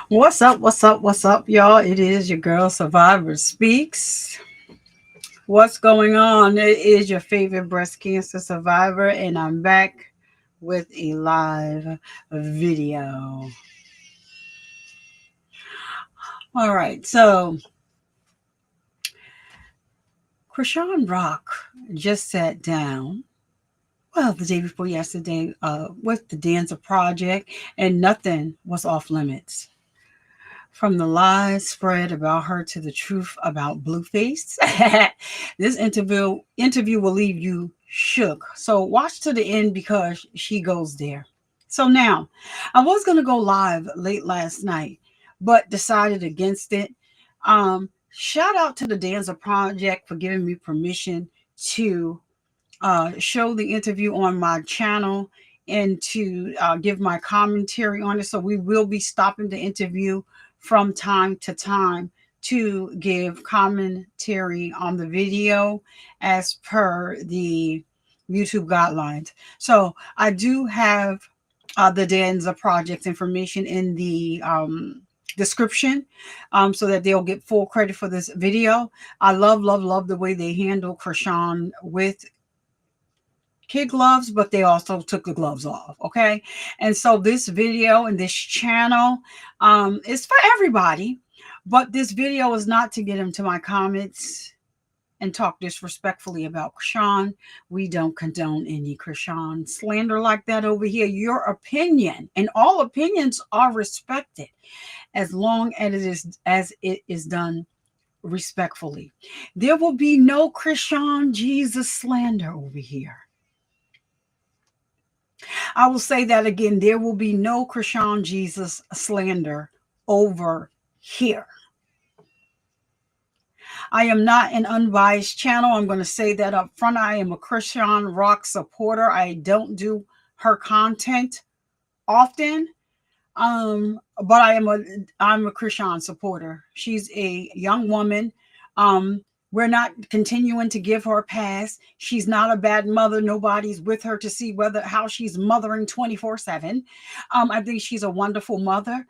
What's up? What's up? What's up, y'all? It is your girl Survivor Speaks. What's going on? It is your favorite breast cancer survivor, and I'm back with a live video. All right, so Chrisean Rock just sat down. Well, the day before yesterday, with the Danza Project, and nothing was off limits. From the lies spread about her to the truth about Blueface. This interview will leave you shook. So watch to the end because she goes there. So now, I was gonna go live late last night, but decided against it. Shout out to the Danza Project for giving me permission to show the interview on my channel and to give my commentary on it. So we will be stopping the interview from time to time to give commentary on the video as per the YouTube guidelines. So I do have the Danza Project information in the description so that they'll get full credit for this video. I love the way they handle Chrisean with kid gloves, but they also took the gloves off. Okay. And so this video and this channel is for everybody, but this video is not to get into my comments and talk disrespectfully about Chrisean. We don't condone any Chrisean slander like that over here. Your opinion and all opinions are respected as long as it is done respectfully. There will be no Chrisean Jesus slander over here. I will say that again. There will be no Chrisean Jesus slander over here. I am not an unbiased channel. I'm going to say that up front. I am a Chrisean Rock supporter. I don't do her content often. But I'm a Chrisean supporter. She's a young woman. We're not continuing to give her a pass. She's not a bad mother. Nobody's with her to see how she's mothering 24/7. I think she's a wonderful mother.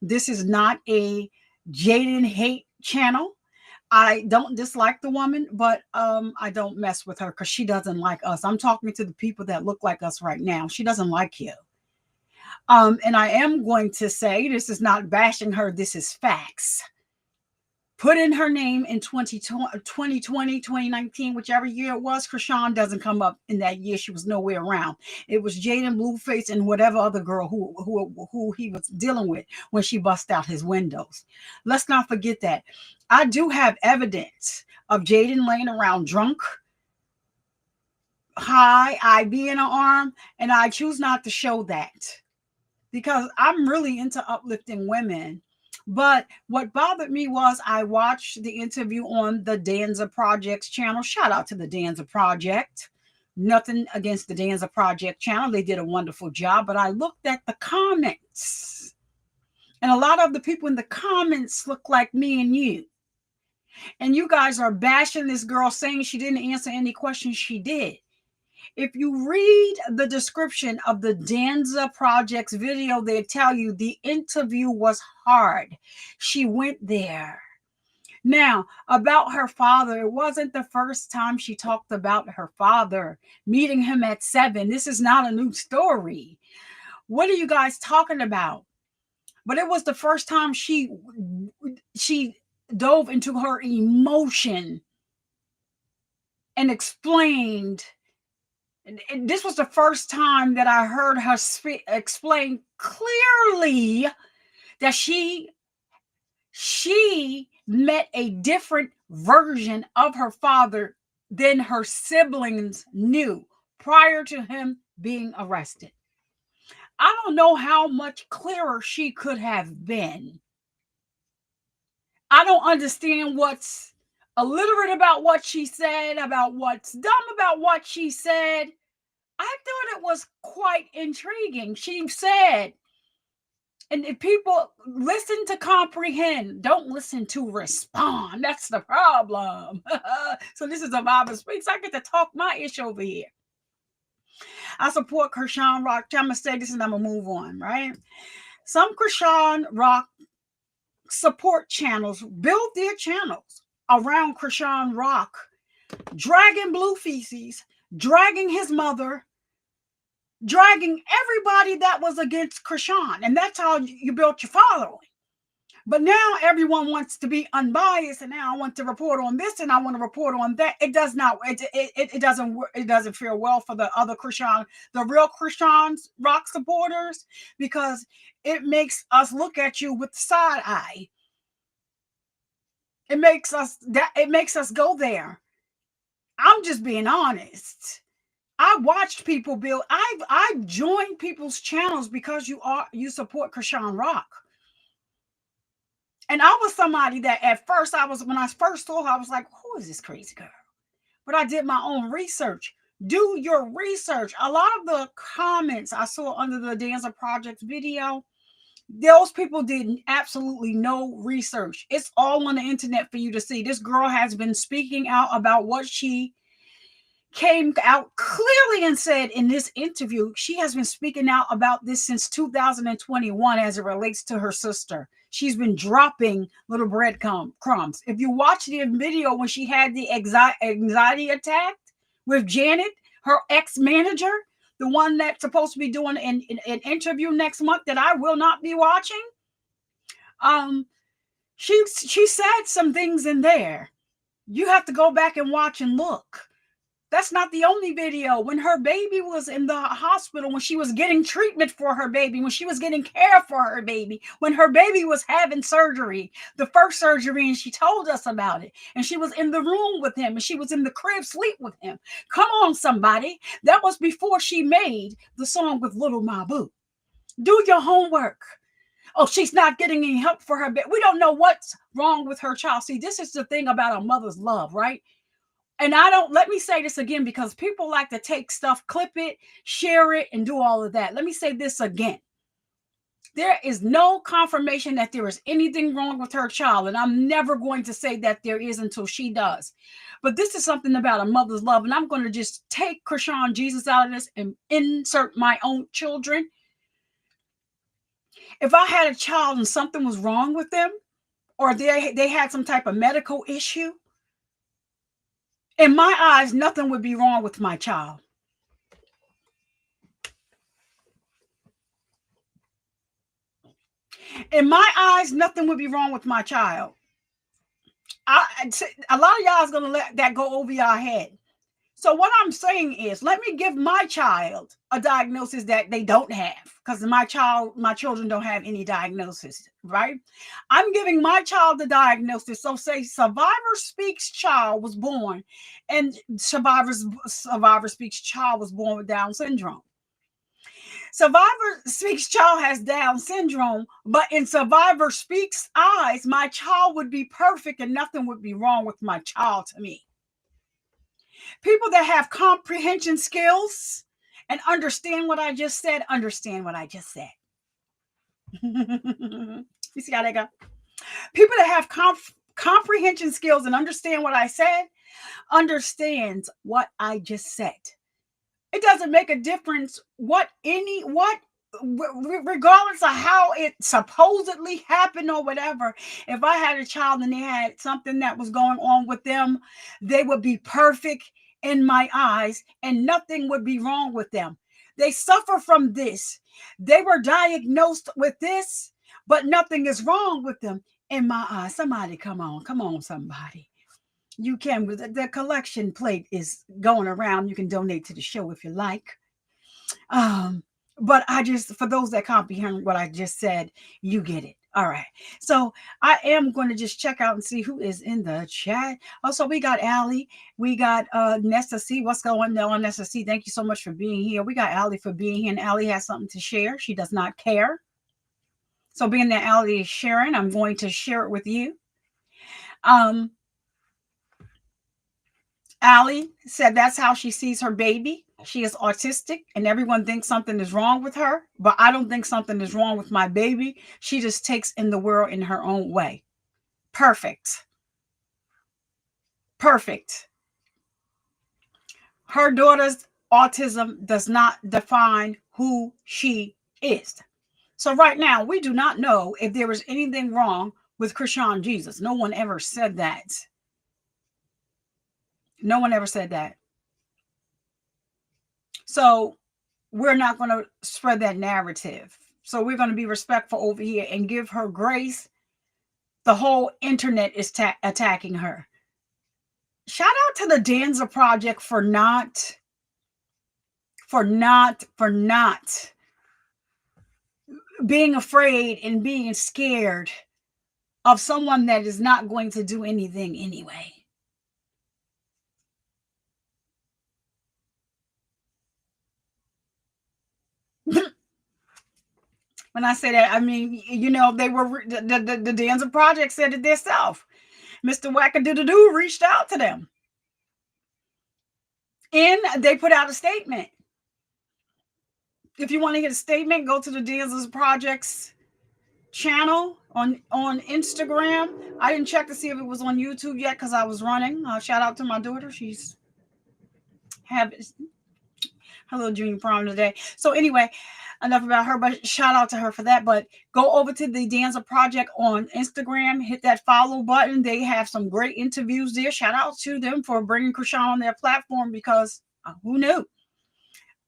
This is not a Jaden hate channel. I don't dislike the woman, but I don't mess with her because she doesn't like us. I'm talking to the people that look like us right now. She doesn't like you. And I am going to say this is not bashing her. This is facts. Put in her name in 2020, 2019, whichever year it was. Chrisean doesn't come up in that year. She was nowhere around. It was Jaden, Blueface, and whatever other girl who he was dealing with when she bust out his windows. Let's not forget that. I do have evidence of Jaden laying around drunk, high, IV in her arm, and I choose not to show that because I'm really into uplifting women. But what bothered me was I watched the interview on the Danza Project's channel. Shout out to the Danza Project. Nothing against the Danza Project channel. They did a wonderful job. But I looked at the comments. And a lot of the people in the comments look like me and you. And you guys are bashing this girl saying she didn't answer any questions she did. If you read the description of the Danza Project's video, they tell you the interview was hard. She went there. Now, about her father, it wasn't the first time she talked about her father, meeting him at 7. This is not a new story. What are you guys talking about? But it was the first time she dove into her emotion and explained. And this was the first time that I heard her explain clearly that she met a different version of her father than her siblings knew prior to him being arrested. I don't know how much clearer she could have been. I don't understand what's illiterate about what she said, about what's dumb about what she said. I thought it was quite intriguing. She said, and if people listen to comprehend, don't listen to respond. That's the problem. So this is Survivor Speaks. I get to talk my ish over here. I support Chrisean Rock. I'm going to say this and I'm going to move on, right? Some Chrisean Rock support channels build their channels around Chrisean Rock, dragging Blueface, dragging his mother, dragging everybody that was against Chrisean. And that's how you built your following. But now everyone wants to be unbiased, and now I want to report on this and I want to report on that. It does not. It doesn't feel well for the other Chrisean, the real Chrisean Rock supporters, because it makes us look at you with side eye. It makes us go there. I'm just being honest. I watched people build. I've joined people's channels because you support Chrisean Rock. And I was somebody that at first when I first saw her, I was like, who is this crazy girl? But I did my own research. Do your research. A lot of the comments I saw under the Danza Project video, those people did absolutely no research. It's all on the internet for you to see. This girl has been speaking out about what she came out clearly and said in this interview. She has been speaking out about this since 2021 as it relates to her sister. She's been dropping little breadcrumbs. If you watch the video when she had the anxiety attack with Janet, her ex-manager, the one that's supposed to be doing an interview next month that I will not be watching, she said some things in there. You have to go back and watch and look. That's not the only video. When her baby was in the hospital, when she was getting treatment for her baby, when she was getting care for her baby, when her baby was having surgery, the first surgery, and she told us about it. And she was in the room with him, and she was in the crib sleep with him. Come on, somebody. That was before she made the song with Little Mabu. Do your homework. Oh, she's not getting any help for her baby. We don't know what's wrong with her child. See, this is the thing about a mother's love, right? And let me say this again, because people like to take stuff, clip it, share it, and do all of that. Let me say this again. There is no confirmation that there is anything wrong with her child. And I'm never going to say that there is until she does. But this is something about a mother's love. And I'm going to just take Chrisean Jesus out of this and insert my own children. If I had a child and something was wrong with them, or they had some type of medical issue, in my eyes, nothing would be wrong with my child. In my eyes, nothing would be wrong with my child. A lot of y'all is going to let that go over your head. So what I'm saying is, let me give my child a diagnosis that they don't have, because my children don't have any diagnosis, right? I'm giving my child the diagnosis. So say Survivor Speaks child was born, and Survivor Speaks child was born with Down syndrome. Survivor Speaks child has Down syndrome, but in Survivor Speaks eyes, my child would be perfect and nothing would be wrong with my child to me. People that have comprehension skills and understand what I just said, understand what I just said. You see how they go? People that have comprehension skills and understand what I said, understands what I just said. It doesn't make a difference regardless of how it supposedly happened or whatever. If I had a child and they had something that was going on with them, they would be perfect in my eyes and nothing would be wrong with them. They suffer from this. They were diagnosed with this, but nothing is wrong with them in my eyes. Somebody come on, somebody. You can, the collection plate is going around. You can donate to the show if you like. But for those that comprehend what I just said, you get it. All right. So I am going to just check out and see who is in the chat. Also, we got Allie. We got Nessa C. What's going on, Nessa C? Thank you so much for being here. We got Allie for being here, and Allie has something to share. She does not care. So being that Allie is sharing, I'm going to share it with you. Allie said that's how she sees her baby. She is autistic and everyone thinks something is wrong with her, but I don't think something is wrong with my baby. She just takes in the world in her own way. Perfect. Perfect. Her daughter's autism does not define who she is. So right now, we do not know if there was anything wrong with Chrisean Jesus. No one ever said that. No one ever said that. So we're not going to spread that narrative. So we're going to be respectful over here and give her grace. The whole internet is attacking her. Shout out to the Danza Project for not being afraid and being scared of someone that is not going to do anything anyway. When I say that, I mean, you know, they were the Danza Project said it themselves. Mr. Wackadoodoo reached out to them, and they put out a statement. If you want to get a statement, go to the Danza Project's channel on Instagram. I didn't check to see if it was on YouTube yet because I was running. Shout out to my daughter. She's having her little junior prom today. So anyway, enough about her, but shout out to her for that. But go over to the Danza Project on Instagram, hit that follow button. They have some great interviews there. Shout out to them for bringing Chrisean on their platform because who knew?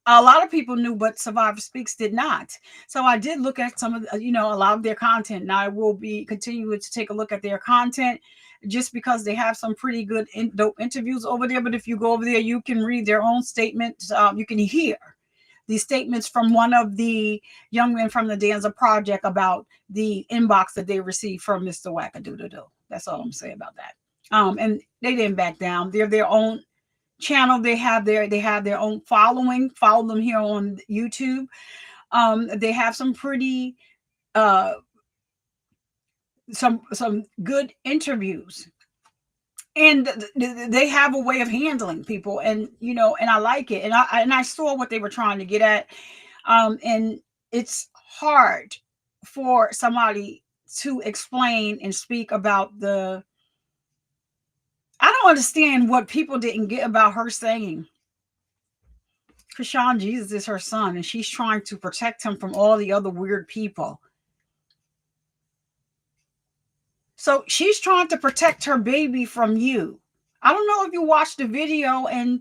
A lot of people knew, but Survivor Speaks did not. So I did look at some of a lot of their content, and I will be continuing to take a look at their content just because they have some pretty good dope interviews over there. But if you go over there, you can read their own statements. You can hear these statements from one of the young men from the Danza Project about the inbox that they received from Mr. Wackadoodoo. That's all I'm saying about that. And they didn't back down. They're their own channel. They have their own following. Follow them here on YouTube. They have some pretty some good interviews, and they have a way of handling people, and and I like it, and I saw what they were trying to get at, and it's hard for somebody to explain and speak about I don't understand what people didn't get about her saying Chrisean Jesus is her son, and she's trying to protect him from all the other weird people. So she's trying to protect her baby from you. I don't know if you watched the video, and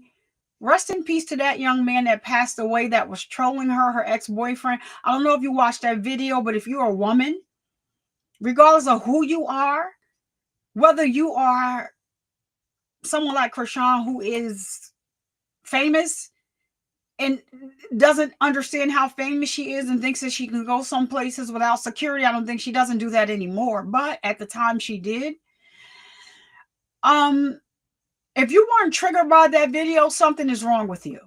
rest in peace to that young man that passed away that was trolling her ex-boyfriend. I don't know if you watched that video, but if you're a woman, regardless of who you are, whether you are someone like Chrisean who is famous and doesn't understand how famous she is and thinks that she can go some places without security. I don't think she doesn't do that anymore, but at the time she did. If you weren't triggered by that video, something is wrong with you.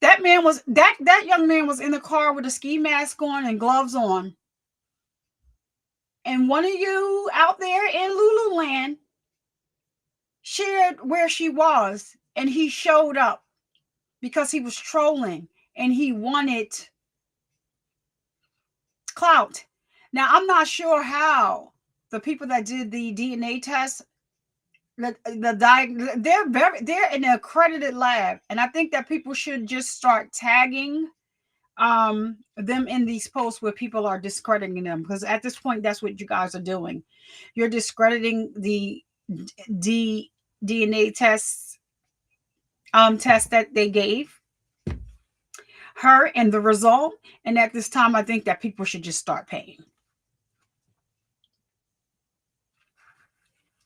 That young man was in the car with a ski mask on and gloves on. And one of you out there in Lululand shared where she was, and he showed up because he was trolling and he wanted clout. Now, I'm not sure how the people that did the DNA test, they're in an accredited lab, and I think that people should just start tagging them in these posts where people are discrediting them, because at this point, that's what you guys are doing. You're discrediting the DNA test that they gave her and the result. And at this time, I think that people should just start paying.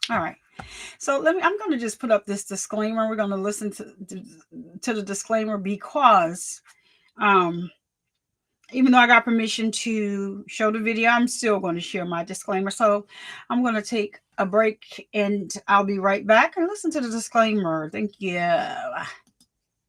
All right. So I'm going to just put up this disclaimer. We're going to listen to the disclaimer because even though I got permission to show the video, I'm still going to share my disclaimer. So I'm going to take a break, and I'll be right back and listen to the disclaimer. Thank you.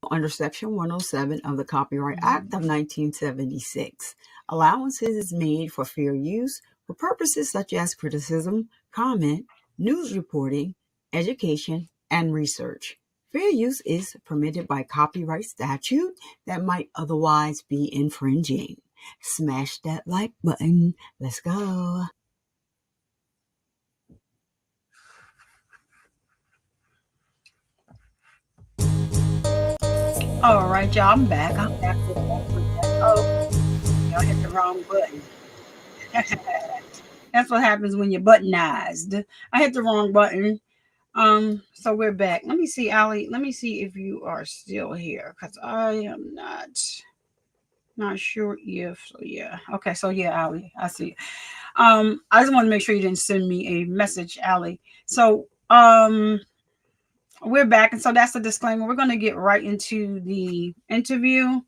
Under Section 107 of the Copyright Act of 1976, allowances is made for fair use for purposes such as criticism, comment, news reporting, education, and research. Fair use is permitted by copyright statute that might otherwise be infringing. Smash that like button. Let's go. All right, y'all, I'm back with that. I hit the wrong button. That's what happens when you're buttonized. I hit the wrong button. So we're back. Let me see, Ali. Let me see if you are still here, because I am not sure if. So yeah. Okay. So yeah, Ali, I see. I just want to make sure you didn't send me a message, Ali. So we're back, and so that's the disclaimer. We're going to get right into the interview.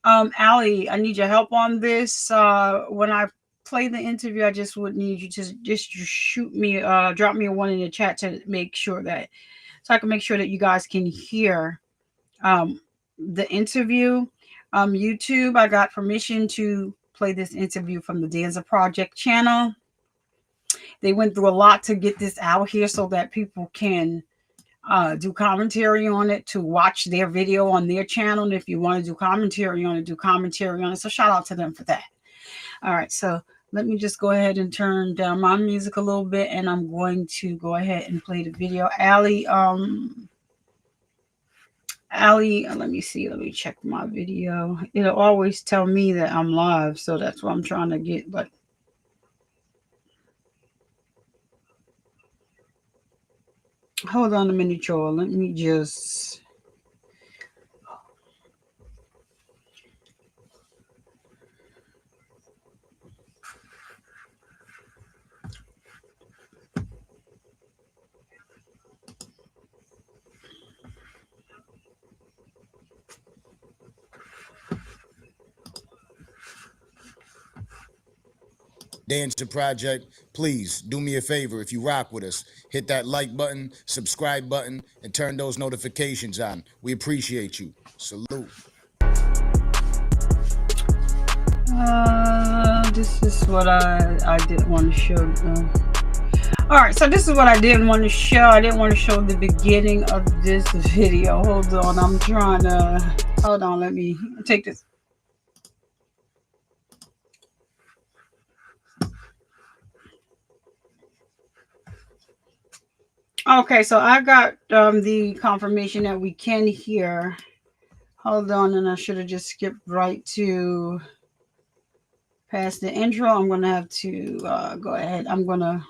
Ali, I need your help on this. When I play the interview, I just would need you to just shoot me, drop me a one in the chat to make sure that, so I can make sure that you guys can hear um, the interview. YouTube, I got permission to play this interview from the Danza Project channel. They went through a lot to get this out here so that people can do commentary on it, to watch their video on their channel. And if you want to do commentary on it, do commentary on it. So shout out to them for that. All right, so let me just go ahead and turn down my music a little bit, and I'm going to go ahead and play the video. Ali, let me see. Let me check my video. It'll always tell me that I'm live, so that's what I'm trying to get. But hold on a minute, y'all. Let me just. Danza Project, please do me a favor. If you rock with us, hit that like button, subscribe button, and turn those notifications on. We appreciate you. Salute. This is what I didn't want to show. All right, so this is what I didn't want to show. I didn't want to show the beginning of this video. Hold on, I'm trying to. Hold on, let me take this. Okay, so I got the confirmation that we can hear. Hold on, and I should have just skipped right to past the intro. I'm gonna have to go ahead. I'm gonna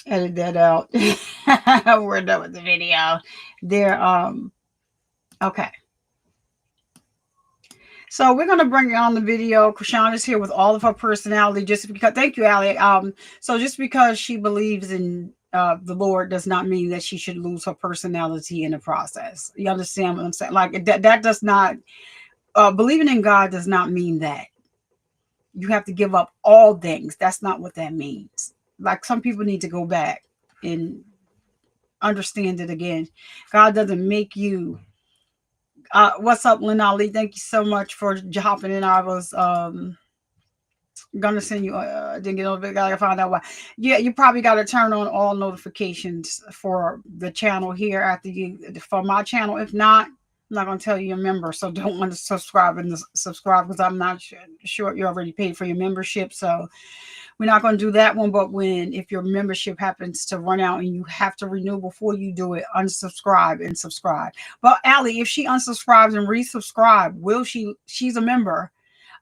edit that out. We're done with the video. There. Okay. So we're gonna bring you on the video. Chrisean is here with all of her personality, just because. Thank you, Ali. So just because she believes in the Lord does not mean that she should lose her personality in the process. You understand what I'm saying? Like that does not believing in God does not mean that you have to give up all things. That's not what that means. Like some people need to go back and understand it again. God doesn't make you. What's up, Lynn Ali? Thank you so much for hopping in. I was gonna send you. Didn't get over. Gotta find out why. Yeah, you probably got to turn on all notifications for the channel here after you for my channel. If not, I'm not gonna tell you a member. So don't want to subscribe because I'm not sure you already paid for your membership. So we're not going to do that one. But if your membership happens to run out and you have to renew before you do it, unsubscribe and subscribe. But Ali, if she unsubscribes and resubscribe, will she's a member.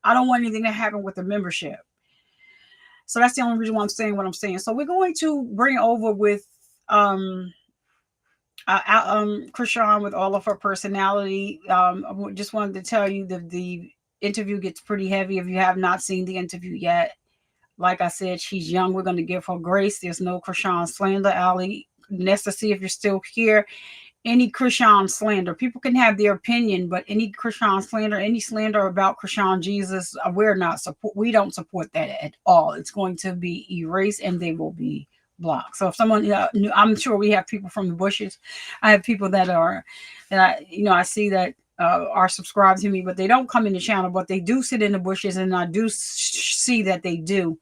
I don't want anything to happen with the membership. So that's the only reason why I'm saying what I'm saying. So we're going to bring over with Chrisean with all of her personality. I just wanted to tell you that the interview gets pretty heavy if you have not seen the interview yet. Like I said, she's young. We're going to give her grace. There's no Chrisean slander. Ali, let's see if you're still here. Any Chrisean slander, people can have their opinion, but any Chrisean slander, any slander about Chrisean Jesus, we don't support that at all. It's going to be erased and they will be blocked. So if someone, I'm sure we have people from the bushes. I have people that I see that are subscribed to me, but they don't come in the channel, but they do sit in the bushes, and I do see that they do.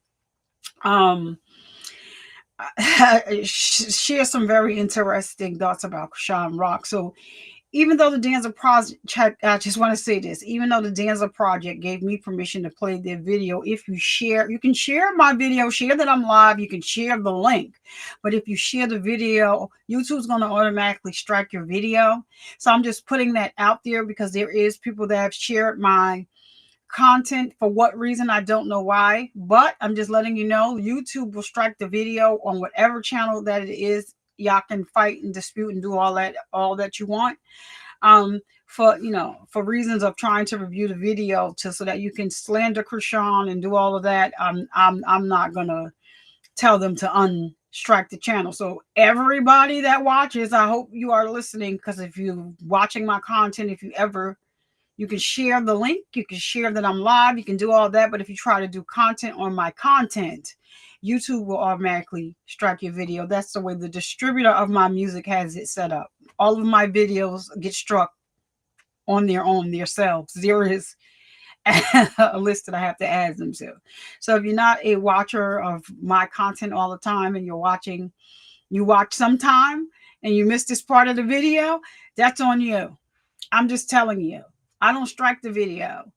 Share some very interesting thoughts about Chrisean Rock. So even though the Danza Project, I just want to say this, even though the Danza Project gave me permission to play their video, if you share, you can share my video, share that I'm live, you can share the link. But if you share the video, YouTube's going to automatically strike your video. So I'm just putting that out there because there is people that have shared my content. For what reason, I don't know why, but I'm just letting you know YouTube will strike the video on whatever channel that it is. Y'all can fight and dispute and do all that you want. For reasons of trying to review the video so that you can slander Chrisean and do all of that. I'm not gonna tell them to unstrike the channel. So everybody that watches, I hope you are listening, because if you're watching my content, you can share the link, you can share that I'm live, you can do all that. But if you try to do content on my content, YouTube will automatically strike your video. That's the way the distributor of my music has it set up. All of my videos get struck on their own, themselves. There is a list that I have to add them to. So if you're not a watcher of my content all the time and you watch sometime and you miss this part of the video, that's on you. I'm just telling you. I don't strike the video.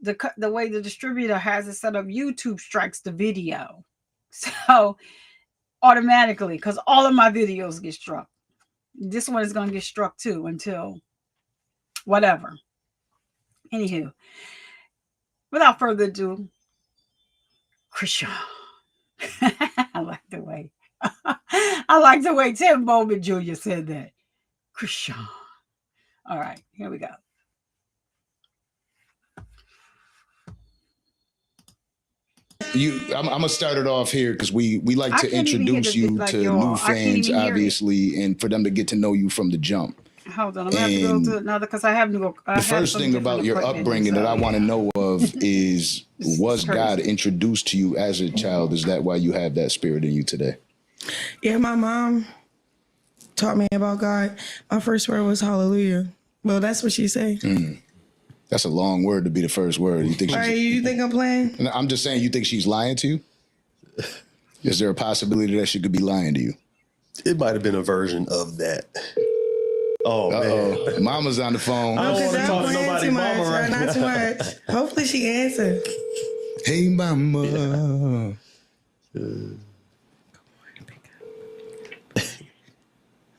The way the distributor has it set up, YouTube strikes the video. So automatically, because all of my videos get struck. This one is going to get struck too until whatever. Anywho, without further ado, Chrisean. I like the way Tim Bowman Jr. said that. Chrisean. All right, here we go. I'm gonna start it off here because we like to introduce you to new fans, obviously, and for them to get to know you from the jump. Hold on, I'm gonna have to go to another because I have new. The first thing about your upbringing that I want to know of is, was God introduced to you as a child? Is that why you have that spirit in you today? Yeah, my mom taught me about God. My first word was hallelujah. Well, that's what she say. That's a long word to be the first word. You think? You think I'm playing? I'm just saying. You think she's lying to you? Is there a possibility that she could be lying to you? It might have been a version of that. Oh, man. Mama's on the phone. I don't want to talk to nobody, mama, right now. Not too much. Hopefully she answers. Hey, mama.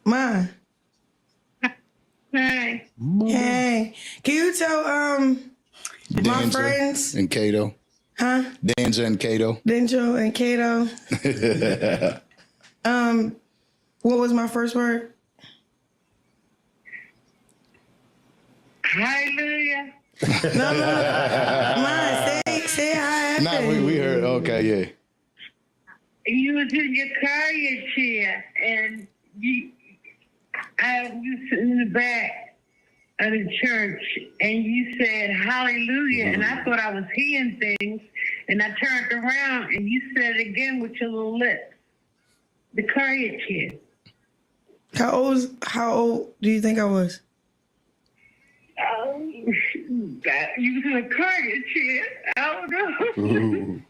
Ma. Hey. Hey. Can you tell my friends and Kato? Huh? Danza and Kato. Denjo and Kato. What was my first word? Hallelujah. No. Ma, say hi after. Nah, we heard. Okay, yeah. You was in your car, your chair, and I was sitting in the back of the church, and you said hallelujah, and I thought I was hearing things, and I turned around, and you said it again with your little lips. The car, your chair. How old do you think I was? You was in a car, your chair. I don't know.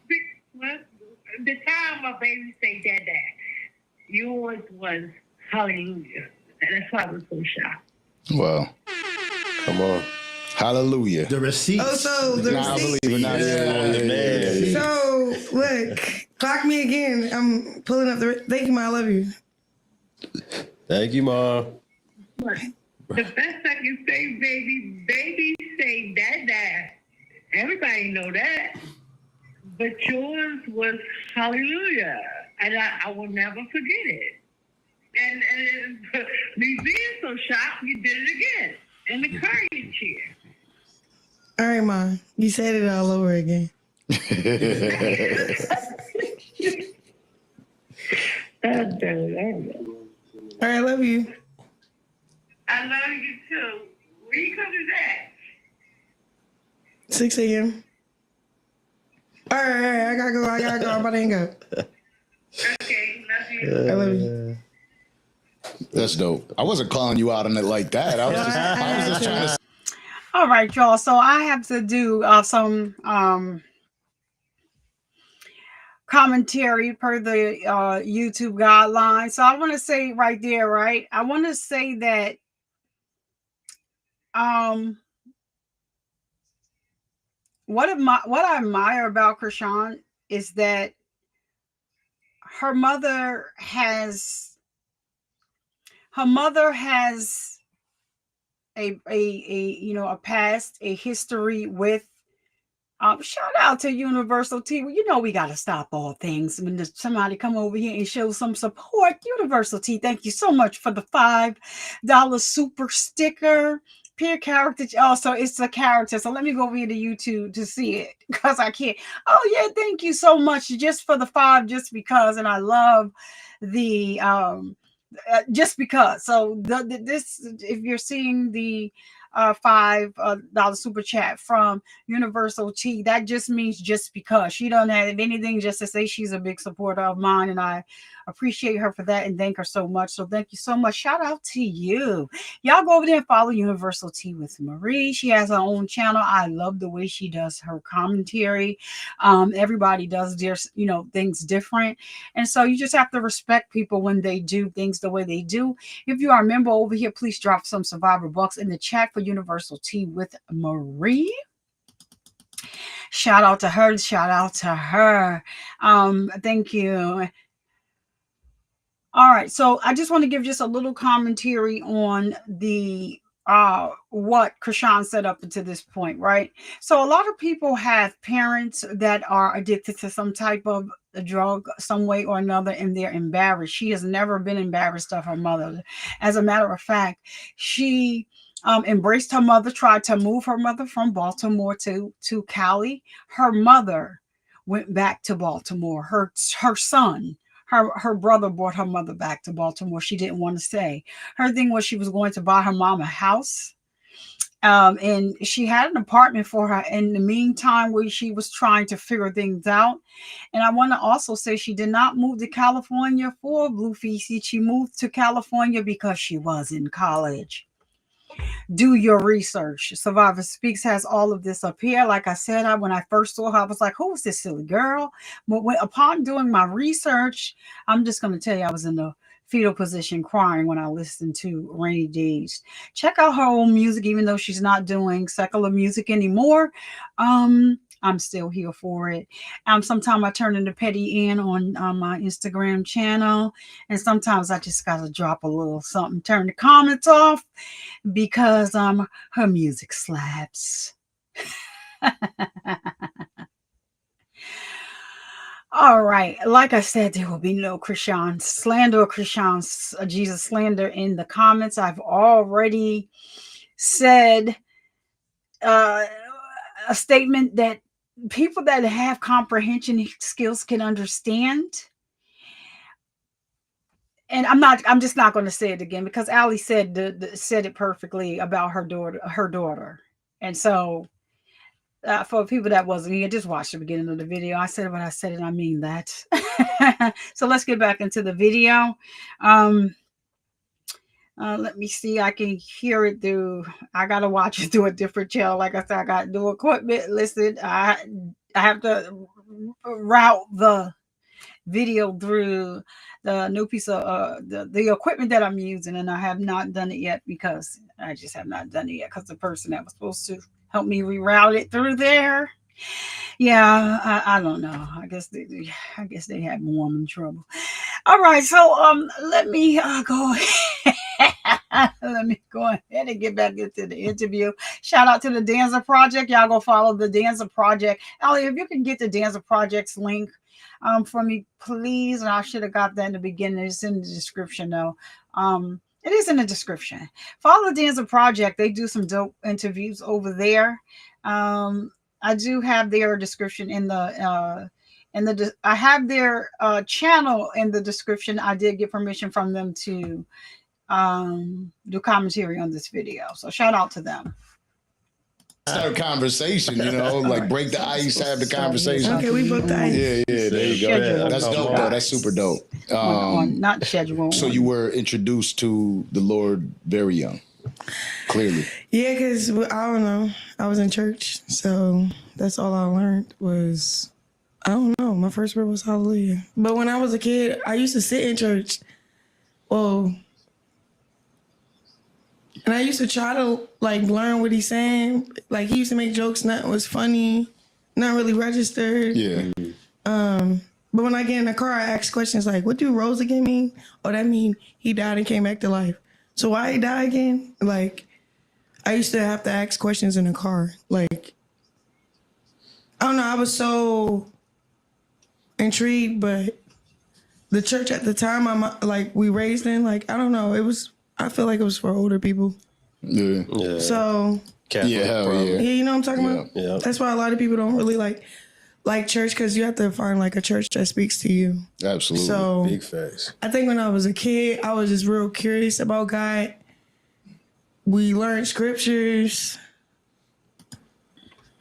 The time my baby say that, yours was hallelujah. And that's why I was so shocked. Well, come on. Hallelujah. The receipts. Oh, so the receipts. I believe it. Yeah. So, look, clock me again. I'm pulling up the... Thank you, Ma. I love you. Thank you, Ma. The best I can say, baby say that. Everybody know that. But yours was hallelujah. And I will never forget it. And me being so shocked, you did it again. In the car you cheer. All right, Ma. You said it all over again. All right, I love you. I love you too. Where you come to that? 6 a.m. All right, I gotta go. I'm about to hang up. Okay, love you. I love you. That's dope. I wasn't calling you out on it like that. I was just trying to. All right, y'all. So I have to do some commentary per the YouTube guidelines. So I want to say right there, right? I want to say that what I admire about Chrisean is that her mother has a past, a history with Shout out to Universal T. Well, you know we got to stop all things when somebody come over here and show some support. Universal T, thank you so much for the $5 super sticker. Peer character. Oh, so it's a character. So let me go over here to YouTube to see it because I can't. Oh yeah, thank you so much just for the 5, just because. And I love the just because. So this, if you're seeing the $5 super chat from Universal T, that just means just because. She don't have anything, just to say she's a big supporter of mine, and I appreciate her for that and thank her so much. So thank you so much. Shout out to you. Y'all go over there and follow Universal T with Marie. She has her own channel. I love the way she does her commentary. Everybody does their things different, and so you just have to respect people when they do things the way they do. If you are a member over here, please drop some Survivor bucks in the chat for Universal T with Marie. Shout out to her. Shout out to her. Thank you. All right. So I just want to give just a little commentary on the what Chrisean said up until this point, right? So a lot of people have parents that are addicted to some type of drug some way or another, and they're embarrassed. She has never been embarrassed of her mother. As a matter of fact, she embraced her mother, tried to move her mother from Baltimore to Cali. Her mother went back to Baltimore. Her son, her brother brought her mother back to Baltimore. She didn't want to stay. Her thing was she was going to buy her mom a house. And she had an apartment for her in the meantime where she was trying to figure things out. And I want to also say she did not move to California for Blueface. She moved to California because she was in college. Do your research. Survivor Speaks has all of this up here. Like I said, when I first saw her, I was like, who is this silly girl? But upon doing my research, I'm just going to tell you, I was in the fetal position crying when I listened to Rainy Days. Check out her old music, even though she's not doing secular music anymore. I'm still here for it. Sometimes I turn into Petty Ann on my Instagram channel, and sometimes I just gotta drop a little something, turn the comments off, because her music slaps. All right. Like I said, there will be no Chrisean slander or Chrisean Jesus slander in the comments. I've already said a statement that people that have comprehension skills can understand. And I'm just not going to say it again, because Ali said said it perfectly about her daughter. And so for people that wasn't here, just watch the beginning of the video. I said what I said, and I mean that. So let's get back into the video. Let me see. I can hear it through. I gotta watch it through a different channel. Like I said, I got new equipment. Listen, I have to route the video through the new piece of the equipment that I'm using, and I have not done it yet because I just have not done it yet because the person that was supposed to help me reroute it through there, yeah, I don't know. I guess they had more in trouble. All right, so let me go. Let me go ahead and get back into the interview. Shout out to the Danza Project. Y'all go follow the Danza Project. Ellie, if you can get the Danza Project's link for me, please. And I should have got that in the beginning. It's in the description, though. It is in the description. Follow the Danza Project. They do some dope interviews over there. I do have their description in the I have their channel in the description. I did get permission from them to do commentary on this video, so shout out to them. Start conversation, like right. Break the ice, have the conversation. Okay, we broke the ice. Yeah, there you go. That's dope, though. That's super dope. Not schedule. So you were introduced to the Lord very young, clearly. Yeah, because I don't know. I was in church, so that's all I learned was, I don't know. My first word was hallelujah. But when I was a kid, I used to sit in church. Well, and I used to try to learn what he's saying. Like, he used to make jokes, nothing was funny, not really registered. Yeah. But when I get in the car, I ask questions like, what do rose again mean? Oh, that mean he died and came back to life. So why he die again? I used to have to ask questions in the car. I don't know. I was so intrigued, but the church at the time, we raised in, like, I don't know. I feel like it was for older people. Yeah. Yeah. So Catholic, Yeah, hell probably. yeah. yeah, you know what I'm talking about? Yeah. That's why a lot of people don't really like church, because you have to find like a church that speaks to you. Absolutely. So Big facts. I think when I was a kid, I was just real curious about God. We learned scriptures,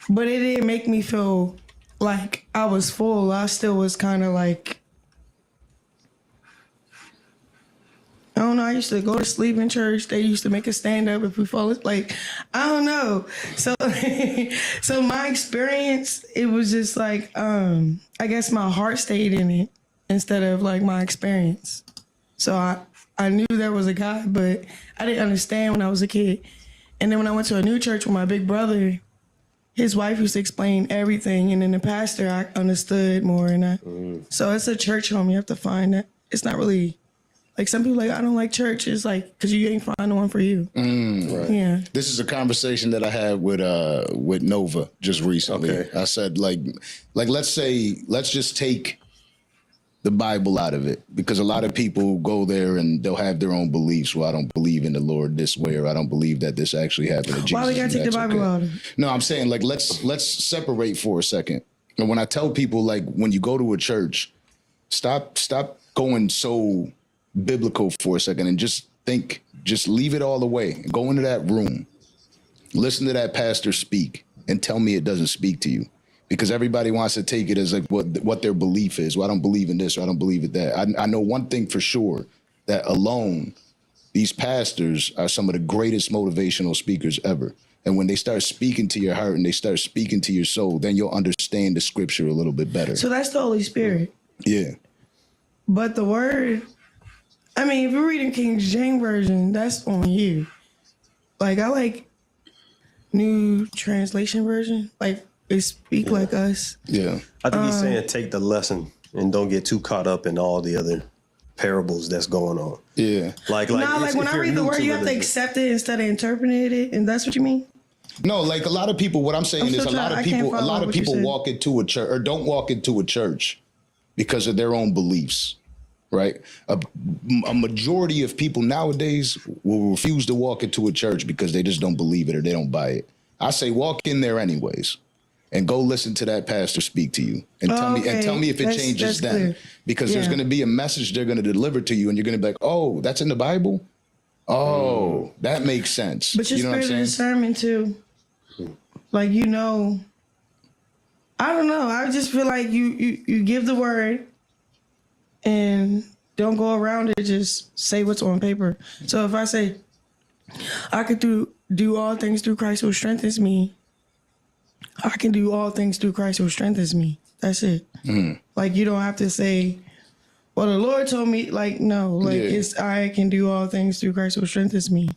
but it didn't make me feel like I was full. I still was kind of like, I don't know. I used to go to sleep in church. They used to make us stand up if we fall asleep. Like, I don't know. So, so my experience, it was just like, I guess my heart stayed in it instead of like my experience. So I knew there was a God, but I didn't understand when I was a kid. And then when I went to a new church with my big brother, his wife used to explain everything. And then the pastor, I understood more. So it's a church home. You have to find that. It's not really... Like some people, like, I don't like church. It's like, because you ain't find the one for you. Right. Yeah. This is a conversation that I had with Nova just recently. Okay. I said, like let's just take the Bible out of it, because a lot of people go there and they'll have their own beliefs. Well, I don't believe in the Lord this way, or I don't believe that this actually happened to Jesus. Why we gotta take the Bible out of it? No, I'm saying, like, let's separate for a second. And when I tell people, like, when you go to a church, stop going so biblical for a second and just leave it all away. Go into that room, listen to that pastor speak, and tell me it doesn't speak to you. Because everybody wants to take it as like what their belief is. Well, I don't believe in this, or I don't believe in that. I know one thing for sure, that alone, these pastors are some of the greatest motivational speakers ever. And when they start speaking to your heart and they start speaking to your soul, then you'll understand the scripture a little bit better. So that's the Holy Spirit. Yeah. But the word, I mean, if you're reading King James Version, that's on you. Like, I like New Translation Version. Like, they speak like us. Yeah. I think he's saying take the lesson and don't get too caught up in all the other parables that's going on. Yeah. Like When I read the word, you have to religion. accept it instead of interpreting it, and that's what you mean? No, like a lot of people, what I'm saying is a lot of people walk into a church or don't walk into a church because of their own beliefs, right? A majority of people nowadays will refuse to walk into a church because they just don't believe it or they don't buy it. I say walk in there anyways and go listen to that pastor speak to you and tell me if it changes them. Clear. Because there's going to be a message they're going to deliver to you and you're going to be like, oh, that's in the Bible? Oh, that makes sense. But your you know what I'm spirit of saying? discernment too. Like, I don't know. I just feel like you give the word and don't go around it. Just say what's on paper. So if I say I could do all things through Christ who strengthens me, I can do all things through Christ who strengthens me. That's it. Mm. Like, you don't have to say, well, the Lord told me, like, no, like it's I can do all things through Christ who strengthens me.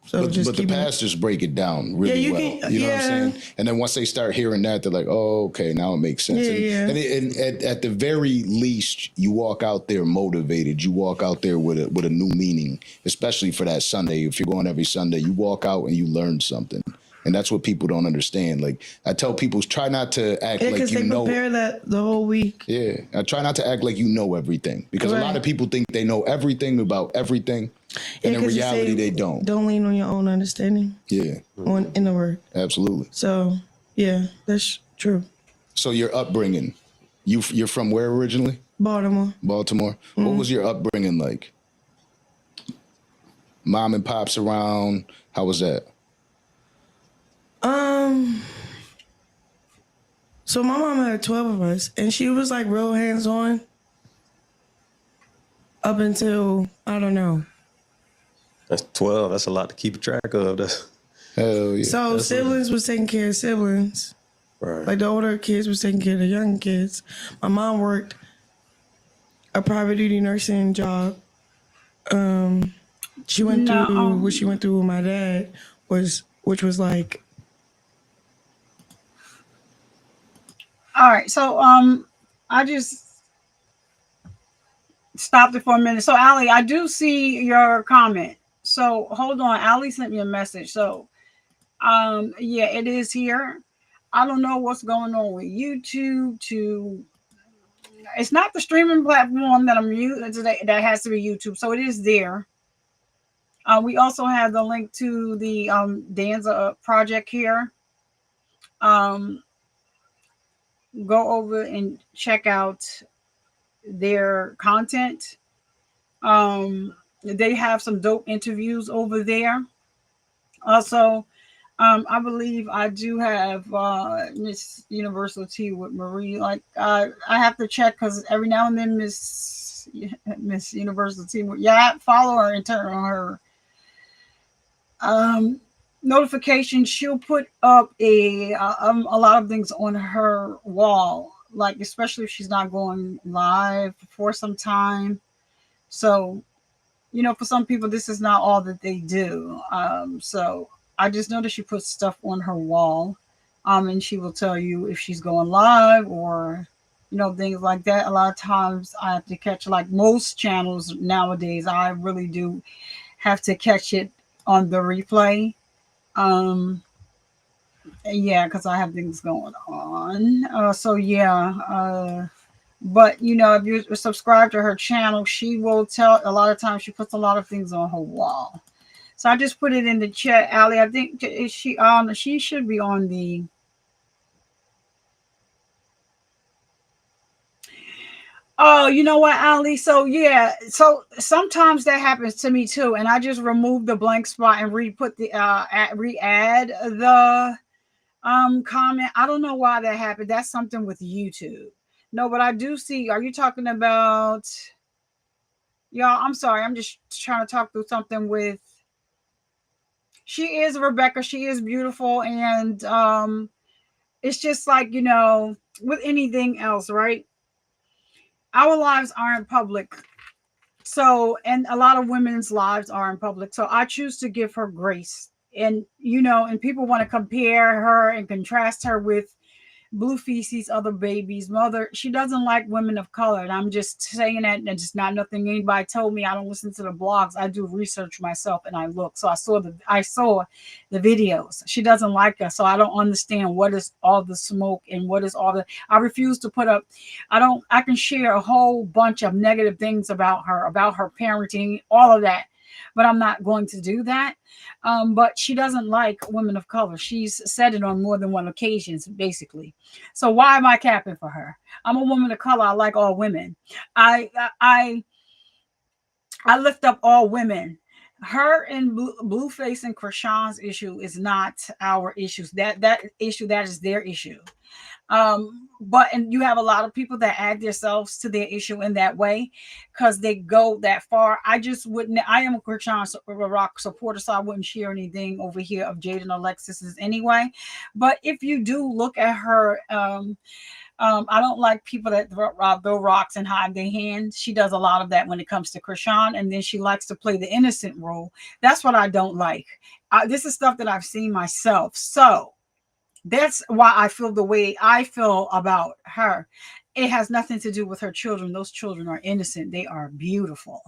So but the pastors break it down really well. You know what I'm saying? And then once they start hearing that, they're like, oh, okay, now it makes sense. And at the very least, you walk out there motivated. You walk out there with a new meaning, especially for that Sunday. If you're going every Sunday, you walk out and you learn something. And that's what people don't understand. Like, I tell people, try not to act like you know. Because they prepare that the whole week. Yeah. I try not to act like you know everything. Because a lot of people think they know everything about everything. And in reality, they don't. Don't lean on your own understanding. Yeah. In the word. Absolutely. So, yeah, that's true. So your upbringing, you're from where originally? Baltimore. Baltimore. Mm-hmm. What was your upbringing like? Mom and pops around? How was that? So my mom had 12 of us, and she was like real hands-on up until, I don't know. That's 12. That's a lot to keep track of. Hell yeah. So that's siblings was taking care of siblings. Right. Like the older kids was taking care of the young kids. My mom worked a private duty nursing job. She went through what she went through with my dad which was like. All right, so I just stopped it for a minute. So Allie, I do see your comment. So hold on, Allie sent me a message. So yeah, it is here. I don't know what's going on with YouTube. It's not the streaming platform that I'm using that has to be YouTube, so it is there. We also have the link to the Danza Project here. Um, go over and check out their content. They have some dope interviews over there. Also, I believe I do have Miss Universal T with Marie. Like I have to check because every now and then Miss Universal T. Yeah, I follow her and turn on her um, notifications. She'll put up a lot of things on her wall, like especially if she's not going live for some time. So for some people, this is not all that they do. So I just noticed she puts stuff on her wall, and she will tell you if she's going live or, things like that. A lot of times I have to catch, like most channels nowadays, I really do have to catch it on the replay. Yeah, because I have things going on. So yeah. But if you subscribe to her channel, she will tell. A lot of times she puts a lot of things on her wall. So I just put it in the chat, Allie. I think she should be on the. Oh, you know what, Ali? So yeah, so sometimes that happens to me too, and I just remove the blank spot and re-put the re-add the comment. I don't know why that happened. That's something with YouTube. No, but I do see. Are you talking about? Y'all, I'm sorry. I'm just trying to talk through something with. She is Rebecca. She is beautiful, and it's just like with anything else, right? Our lives aren't public. So, and a lot of women's lives are in public. So I choose to give her grace. And, and people want to compare her and contrast her with Blueface's other baby's mother. She doesn't like women of color. And I'm just saying that, and it's not nothing anybody told me. I don't listen to the blogs. I do research myself and I look. So I saw the videos. She doesn't like us. So I don't understand what is all the smoke and what is all the. I refuse to put up. I can share a whole bunch of negative things about her parenting, all of that. But I'm not going to do that. But she doesn't like women of color. She's said it on more than one occasions, basically. So why am I capping for her? I'm a woman of color. I like all women. I lift up all women. Her and Blueface and Chrisean's issue is not our issues. That issue, that is their issue. And you have a lot of people that add themselves to their issue in that way because they go that far. I just wouldn't. I am a Chrisean Rock supporter, so I wouldn't share anything over here of Jade and Alexis's anyway. But if you do look at her, I don't like people that throw rocks and hide their hands. She does a lot of that when it comes to Chrisean, and then she likes to play the innocent role. That's what I don't like. This is stuff that I've seen myself. So that's why I feel the way I feel about her. It has nothing to do with her children. Those children are innocent. They are beautiful.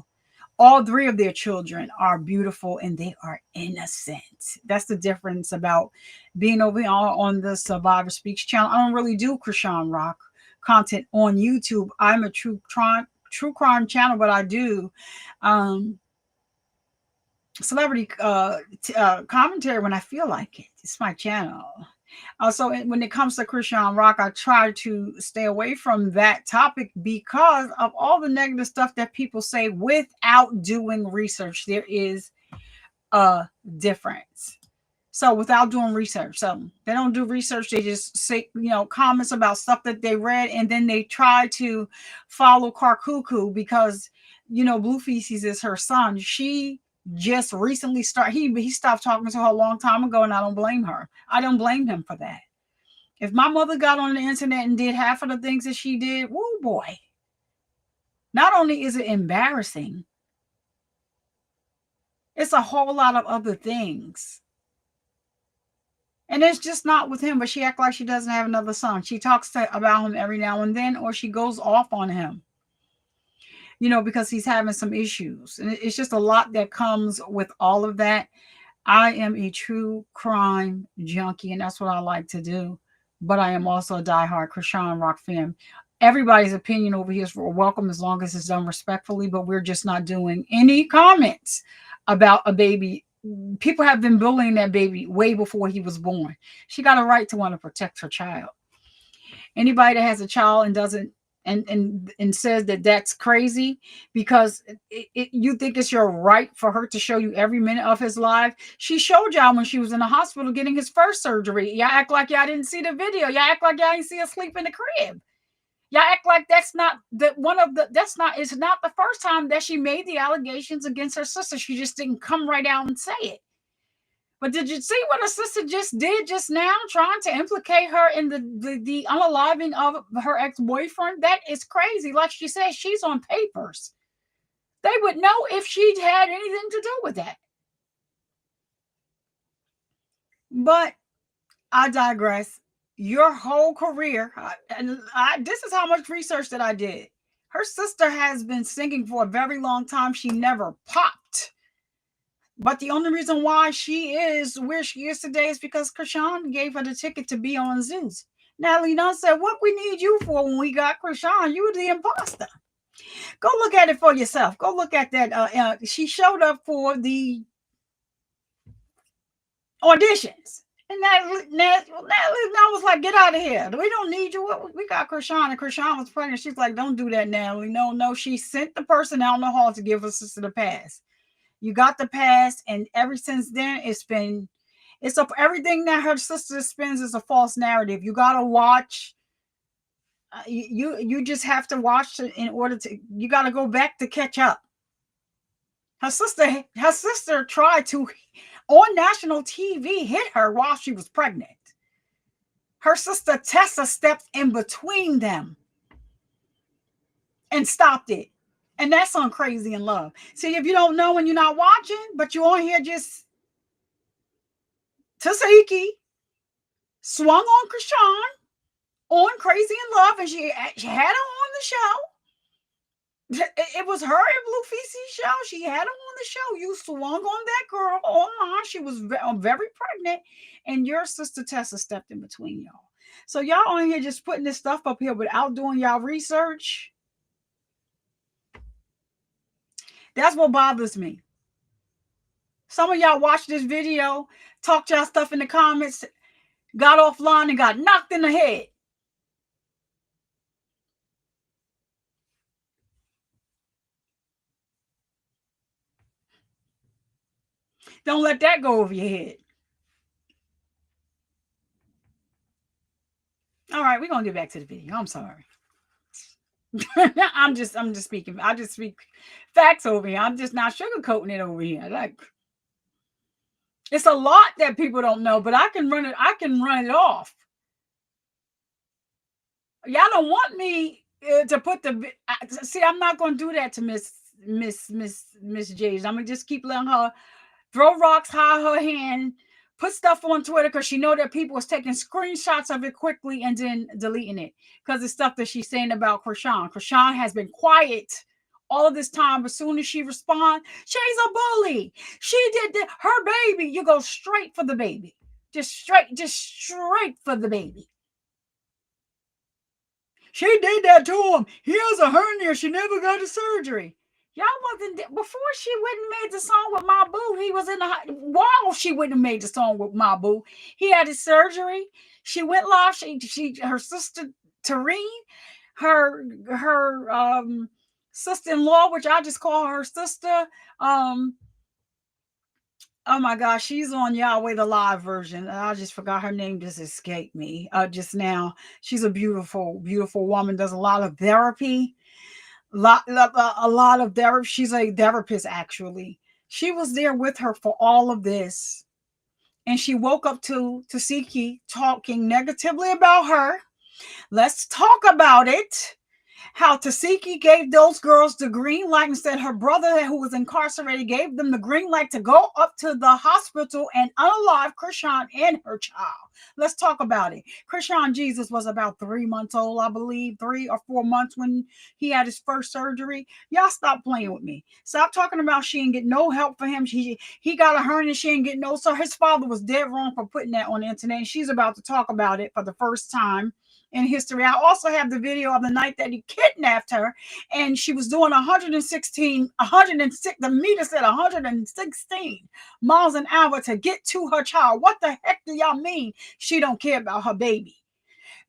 All three of their children are beautiful and they are innocent. That's the difference about being over here on the Survivor Speaks channel. I don't really do Chrisean Rock content on YouTube. I'm a true crime channel, but I do celebrity commentary when I feel like it. It's my channel. So when it comes to Chrisean Rock, I try to stay away from that topic because of all the negative stuff that people say without doing research. There is a difference. So without doing research, so they don't do research. They just say, comments about stuff that they read, and then they try to follow Carcuckoo because, Blueface is her son. She just recently he stopped talking to her a long time ago, and I don't blame her. I don't blame him for that. If my mother got on the internet and did half of the things that she did, woo boy. Not only is it embarrassing, it's a whole lot of other things. And it's just not with him, but she acts like she doesn't have another son. She talks about him every now and then, or she goes off on him. Because he's having some issues. And it's just a lot that comes with all of that. I am a true crime junkie, and that's what I like to do. but I am also a diehard Chrisean Rock fan. Everybody's opinion over here is welcome as long as it's done respectfully, but we're just not doing any comments about a baby. People have been bullying that baby way before he was born. She got a right to want to protect her child. Anybody that has a child and doesn't and says that that's crazy because you think it's your right for her to show you every minute of his life. She showed y'all when she was in the hospital getting his first surgery. Y'all act like y'all didn't see the video. Y'all act like y'all didn't see her sleep in the crib. Y'all act like that's not it's not the first time that she made the allegations against her sister. She just didn't come right out and say it. But did you see what her sister just did just now, trying to implicate her in the unaliving of her ex-boyfriend? That is crazy. Like she said, she's on papers. They would know if she'd had anything to do with that. But I digress. Your whole career, this is how much research that I did. Her sister has been singing for a very long time. She never popped. But the only reason why she is where she is today is because Chrisean gave her the ticket to be on Zeus. Natalie Nunn said, what we need you for when we got Chrisean? You were the imposter. Go look at it for yourself. Go look at that. She showed up for the auditions. And Natalie was like, get out of here. We don't need you. We got Chrisean. And Chrisean was pregnant. She's like, don't do that, Natalie. No. She sent the person out in the hall to give her sister the pass. You got the pass, and ever since then, everything that her sister spins is a false narrative. You gotta watch. You just have to watch in order to. You gotta go back to catch up. Her sister tried to, on national TV, hit her while she was pregnant. Her sister Tessa stepped in between them and stopped it. And that's on Crazy in Love. See, if you don't know and you're not watching, but you're on here just Tasiki swung on Chrisean on Crazy in Love, and she had her on the show. It was her and Blueface's show. She had her on the show. You swung on that girl online. She was very pregnant, and your sister Tessa stepped in between y'all. So y'all on here just putting this stuff up here without doing y'all research. That's what bothers me. Some of y'all watched this video, talked y'all stuff in the comments, got offline and got knocked in the head. Don't let that go over your head. All right, we're gonna get back to the video. I'm sorry. I'm just speaking. I just speak facts over here. I'm just not sugarcoating it over here. Like, it's a lot that people don't know, but I can run it off. Y'all don't want me to put see. I'm not gonna do that to Miss Jade. I'm gonna just keep letting her throw rocks, hide her hand, put stuff on Twitter because she know that people was taking screenshots of it quickly and then deleting it because it's stuff that she's saying about Chrisean. Chrisean has been quiet all of this time, but as soon as she responds, she's a bully. She did her baby. You go straight for the baby, just straight for the baby. She did that to him. He has a hernia. She never got a surgery. Y'all wasn't before she went and made the song with my boo. He was in the while she went and made the song with my boo. He had his surgery. She went live. Her sister Tareen, her sister-in-law, which I just call her sister. Oh my gosh, she's on Yahweh the live version. I just forgot her name. Just escaped me just now. She's a beautiful, beautiful woman. Does a lot of therapy. A lot of therapy. She's a therapist, actually. She was there with her for all of this. And she woke up to Siki talking negatively about her. Let's talk about it. how Tasiki gave those girls the green light and said her brother, who was incarcerated, gave them the green light to go up to the hospital and unalive Chrisean and her child. Let's talk about it. Chrisean Jesus was about 3 months old, I believe, 3 or 4 months when he had his first surgery. Y'all stop playing with me. Stop talking about she didn't get no help for him. He got a hernia, she didn't get no. So his father was dead wrong for putting that on the internet. And she's about to talk about it for the first time in history. I also have the video of the night that he kidnapped her, and she was doing 106, the meter said 116 miles an hour to get to her child. What the heck do y'all mean she don't care about her baby?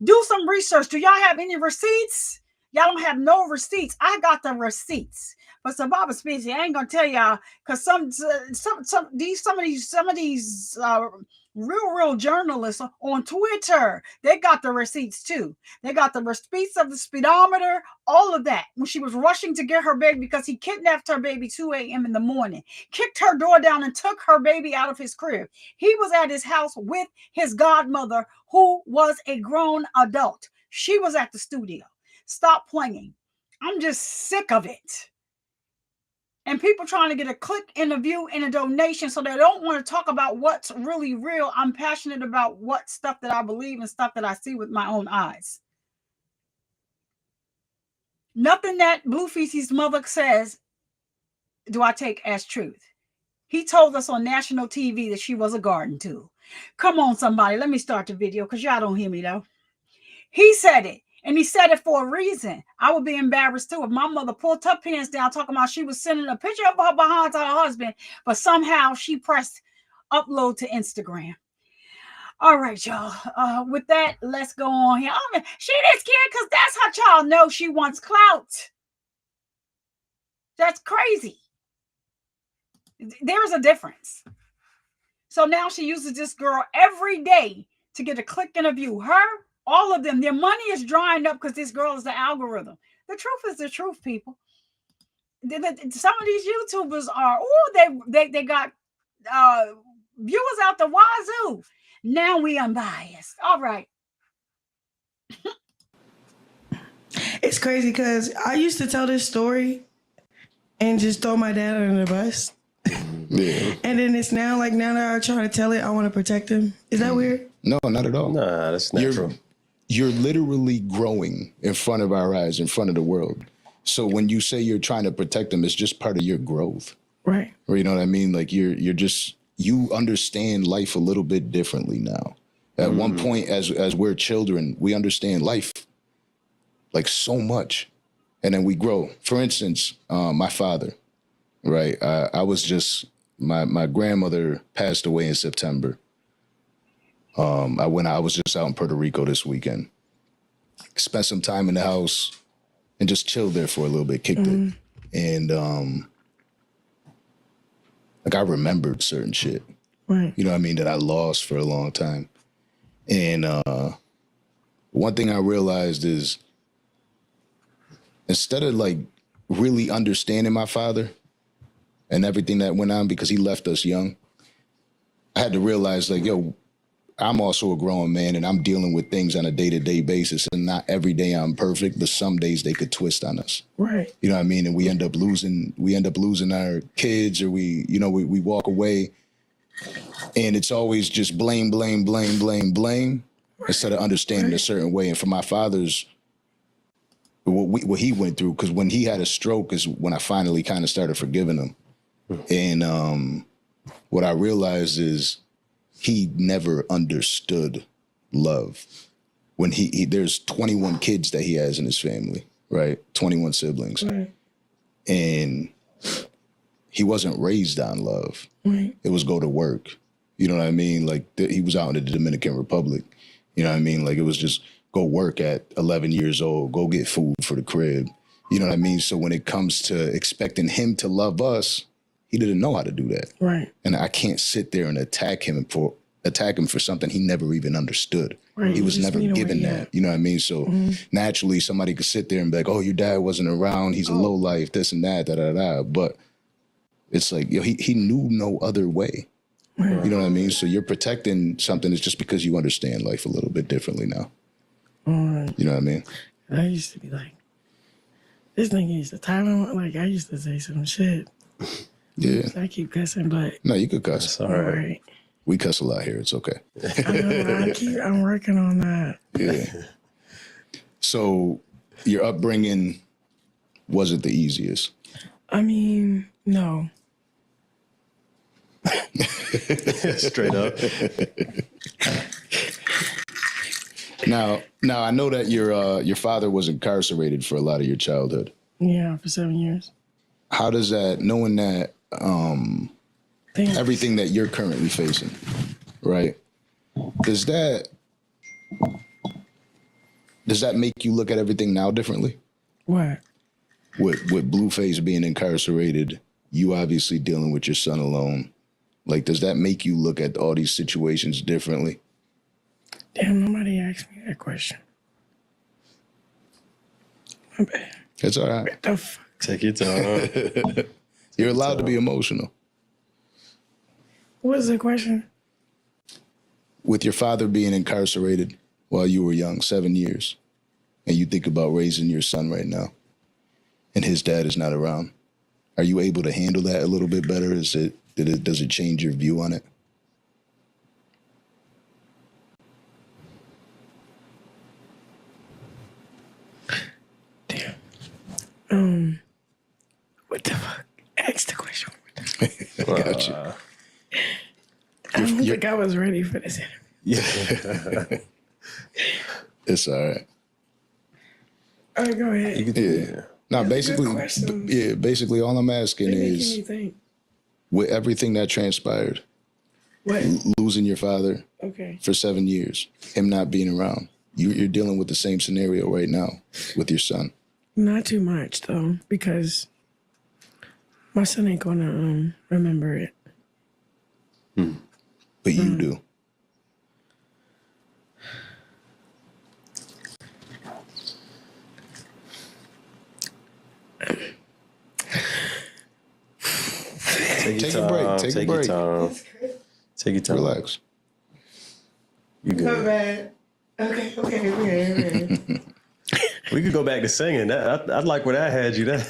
Do some research. Do y'all have any receipts? Y'all don't have no receipts. I got the receipts. But Sababa Species, I ain't gonna tell y'all, because some of these real journalists on Twitter, they got the receipts too. They got the receipts of the speedometer, all of that. When she was rushing to get her baby because he kidnapped her baby 2 a.m. in the morning, kicked her door down and took her baby out of his crib. He was at his house with his godmother, who was a grown adult. She was at the studio. Stop playing. I'm just sick of it. And people trying to get a click and a view and a donation, so they don't want to talk about what's really real. I'm passionate about what stuff that I believe and stuff that I see with my own eyes. Nothing that Blueface's mother says do I take as truth. He told us on national TV that she was a garden tool. Come on, somebody. Let me start the video because y'all don't hear me, though. He said it. And he said it for a reason. I would be embarrassed too if my mother pulled her pants down talking about she was sending a picture of her behind to her husband, but somehow she pressed upload to Instagram. All right, y'all. With that, let's go on here. She is scared because that's her child. No, she wants clout. That's crazy. There is a difference. So now she uses this girl every day to get a click and a view. Her, all of them, their money is drying up because this girl is the algorithm. The truth is the truth, people. Some of these YouTubers are, they got viewers out the wazoo. Now we unbiased. All right. It's crazy because I used to tell this story and just throw my dad under the bus. Yeah. And then it's now that I'm trying to tell it, I want to protect him. Is that weird? No, not at all. Nah, that's natural. You're literally growing in front of our eyes, in front of the world. So when you say you're trying to protect them, it's just part of your growth. Right. Or you know what I mean? Like you understand life a little bit differently now. At one point, as we're children, we understand life like so much. And then we grow. For instance, my father, right? I was just, my grandmother passed away in September. I was just out in Puerto Rico this weekend. Spent some time in the house and just chilled there for a little bit, kicked it. And I remembered certain shit. Right. You know what I mean, that I lost for a long time. And one thing I realized is instead of like really understanding my father and everything that went on because he left us young, I had to realize like, yo, I'm also a grown man and I'm dealing with things on a day-to-day basis, and not every day I'm perfect, but some days they could twist on us. Right. You know what I mean? And we end up losing our kids, or we walk away, and it's always just blame instead of understanding a certain way. And for my father's, what he went through, because when he had a stroke is when I finally kind of started forgiving him. And what I realized is he never understood love. When he there's 21 kids that he has in his family, right? 21 siblings. Right. And he wasn't raised on love. Right. It was go to work. You know what I mean? Like he was out in the Dominican Republic. You know what I mean? Like it was just go work at 11 years old, go get food for the crib. You know what I mean? So when it comes to expecting him to love us, he didn't know how to do that. Right. And I can't sit there and attack him for something he never even understood. Right. He was never given that. You know what I mean? So naturally somebody could sit there and be like, oh, your dad wasn't around. He's a low life, this and that, da. But it's like, yo, he knew no other way. Right. You know what I mean? So you're protecting something that's just because you understand life a little bit differently now. Right. You know what I mean? I used to be like, This nigga used to tie on, like, I used to say some shit. Yeah. So I keep cussing, but No, you could cuss. That's all right. We cuss a lot here. It's okay. I'm working on that. Yeah. So your upbringing wasn't the easiest. I mean, no. Straight up. Now I know that your father was incarcerated for a lot of your childhood. Yeah, for 7 years. How does that, knowing that Thanks. everything that you're currently facing, right? Does that make you look at everything now differently? What? With Blueface being incarcerated, you obviously dealing with your son alone. Like, does that make you look at all these situations differently? Damn, nobody asked me that question. My bad. It's all right. What the fuck? Take your time. You're allowed to be emotional. What was the question? With your father being incarcerated while you were young, 7 years, and you think about raising your son right now, and his dad is not around, are you able to handle that a little bit better? Does it change your view on it? Damn. What the fuck? Ask the question. Gotcha. I don't think I was ready for this interview. Yeah. It's all right. All right, go ahead. Yeah. No, basically all I'm asking They making is, me think. with everything that transpired, What? losing your father Okay. for 7 years, him not being around, you're dealing with the same scenario right now with your son. Not too much though, because my son ain't gonna remember it. But you do. Take a break. Take a your break. time. Take your time. Relax. You good. bad. Okay. We could go back to singing. I'd like where that had you. That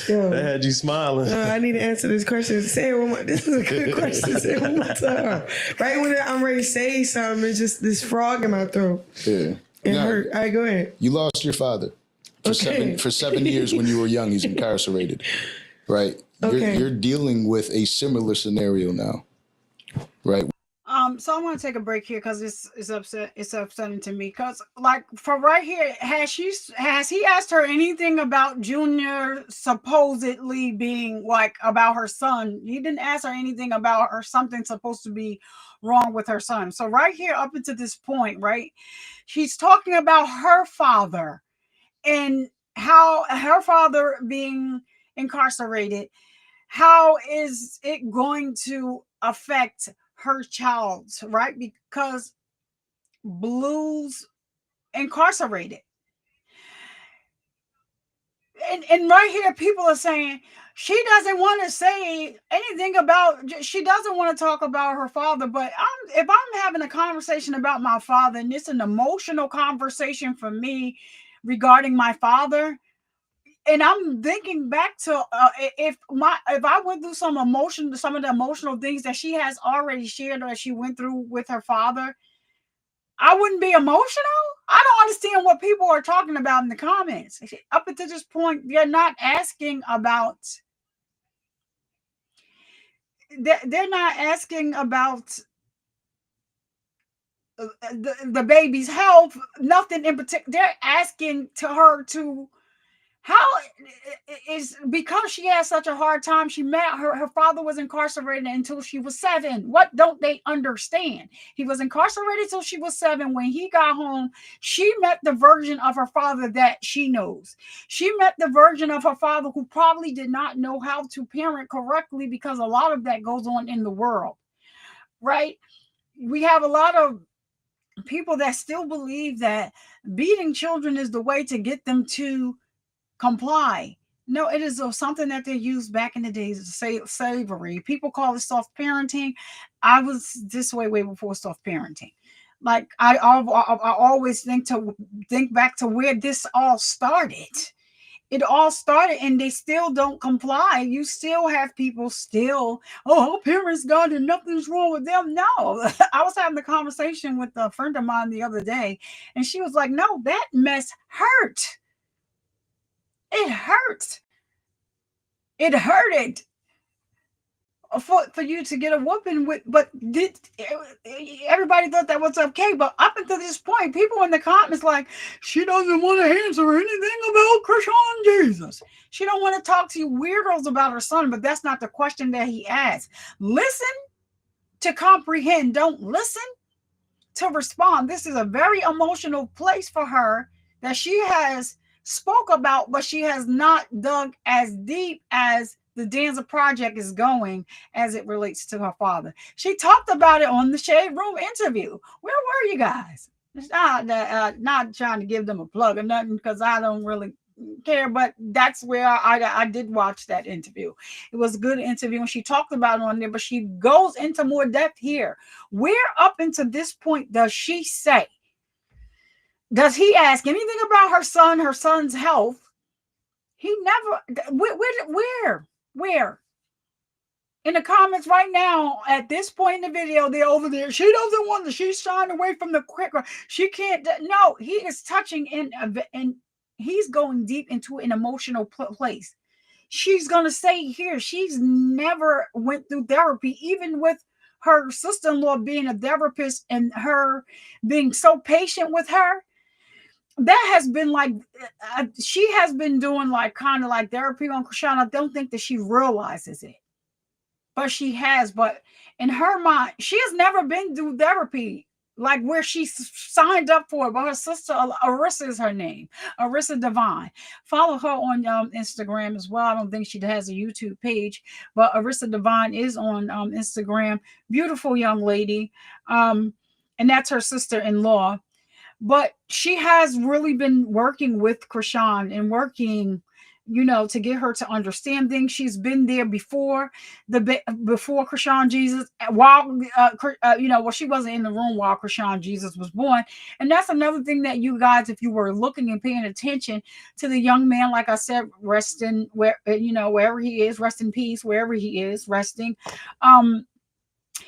Yo, had you smiling. I need to answer this question. Say it one more. This is a good question. Say it one more time. Right when I'm ready to say something, it's just this frog in my throat. Yeah. It Now, hurt. All right, go ahead. You lost your father for Okay. for 7 years when you were young. He's incarcerated, right? Okay. You're dealing with a similar scenario now, right? So I'm gonna take a break here because it's upsetting to me. Because like for right here, has he asked her anything about Junior supposedly being like about her son? He didn't ask her anything about her something supposed to be wrong with her son. So right here, up until this point, right, she's talking about her father and how her father being incarcerated. How is it going to affect her child, right? Because Blue's incarcerated. And right here, people are saying she doesn't want to say anything about, she doesn't want to talk about her father. But if I'm having a conversation about my father, and it's an emotional conversation for me regarding my father, and I'm thinking back to if I went through some of the emotional things that she has already shared or that she went through with her father, I wouldn't be emotional. I don't understand what people are talking about in the comments. Up until this point, they're not asking about. They're not asking about the baby's health. Nothing in particular. They're asking to her to. How is because she had such a hard time. She met her father was incarcerated until she was 7. What don't they understand? He was incarcerated till she was 7. When he got home, she met the version of her father that she knows. She met the version of her father who probably did not know how to parent correctly, because a lot of that goes on in the world, right? We have a lot of people that still believe that beating children is the way to get them to comply. No, it is something that they used back in the days of slavery. People call it soft parenting. I was this way before soft parenting. Like I always think back to where this all started. it all started, and they still don't comply. You still have people still, oh, parents got it, nothing's wrong with them. No. I was having a conversation with a friend of mine the other day, and she was like, no, that mess hurt. It hurts. It hurted for you to get a whooping with, but everybody thought that was okay. But up until this point, people in the comments like, she doesn't want to answer anything about Chrisean Jesus. She don't want to talk to you weirdos about her son, but that's not the question that he asked. Listen to comprehend. Don't listen to respond. This is a very emotional place for her that she has spoke about, but she has not dug as deep as the Danza Project is going as it relates to her father. She talked about it on the Shade Room interview. Where were you guys? Not trying to give them a plug or nothing, because I don't really care, but that's where I did watch that interview. It was a good interview, and she talked about it on there, but she goes into more depth here. Where up until this point does she say, does he ask anything about her son's health? He never, where? In the comments right now, at this point in the video, they're over there. She doesn't want to, she's shying away from the quick. She can't, no, he is touching and he's going deep into an emotional place. She's going to say here, she's never went through therapy, even with her sister-in-law being a therapist and her being so patient with her. That has been like, she has been doing like kind of like therapy on Chrisean. I don't think that she realizes it, but she has. But in her mind, she has never been through therapy like where she signed up for it. But her sister, Arissa is her name, Arissa Divine. Follow her on Instagram as well. I don't think she has a YouTube page, but Arissa Divine is on Instagram. Beautiful young lady. And that's her sister-in-law. But she has really been working with Chrisean and working, to get her to understand things. She's been there before before Chrisean Jesus, while she wasn't in the room while Chrisean Jesus was born. And that's another thing that you guys, if you were looking and paying attention to the young man, like I said, resting wherever he is, rest in peace, wherever he is resting.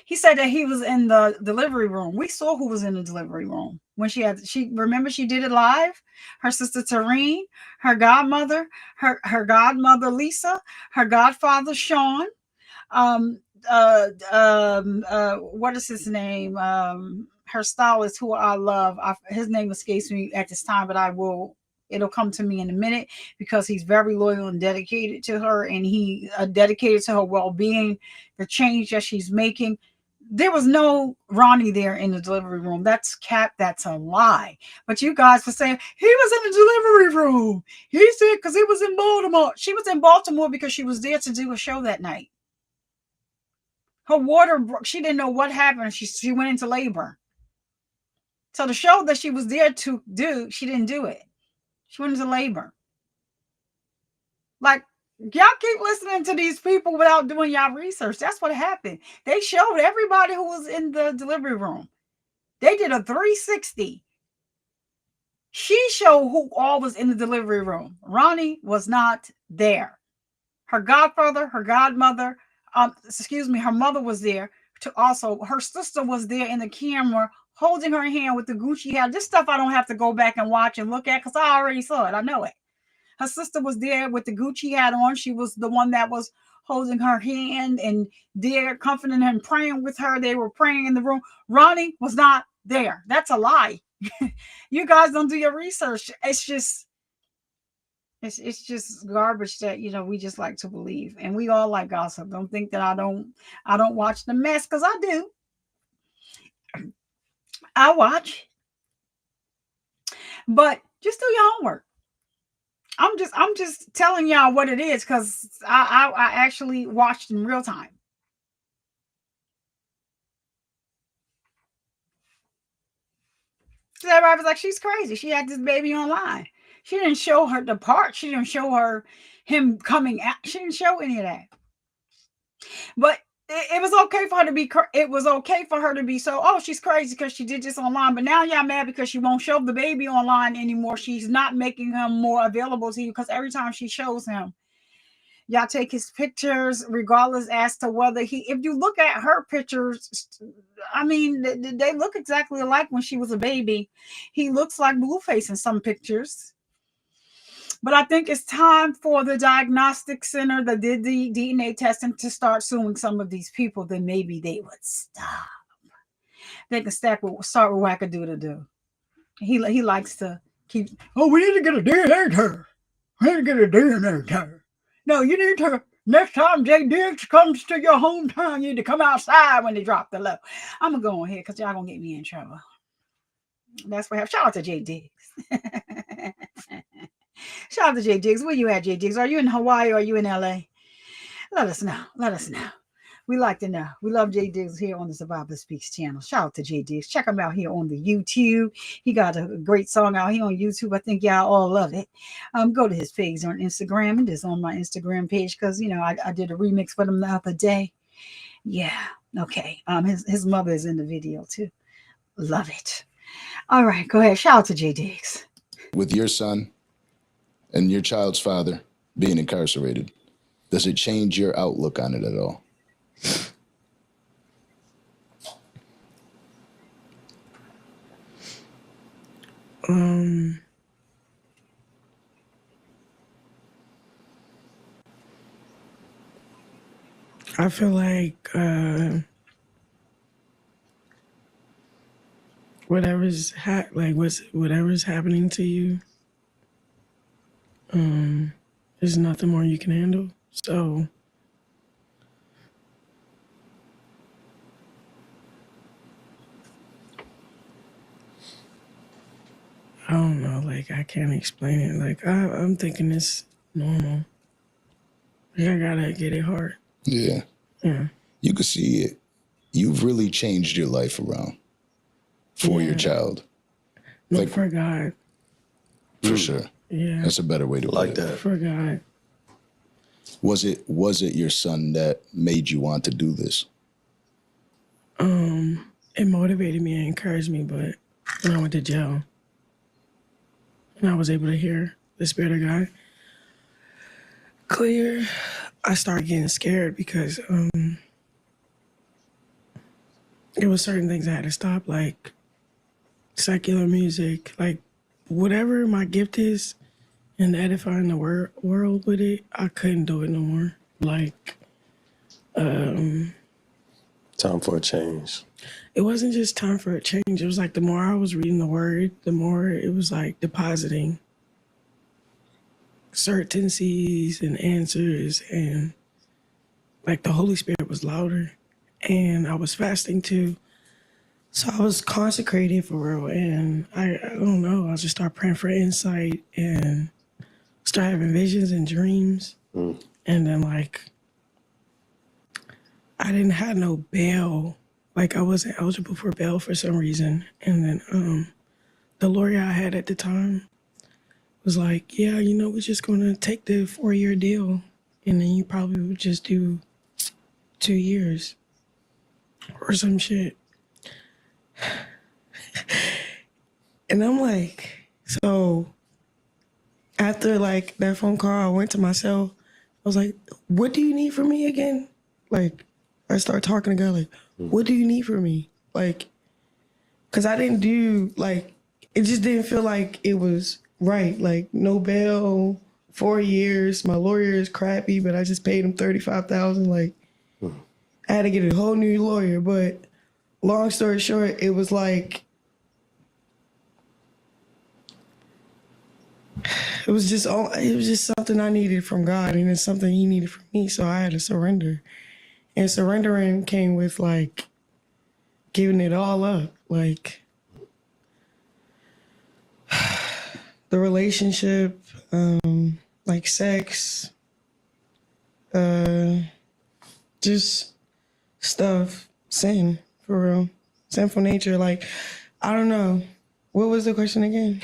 He said that he was in the delivery room. We saw who was in the delivery room when she remember she did it live. Her sister Tareen, her godmother, her godmother Lisa, her godfather Sean. What is his name? Her stylist, who I love. His name escapes me at this time, but it'll come to me in a minute, because he's very loyal and dedicated to her, and he dedicated to her well-being, the change that she's making. There was no Ronnie there in the delivery room. That's cap. That's a lie. But you guys were saying he was in the delivery room. He said because he was in Baltimore. She was in Baltimore because she was there to do a show that night. Her water broke. She didn't know what happened. She went into labor. So the show that she was there to do, she didn't do it. She went into labor. Like, y'all keep listening to these people without doing y'all research. That's what happened. They showed everybody who was in the delivery room. They did a 360. She showed who all was in the delivery room. Ronnie was not there. Her godfather, her godmother, her mother was there to also. Her sister was there in the camera holding her hand with the Gucci hat. This stuff I don't have to go back and watch and look at, because I already saw it. I know it. Her sister was there with the Gucci hat on. She was the one that was holding her hand and there, comforting her and praying with her. They were praying in the room. Ronnie was not there. That's a lie. You guys don't do your research. It's just garbage that we just like to believe, and we all like gossip. Don't think that I don't watch the mess, because I do. I watch, but just do your homework. I'm just telling y'all what it is, because I actually watched in real time. So everybody was like, she's crazy. She had this baby online. She didn't show her the part. She didn't show her him coming out. She didn't show any of that. But it was okay for her to be, it was okay for her to be so, oh, she's crazy because she did this online, but now y'all mad because she won't show the baby online anymore. She's not making him more available to you, because every time she shows him, y'all take his pictures regardless as to whether if you look at her pictures, I mean, they look exactly alike when she was a baby. He looks like Blueface in some pictures. But I think it's time for the diagnostic center that did the DNA testing to start suing some of these people. Then maybe they would stop. They can start with wackadoodle-doo. He likes to keep, oh, we need to get a DNA test. We need to get a DNA test. No, you need to, next time J Diggs comes to your hometown, you need to come outside when they drop the low. I'm going to go on here because y'all going to get me in trouble. That's what I have. Shout out to J Diggs. Shout out to J Diggs. Where you at, J Diggs? Are you in Hawaii or are you in LA? Let us know. Let us know. We like to know. We love J Diggs here on the Survivor Speaks channel. Shout out to J Diggs. Check him out here on the YouTube. He got a great song out here on YouTube. I think y'all all love it. Go to his page on Instagram. It is on my Instagram page because, you know, I did a remix for him the other day. Yeah. Okay. His mother is in the video too. Love it. All right. Go ahead. Shout out to J Diggs. With your son and your child's father being incarcerated, does it change your outlook on it at all? I feel like whatever's happening to you, there's nothing more you can handle. So I don't know, like I can't explain it. Like I'm thinking it's normal. Like I gotta get it hard. Yeah. Yeah. You can see it. You've really changed your life around for your child. No, Like, for God. for sure. Yeah. That's a better way to Like put it. that. For God. Was it your son that made you want to do this? It motivated me and encouraged me, but when I went to jail and I was able to hear the Spirit of God clear, I started getting scared because it was certain things I had to stop, like secular music, like whatever my gift is and edifying the world with it, I couldn't do it no more. Like, Time for a change. it wasn't just time for a change. It was like the more I was reading the word, the more it was like depositing certainties and answers, and like the Holy Spirit was louder. And I was fasting too. So I was consecrated for real. And I don't know, I just started praying for insight and started having visions and dreams. And then like, I didn't have no bail. Like I wasn't eligible for bail for some reason. And then the lawyer I had at the time was like, yeah, you know, we're just going to take the 4-year deal. And then you probably would just do 2 years or some shit. And I'm like, so after like that phone call, I went to myself. I was like, what do you need from me again? Like, I started talking to God, like, what do you need from me? Like, because I didn't do, like, it just didn't feel like it was right. Like, no bail, 4 years. My lawyer is crappy, but I just paid him $35,000. Like, I had to get a whole new lawyer. But long story short, it was like, it was just something I needed from God, and it's something He needed from me. So I had to surrender. And surrendering came with like giving it all up, like the relationship, like sex, just stuff, sin, for real, sinful nature. Like, I don't know. What was the question again?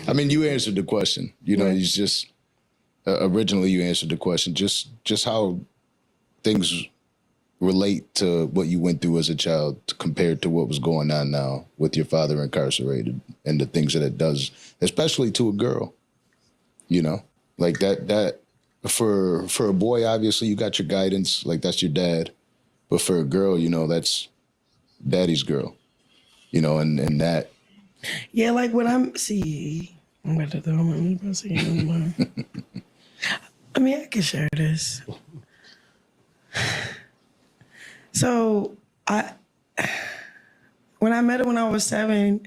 I mean, you answered the question. You know, you just originally you answered the question. Just how things relate to what you went through as a child compared to what was going on now with your father incarcerated and the things that it does, especially to a girl, you know, like that for a boy, obviously you got your guidance, like that's your dad. But for a girl, you know, that's daddy's girl, you know, and that. Yeah, like when I'm about to throw my pussy. I mean, I can share this. So when I met him when I was 7,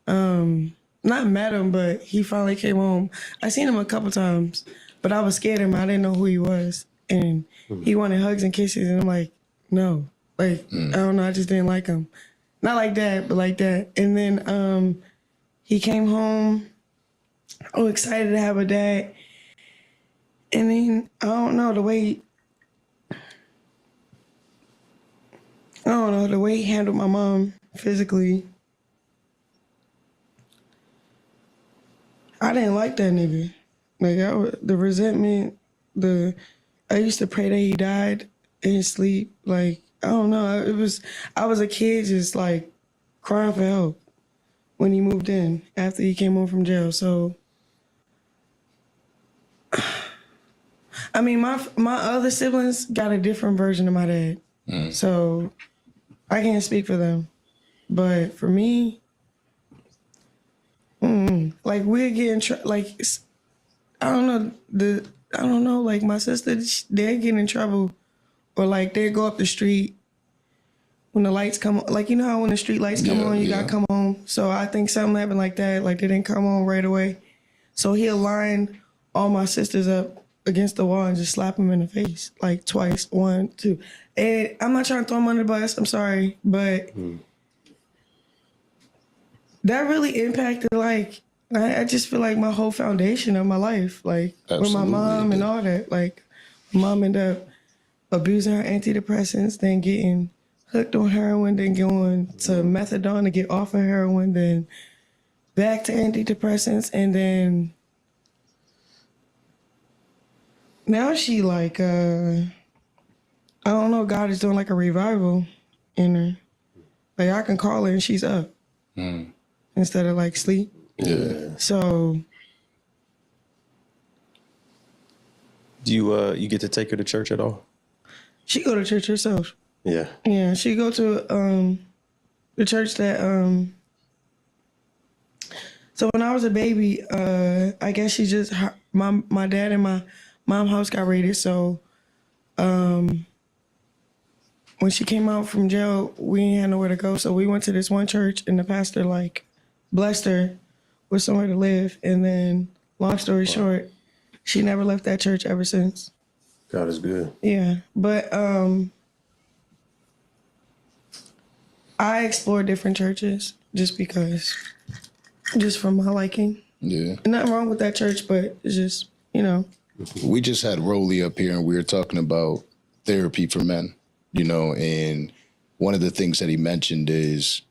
not met him, but he finally came home. I seen him a couple times, but I was scared of him. I didn't know who he was, and he wanted hugs and kisses, and I'm like, no, like I don't know, I just didn't like him, not like that, but like that. And then he came home. I was excited to have a dad, and then I don't know the way he handled my mom physically. I didn't like that nigga. Like the resentment, I used to pray that he died in his sleep. Like I don't know. I was a kid just like crying for help when he moved in after he came home from jail. So I mean, my other siblings got a different version of my dad. So I can't speak for them. But for me, like we're getting like I don't know. Like my sister, they get in trouble, or like they go up the street when the lights come on. Like you know how when the street lights come on, you gotta come home. So I think something happened like that. Like they didn't come on right away. So he'll line all my sisters up against the wall and just slap them in the face like twice, 1, 2. And I'm not trying to throw him under the bus. I'm sorry, but that really impacted like. I just feel like my whole foundation of my life, like with my mom and all that. Like, mom ended up abusing her antidepressants, then getting hooked on heroin, then going to methadone to get off of heroin, then back to antidepressants, and then now she like, I don't know, God is doing like a revival in her. Like I can call her and she's up instead of like sleep. Yeah. So, Do you get to take her to church at all? she go to church herself. Yeah. Yeah, she go to the church that So when I was a baby, I guess she just my dad and my mom's house got raided. So when she came out from jail, we didn't have nowhere to go. So we went to this one church, and the pastor like blessed her with somewhere to live. And then, long story short, she never left that church ever since. God is good. Yeah, but I explore different churches just from my liking. Yeah. And nothing wrong with that church, but it's just, you know. We just had Rolly up here and we were talking about therapy for men, you know, and one of the things that he mentioned is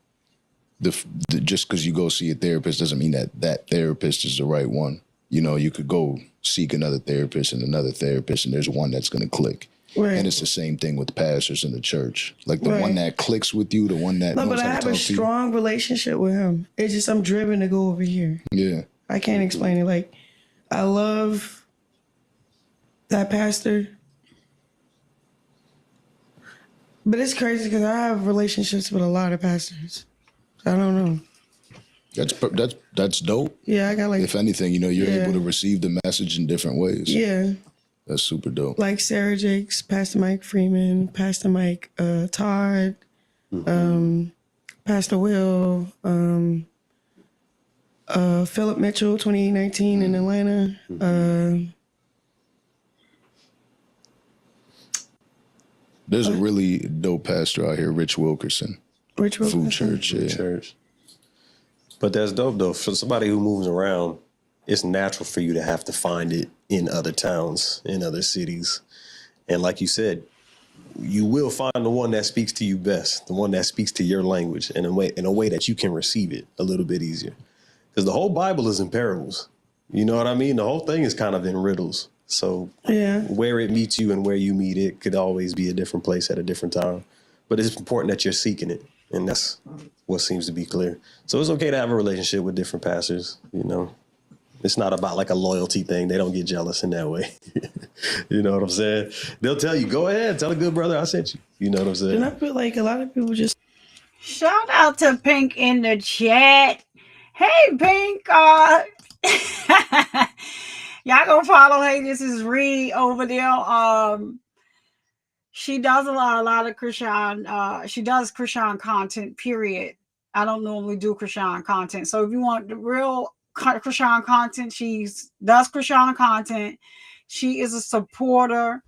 just because you go see a therapist doesn't mean that therapist is the right one. You know, you could go seek another therapist and there's one that's going to click. Right. And it's the same thing with pastors in the church. Like the one that clicks with you, the one that knows but I how to have talk a to you. strong relationship with him. It's just I'm driven to go over here. Yeah. I can't explain it. Like, I love that pastor. But it's crazy because I have relationships with a lot of pastors. I don't know. That's dope. Yeah, I got like... If anything, you know, you're able to receive the message in different ways. Yeah. That's super dope. Like Sarah Jakes, Pastor Mike Freeman, Pastor Mike Todd, Pastor Will, Philip Mitchell, 2019 in Atlanta. There's a really dope pastor out here, Rich Wilkerson. Rich Wilkerson. Food Church, yeah. Church. But that's dope, though. For somebody who moves around, it's natural for you to have to find it in other towns, in other cities. And like you said, you will find the one that speaks to you best, the one that speaks to your language in a way that you can receive it a little bit easier. Because the whole Bible is in parables. You know what I mean? The whole thing is kind of in riddles. So Yeah. where it meets you and where you meet it could always be a different place at a different time. But it's important that you're seeking it. And that's what seems to be clear. So it's okay to have a relationship with different pastors, you know. It's not about like a loyalty thing. They don't get jealous in that way. You know what I'm saying? They'll tell you, go ahead, tell a good brother I sent you. You know what I'm saying? And I feel like a lot of people just Shout out to Pink in the chat. Hey, Pink. Y'all go follow. Hey, this is Ree over there. She does a lot of Chrisean. She does Chrisean content. Period. I don't normally do Chrisean content. So if you want the real Chrisean content, she does Chrisean content. She is a supporter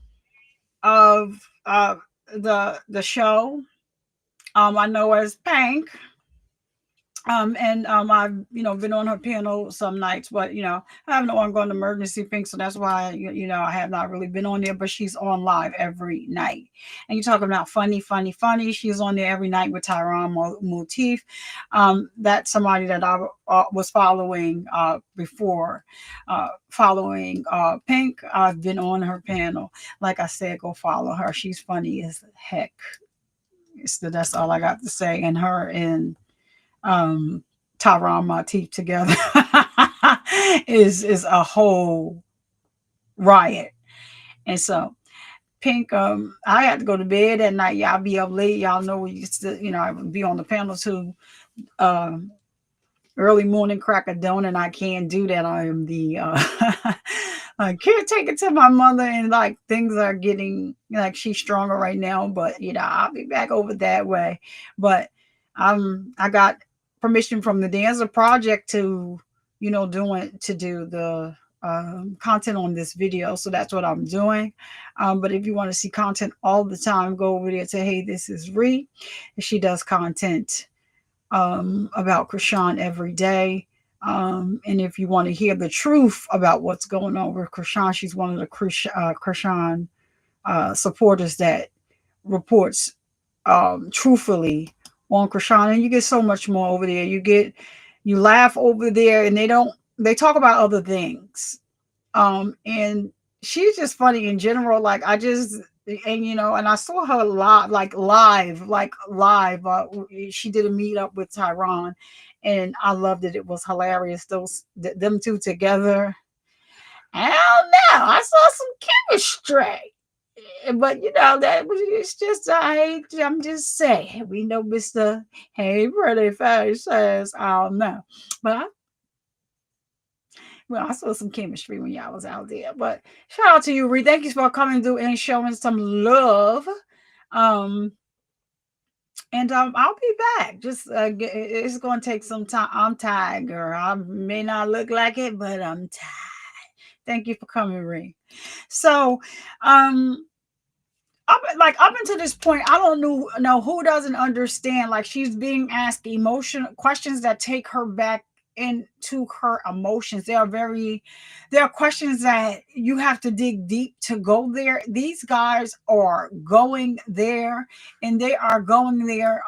of the show. I know as Pink. I've been on her panel some nights, but I have no ongoing emergency, Pink, so that's why I have not really been on there. But she's on live every night, and you're talking about funny. She's on there every night with Tyron Motif. That's somebody that I was following before following Pink. I've been on her panel. Like I said, go follow her. She's funny as heck. That's all I got to say. And her and Tyron Motif together is a whole riot. And so Pink, I had to go to bed at night. Y'all be up late. Y'all know we used to, I would be on the panel too. Early morning crack a donut. I can't do that. I am the I can't take it to my mother, and like things are getting like she's stronger right now, but I'll be back over that way. But I got permission from the Danza Project to do the content on this video, so that's what I'm doing. But if you want to see content all the time, go over there and say, hey, this is Ree. She does content about Chrisean every day. And if you want to hear the truth about what's going on with Chrisean, she's one of the Chrisean supporters that reports truthfully on Chrisean, and you get so much more over there. You laugh over there, and they talk about other things. And she's just funny in general. Like and I saw her live. She did a meetup with Tyron, and I loved it. It was hilarious. Them two together. I don't know. I saw some chemistry. But it's just I'm just saying. We know Mr. Hey Pretty Face says I don't know. But I saw some chemistry when y'all was out there. But shout out to you, Ree. Thank you for coming through and showing some love. And I'll be back. Just it's gonna take some time. I'm tired, girl. I may not look like it, but I'm tired. Thank you for coming, Ree. So up until this point, I don't know who doesn't understand. Like, she's being asked emotional questions that take her back into her emotions. There are questions that you have to dig deep to go there. These guys are going there, and they are going there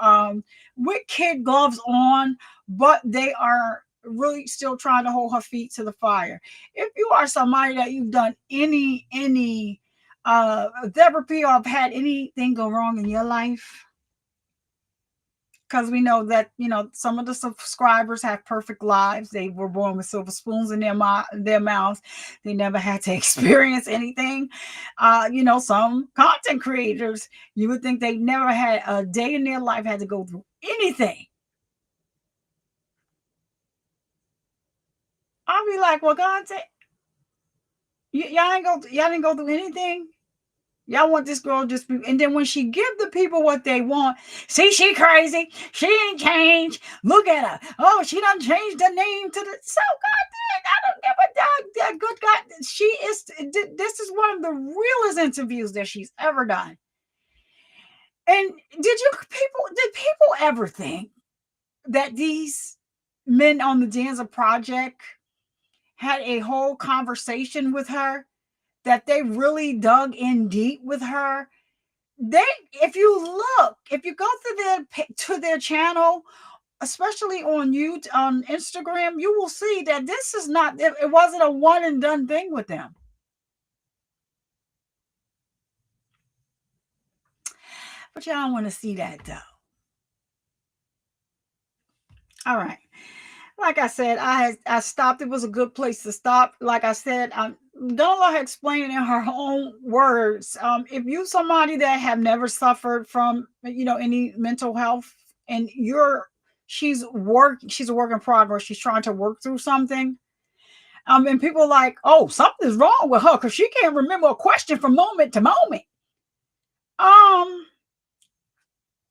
with kid gloves on, but they are really still trying to hold her feet to the fire. If you are somebody that you've done any therapy or have had anything go wrong in your life, because we know that some of the subscribers have perfect lives. They were born with silver spoons in their mouths. They never had to experience anything. Some content creators, you would think they never had a day in their life had to go through anything. I'll be like, well, content, y'all didn't go through anything. Y'all want this girl just be, and then when she give the people what they want, see, she crazy. She ain't changed. Look at her. Oh, she done changed the name to the. So goddamn, I don't give a dog. That good God, she is. This is one of the realest interviews that she's ever done. And did people ever think that these men on the Danza Project had a whole conversation with her? That they really dug in deep with her? If you go to their channel, especially on YouTube, on Instagram, you will see that this is not. It wasn't a one and done thing with them. But y'all don't want to see that though. All right. Like I said, I stopped. It was a good place to stop. Like I said, Donna explained in her own words. If you somebody that have never suffered from any mental health, and she's a work in progress. She's trying to work through something. And people are like, oh, something's wrong with her because she can't remember a question from moment to moment.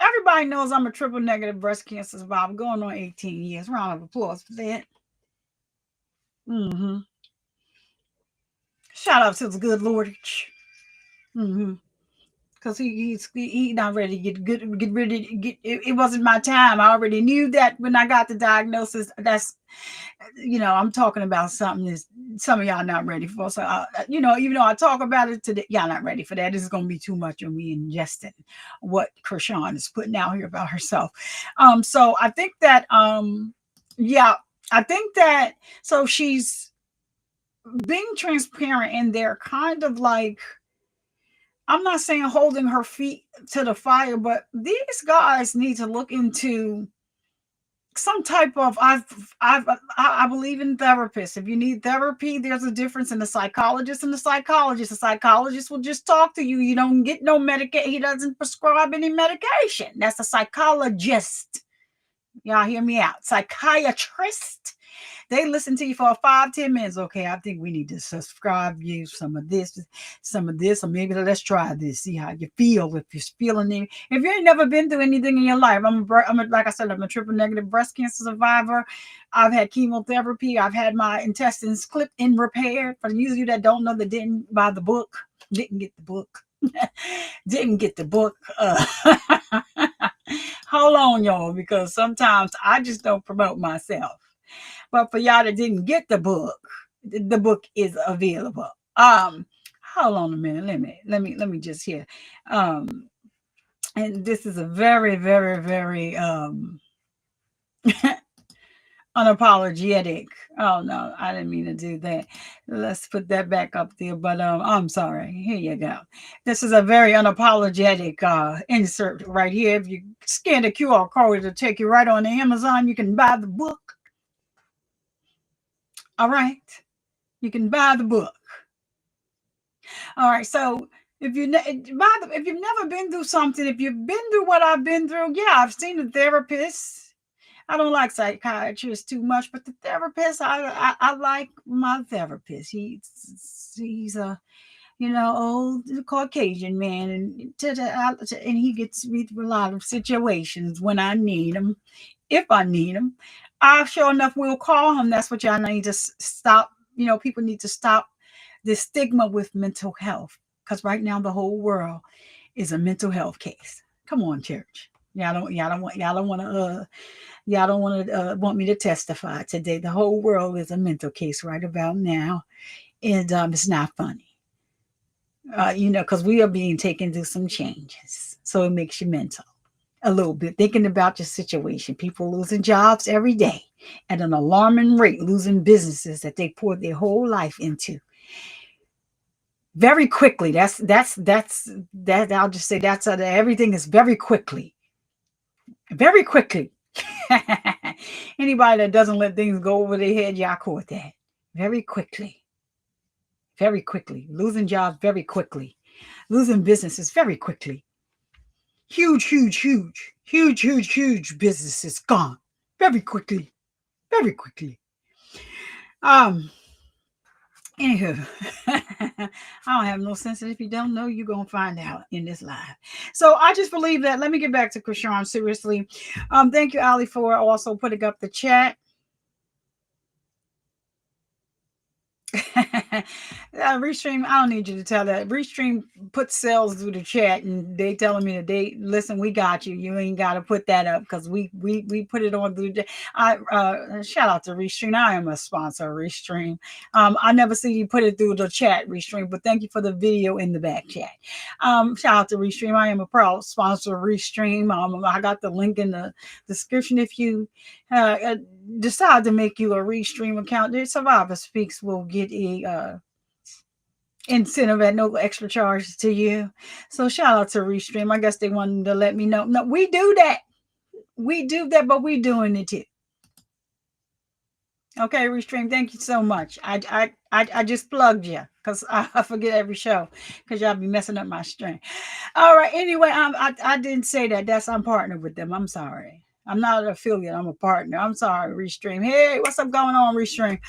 Everybody knows I'm a triple negative breast cancer survivor, going on 18 years. Round of applause for that. Mm-hmm. Shout out to the good Lord. Mm-hmm. Because he not ready to get rid of it wasn't my time. I already knew that when I got the diagnosis. That's I'm talking about something that some of y'all not ready for. So even though I talk about it today, y'all not ready for that. This is gonna be too much of me ingesting what Chrisean is putting out here about herself. So I think that so she's being transparent, and they're kind of like, I'm not saying holding her feet to the fire, but these guys need to look into some type of, I believe in therapists. If you need therapy, there's a difference in the psychologist and the psychologist. The psychologist will just talk to you. You don't get no medication. He doesn't prescribe any medication. That's a psychologist. Y'all hear me out. Psychiatrist. They listen to you for 5-10 minutes. Okay, I think we need to subscribe you some of this, or maybe let's try this. See how you feel. If you're feeling it. If you ain't never been through anything in your life, like I said, I'm a triple negative breast cancer survivor. I've had chemotherapy. I've had my intestines clipped and repaired. For those of you that don't know, that didn't buy the book, didn't get the book. Didn't get the book. Hold on, y'all, because sometimes I just don't promote myself. But for y'all that didn't get the book is available. Hold on a minute. Let me just hear. And this is a very, very, very unapologetic. Oh no, I didn't mean to do that. Let's put that back up there. But I'm sorry. Here you go. This is a very unapologetic insert right here. If you scan the QR code, it'll take you right on to Amazon. You can buy the book. All right, you can buy the book. All right, so if you've never been through something, if you've been through what I've been through, yeah, I've seen a therapist. I don't like psychiatrists too much, but the therapist, I like my therapist. He's a old Caucasian man, and he gets me through a lot of situations when I need him, if I need him. I sure enough will call him. That's what y'all need to stop. People need to stop the stigma with mental health, because right now the whole world is a mental health case. Come on, church. Y'all don't want me to testify today. The whole world is a mental case right about now, and it's not funny. Because we are being taken through some changes, so it makes you mental a little bit, thinking about your situation. People losing jobs every day at an alarming rate, losing businesses that they poured their whole life into very quickly. That's I'll just say that's everything is very quickly. Anybody that doesn't let things go over their head, y'all caught that very quickly. Losing jobs very quickly, losing businesses very quickly. Huge businesses gone very quickly. Anywho, I don't have no sense, and if you don't know, you're gonna find out in this live. So I just believe that. Let me get back to Chrisean seriously. Thank you, Ali, for also putting up the chat. Restream, I don't need you to tell that. Restream put sales through the chat, and they telling me that listen, we got you. You ain't got to put that up because we put it on through the. Shout out to Restream. I am a sponsor of Restream. I never see you put it through the chat, Restream, but thank you for the video in the back chat. Shout out to Restream. I am a proud sponsor of Restream. I got the link in the description. If you decide to make you a Restream account, the Survivor Speaks will get incentive at no extra charge to you. So shout out to Restream. I guess they wanted to let me know. No, we do that. We do that, but we doing it too. Okay, Restream, thank you so much. I just plugged you because I forget every show because y'all be messing up my stream. All right. Anyway, I didn't say that. I'm partnered with them. I'm sorry. I'm not an affiliate. I'm a partner. I'm sorry, Restream. Hey, what's up going on, Restream?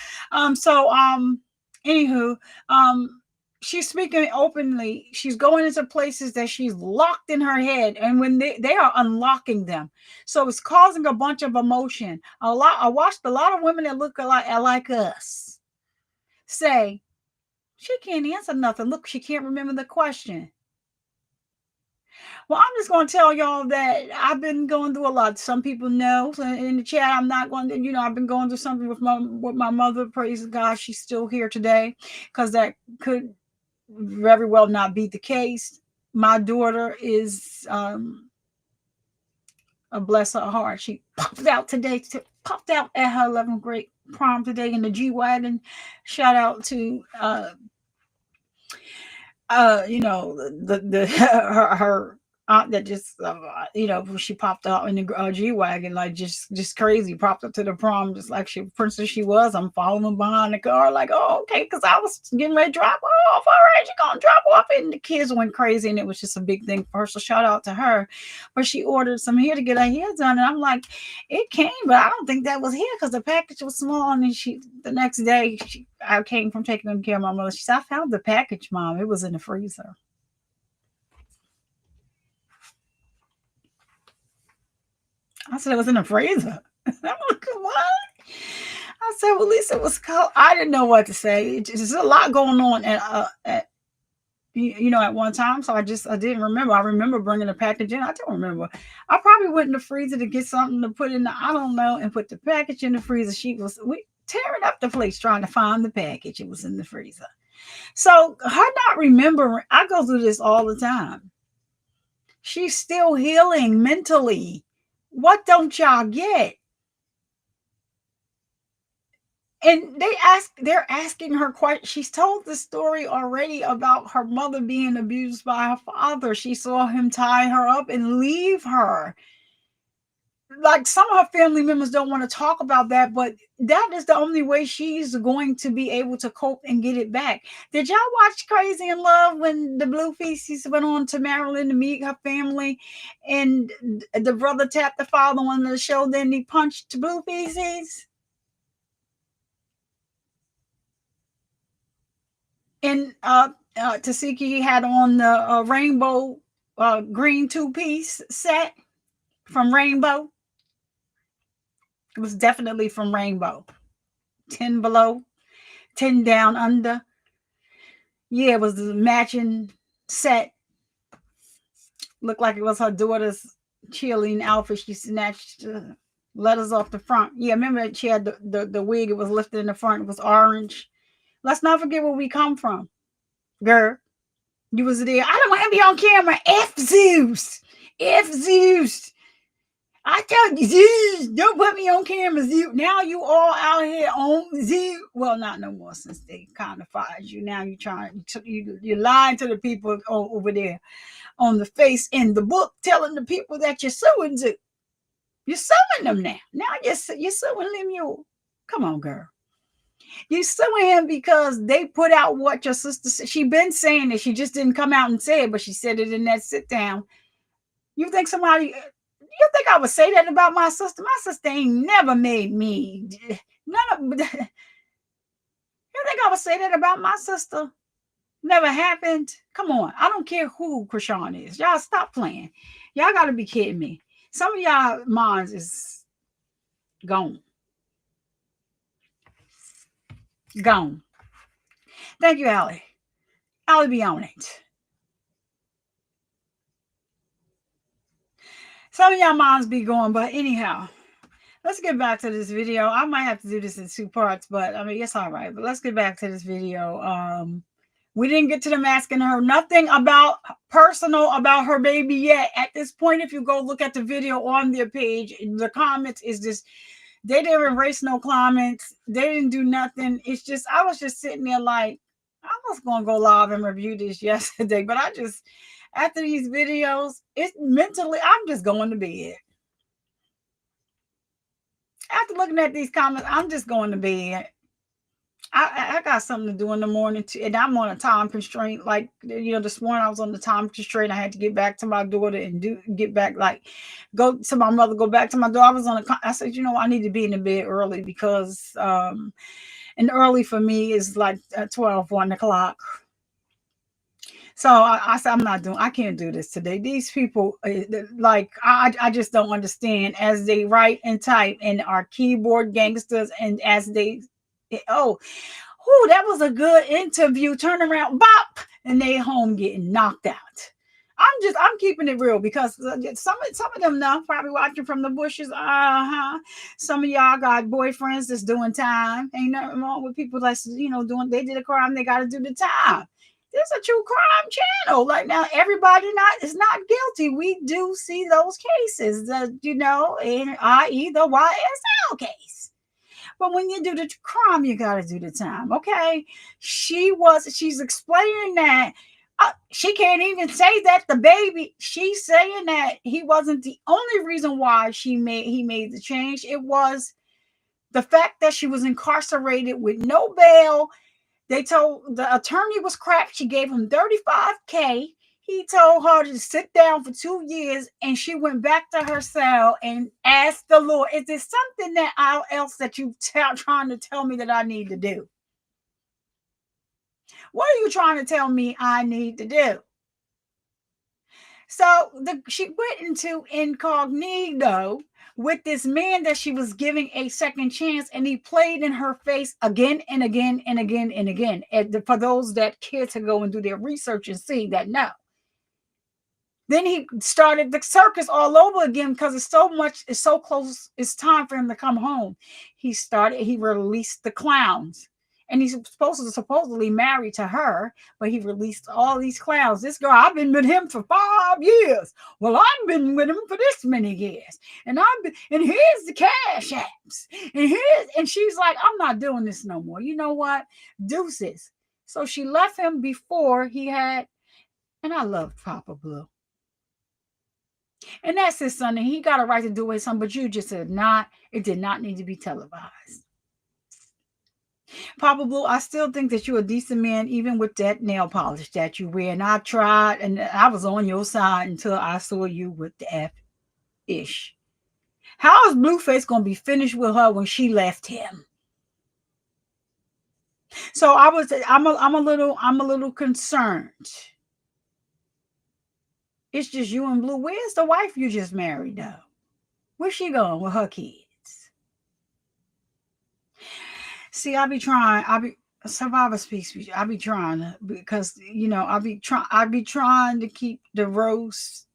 Anywho, she's speaking openly. She's going into places that she's locked in her head, and when they are unlocking them, so it's causing a bunch of emotion. I watched a lot of women that look like us say she can't answer nothing. Look, she can't remember the question. Well, I'm just going to tell y'all that I've been going through a lot. Some people know in the chat. I'm not going to, I've been going through something with my mother. Praise God, she's still here today, because that could very well not be the case. My daughter is a bless her heart. She popped out at her 11th grade prom today in the G-Wagon. Shout out to her aunt that just she popped out in the G-Wagon, like just crazy, popped up to the prom just like princess she was. I'm following behind the car like, oh, okay, because I was getting ready to drop off. All right, you're gonna drop off, and the kids went crazy, and it was just a big thing for her, so shout out to her. But she ordered some hair to get her hair done, and I'm like, it came, but I don't think that was hair because the package was small. And then the next day I came from taking care of my mother. She said, I found the package, Mom. It was in the freezer. I said, it was in the freezer. I'm like, what? I said, well, at least it was cold. I didn't know what to say. There's a lot going on at one time. So I didn't remember. I remember bringing the package in. I don't remember. I probably went in the freezer to get something to put in I don't know, and put the package in the freezer. We tearing up the place trying to find the package. It was in the freezer. So her not remembering, I go through this all the time. She's still healing mentally. What don't y'all get? And they're asking her quite. She's told the story already about her mother being abused by her father. She saw him tie her up and leave her. Like, some of her family members don't want to talk about that, but that is the only way she's going to be able to cope and get it back. Did y'all watch Crazy in Love when the Blueface went on to Maryland to meet her family, and the brother tapped the father on the shoulder and he punched Blueface? And Tasiki had on the rainbow green two-piece set from Rainbow. It was definitely from Rainbow. 10 below, 10 down under. Yeah, it was the matching set. Looked like it was her daughter's cheerleading outfit. She snatched letters off the front. Yeah, remember she had the wig. It was lifted in the front. It was orange. Let's not forget where we come from. Girl, you was there. I don't want to be on camera. F Zeus. F Zeus. I tell you, Zeus, don't put me on camera, Zeus. Now you all out here on Zeus. Well, not no more, since they kind of fired you. Now you're lying to the people over there on the face in the book, telling the people that you're suing Zeus. You're suing them now. Now you're suing Lemuel. Come on, girl. You suing him because they put out what your sister said. She been saying it. She just didn't come out and say it, but she said it in that sit down. You think I would say that about my sister? My sister ain't never made me. You think I would say that about my sister? Never happened. Come on. I don't care who Chrisean is. Y'all stop playing. Y'all got to be kidding me. Some of y'all minds is gone. Gone. Thank you, Allie. Allie be on it. Some of y'all minds be going, but anyhow, let's get back to this video. I might have to do this in 2 parts, but I mean, it's all right. But let's get back to this video. We didn't get to them asking her nothing about personal about her baby yet. At this point, if you go look at the video on their page, the comments is just, they didn't erase no comments. They didn't do nothing. It's just, I was just sitting there like, I was gonna go live and review this yesterday, but after these videos, it's mentally, I'm just going to bed. After looking at these comments, I'm just going to bed. I got something to do in the morning too, and I'm on a time constraint. Like, this morning I was on the time constraint. I had to get back to my daughter and get back, like, go to my mother, go back to my daughter. I said, I need to be in the bed early because, and early for me is like 12, 1 o'clock. So I said, I can't do this today. These people, like, I just don't understand as they write and type and are keyboard gangsters. And as that was a good interview. Turn around, bop, and they home getting knocked out. I'm keeping it real because some of them now probably watching from the bushes. Some of y'all got boyfriends that's doing time. Ain't nothing wrong with people that's doing. They did a crime. They got to do the time. This is a true crime channel. Like, now, everybody is not guilty. We do see those cases, i.e. the YSL case. But when you do the crime, you got to do the time. Okay. She's explaining that she can't even say that the baby, she's saying that he wasn't the only reason why he made the change. It was the fact that she was incarcerated with no bail. They told the attorney was crap. She gave him $35,000. He told her to sit down for 2 years, and she went back to her cell and asked the Lord, is there something else that you trying to tell me that I need to do? What are you trying to tell me I need to do? So she went into incognito with this man that she was giving a second chance, and he played in her face again and again and again and again. And for those that care to go and do their research and see that, no. Then he started the circus all over again because it's so close. It's time for him to come home. He released the clowns. And he's supposedly married to her, but he released all these clowns. This girl, I've been with him for 5 years. Well, I've been with him for this many years. And here's the cash apps. And she's like, I'm not doing this no more. You know what? Deuces. So she left him before he had, and I love Papa Blue. And that's his son, and he got a right to do his son, but you just said it did not need to be televised. Papa Blue, I still think that you're a decent man, even with that nail polish that you wear. And I tried, and I was on your side until I saw you with the F-ish. How is Blueface going to be finished with her when she left him? So I'm a little concerned. It's just you and Blue. Where's the wife you just married, though? Where's she going with her kids? See, Survivor Speaks. I be trying because I be trying to keep the roast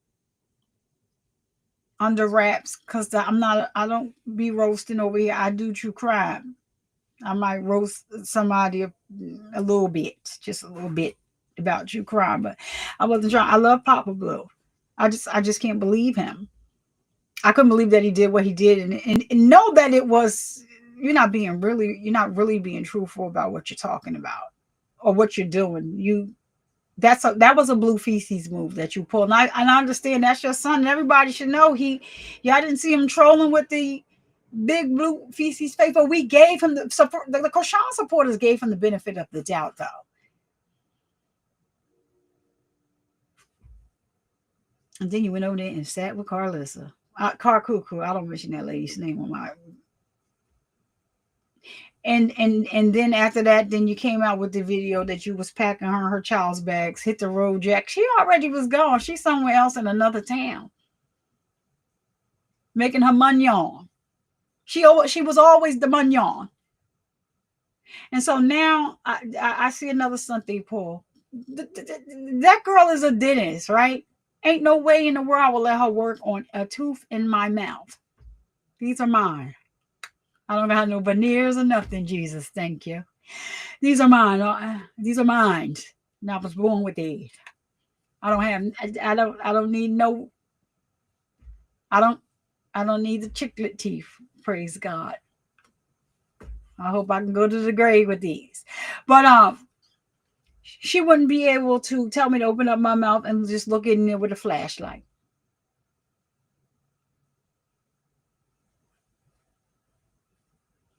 under wraps because I don't be roasting over here. I do true crime. I might roast somebody a little bit, just a little bit about true crime, but I wasn't trying. I love Papa Blue. I just can't believe him. I couldn't believe that he did what he did, and know that it was. You're not really being truthful about what you're talking about or what you're doing. That was a Blueface move that you pulled. And I understand that's your son, and everybody should know y'all didn't see him trolling with the big Blueface face, but we gave him the support. The Chrisean supporters gave him the benefit of the doubt, though. And then you went over there and sat with Carlissa. Car Cuckoo. I don't mention that lady's name on my. And then after that, then you came out with the video that you was packing her child's bags, hit the road, Jack. She already was gone. She's somewhere else in another town, making her mignon. She was always the mignon. And so now I see another something, Paul. That girl is a dentist, right? Ain't no way in the world I will let her work on a tooth in my mouth. These are mine. I don't have no veneers or nothing, Jesus. Thank you. These are mine. These are mine. And I was born with these. I don't need no. I don't need the chiclet teeth. Praise God. I hope I can go to the grave with these. But She wouldn't be able to tell me to open up my mouth and just look in there with a flashlight.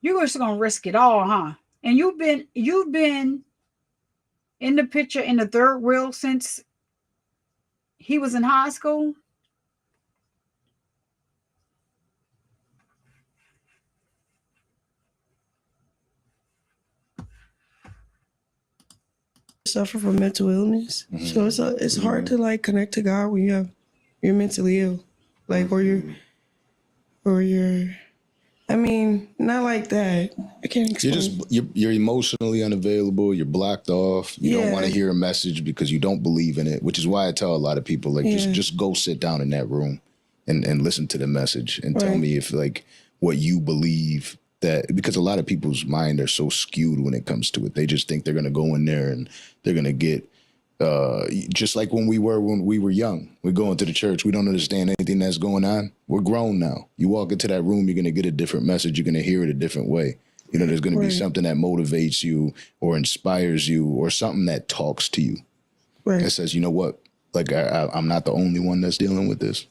You're just gonna risk it all, huh? And you've been in the picture in the third wheel since he was in high school. Suffer from mental illness, so it's hard to like connect to God when you're mentally ill, like or you're. I mean, not like that. I can't explain. You're emotionally unavailable. You're blocked off. You don't want to hear a message because you don't believe in it. Which is why I tell a lot of people like just go sit down in that room and listen to the message and tell me if like what you believe that, because a lot of people's mind are so skewed when it comes to it. They just think they're gonna go in there and they're gonna get just like when we were young. We go into the church, we don't understand anything that's going on. We're grown now. You walk into that room, you're going to get a different message. You're going to hear it a different way. You know, there's going to be something that motivates you or inspires you or something that talks to you. That says, you know what, like I'm not the only one that's dealing with this.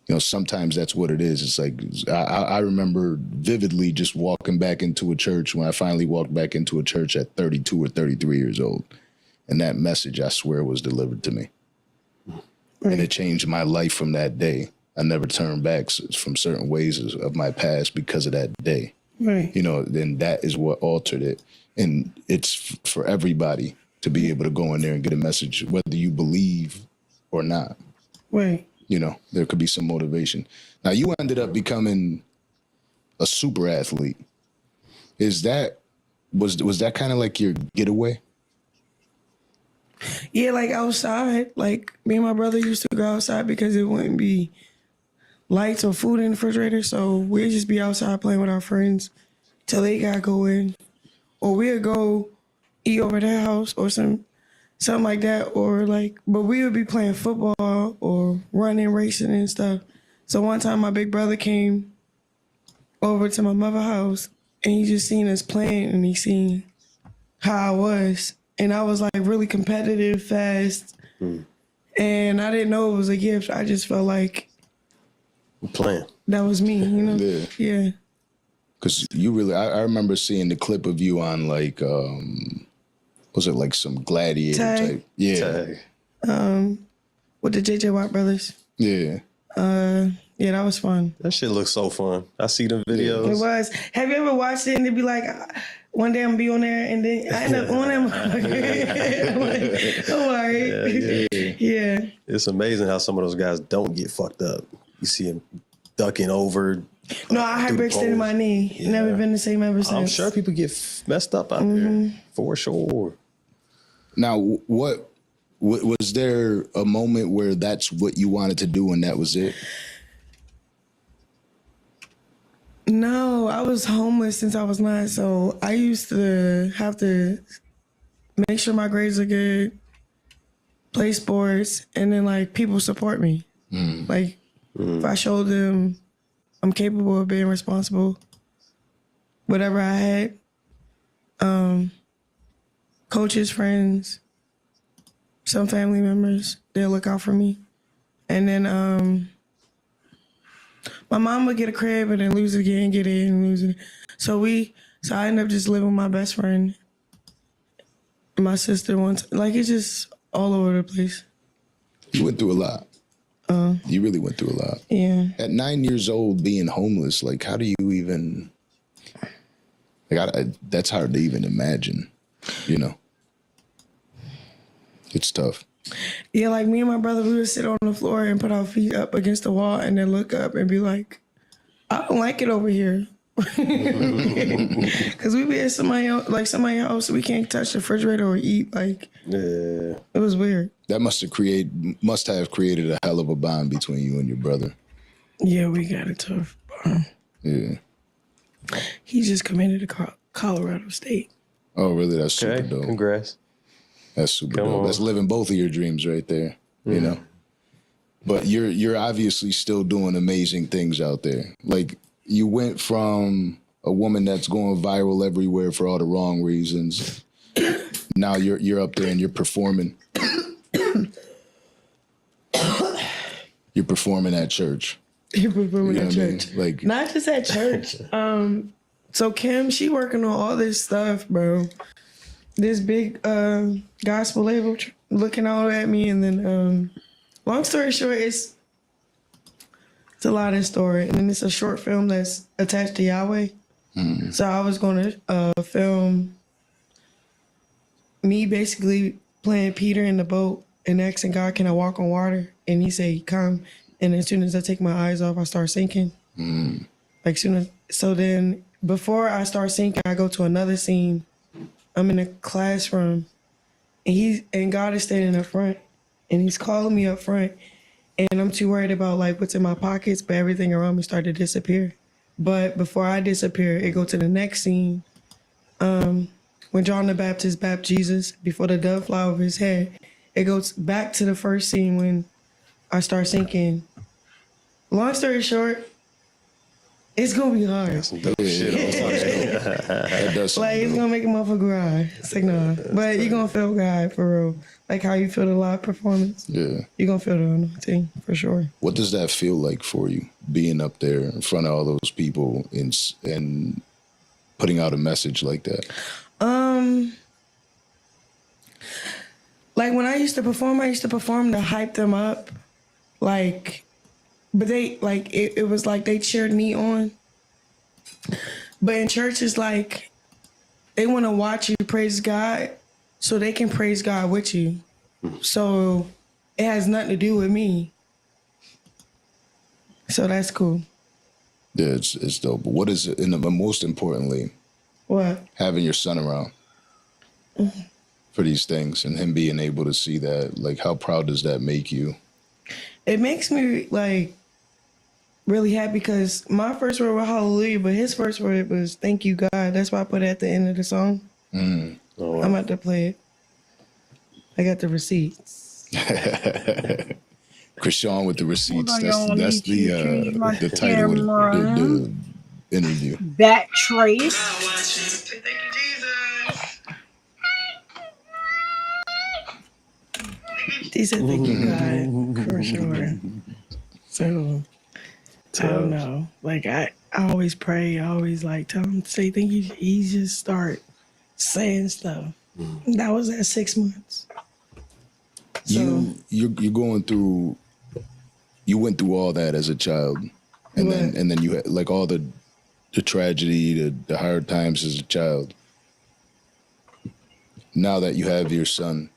You know, sometimes that's what it is. It's like, I remember vividly just walking back into a church when I finally walked back into a church at 32 or 33 years old. And that message, I swear, was delivered to me. And it changed my life from that day. I never turned back from certain ways of my past because of that day. You know, then that is what altered it. And it's for everybody to be able to go in there and get a message, whether you believe or not. You know, there could be some motivation. Now, you ended up becoming a super athlete. Was that kind of like your getaway? Yeah, like outside. Like me and my brother used to go outside because it wouldn't be lights or food in the refrigerator. So we'd just be outside playing with our friends till they got going. Or we'd go eat over their house or something like that. Or like, but we would be playing football or running, racing and stuff. So one time my big brother came over to my mother's house and he just seen us playing and he seen how I was. And I was like really competitive, fast. And I didn't know it was a gift. I just felt like playing. That was me, you know? Yeah. Because you really, I remember seeing the clip of you on like, was it like some gladiator type? Yeah. Tag. With the JJ Watt brothers. Yeah. Yeah, that was fun. That shit looks so fun. I see them videos. It was. Have you ever watched it and it'd be like, one day I'm gonna be on there and then I end up on them. I'm like, all right. Yeah. It's amazing how some of those guys don't get fucked up. You see them ducking over. No, I hyperextended my knee. Yeah. Never been the same ever since. I'm sure people get messed up out there, for sure. Now, what was there a moment where that's what you wanted to do and that was it? No, I was homeless since I was 9, so I used to have to make sure my grades are good, play sports, and then like people support me. Like if I showed them I'm capable of being responsible, whatever I had, coaches, friends, some family members, they'll look out for me. And then my mom would get a crib and then lose it again, get it and lose it. So I ended up just living with my best friend and my sister once. Like it's just all over the place. You went through a lot. You really went through a lot. Yeah. At 9 years old, being homeless, like how do you even, like that's hard to even imagine, you know? It's tough. Yeah, like me and my brother, we would sit on the floor and put our feet up against the wall and then look up and be like, I don't like it over here. Because we be at somebody else, we can't touch the refrigerator or eat. Like, it was weird. That must have created a hell of a bond between you and your brother. Yeah, we got a tough bond. Yeah. He just committed to Colorado State. Oh, really? That's super dope. Congrats. That's super dope. That's living both of your dreams right there, you know? But you're obviously still doing amazing things out there. Like, you went from a woman that's going viral everywhere for all the wrong reasons. now you're up there and you're performing. You're performing at church. You're performing You know at what I mean? church. Like- Not just at church. So Kim, she working on all this stuff, bro. This big gospel label looking all at me, and then long story short, it's a lot of story, and then it's a short film that's attached to Yahweh. So I was going to film me basically playing Peter in the boat and asking God, can I walk on water? And he said, come. And as soon as I take my eyes off, I start sinking. So then before I start sinking, I go to another scene. I'm in a classroom and God is standing up front and he's calling me up front. And I'm too worried about like what's in my pockets, but everything around me started to disappear. But before I disappear, it go to the next scene. When John the Baptist baptized Jesus, before the dove fly over his head, it goes back to the first scene when I start sinking. Long story short, it's gonna be hard. Some dope shit. That does Like, it's something. gonna make a motherfucker cry. It's like, no. But you're gonna feel God, for real. Like how you feel the live performance. Yeah. You're gonna feel the anointing, for sure. What does that feel like for you, being up there in front of all those people and putting out a message like that? Like when I used to perform to hype them up. Like, but they, like, it was like they cheered me on. But in church, it's like they want to watch you praise God so they can praise God with you. So it has nothing to do with me. So that's cool. Yeah, it's dope. But what is it, and most importantly, What? having your son around for these things and him being able to see that, like, how proud does that make you? It makes me like really happy because my first word was hallelujah, but his first word was thank you, God. That's why I put it at the end of the song. Mm. Oh, wow. I'm about to play it. I got the receipts. Chrisean with the receipts. Hold on, That's y'all, need to change my the title of camera. the interview. Back trace. Thank you, Jesus. He said thank you, God, for sure. So, I don't know. Like, I always pray. I always, like, tell him to say thank you. He just start saying stuff. That was at 6 months. So, You're going through. You went through all that as a child, and What? then you had like all the tragedy, the hard times as a child. Now that you have your son,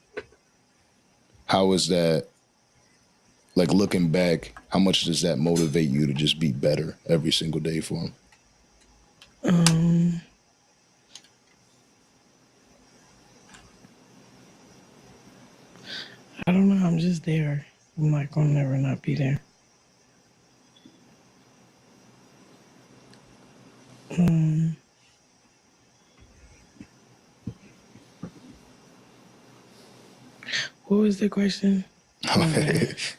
how is that? Like looking back, how much does that motivate you to just be better every single day for him? I don't know. I'm just there. I'm not going to never not be there. What was the question?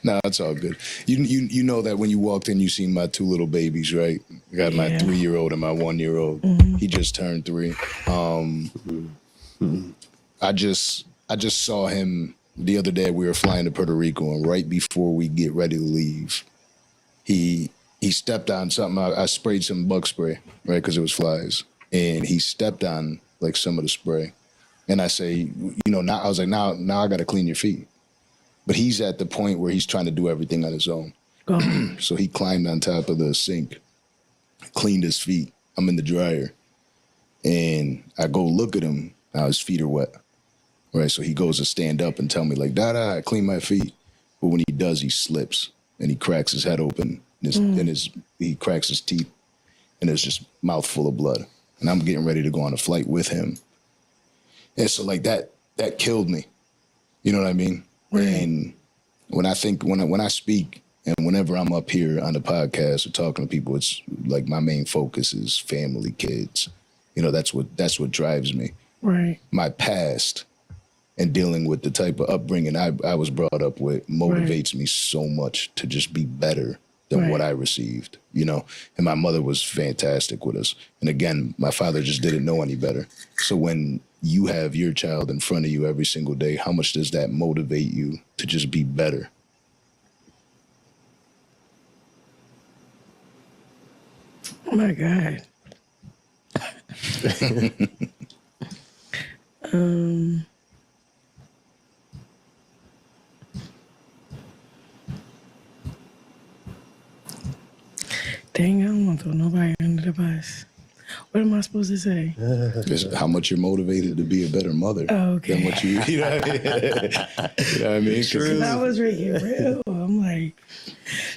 No, it's all good. You know that when you walked in, you seen my two little babies, right? I got my Yeah. 3-year-old and my 1-year-old. He just turned 3. I just saw him the other day. We were flying to Puerto Rico, and right before we get ready to leave, he stepped on something. I sprayed some bug spray, right, because it was flies, and he stepped on like some of the spray. And I say, now I was like, now I got to clean your feet. But he's at the point where he's trying to do everything on his own. So he climbed on top of the sink, cleaned his feet. I'm in the dryer, and I go look at him. Now his feet are wet, right? So he goes to stand up and tell me like, "Dada, I clean my feet." But when he does, he slips and he cracks his head open, and he cracks his teeth, and there's just mouth full of blood. And I'm getting ready to go on a flight with him, and so like that killed me. You know what I mean? Right. And when I speak and whenever I'm up here on the podcast or talking to people, it's like my main focus is family, kids. That's what drives me. Right. My past and dealing with the type of upbringing I was brought up with motivates me so much to just be better than what I received, you know. And my mother was fantastic with us. And again, my father just didn't know any better. So when you have your child in front of you every single day, how much does that motivate you to just be better? Oh my God. Dang, I don't want to throw nobody under the bus. What am I supposed to say? Just how much you're motivated to be a better mother than what you know what I mean? You know what I mean? Because I was really real. I'm like,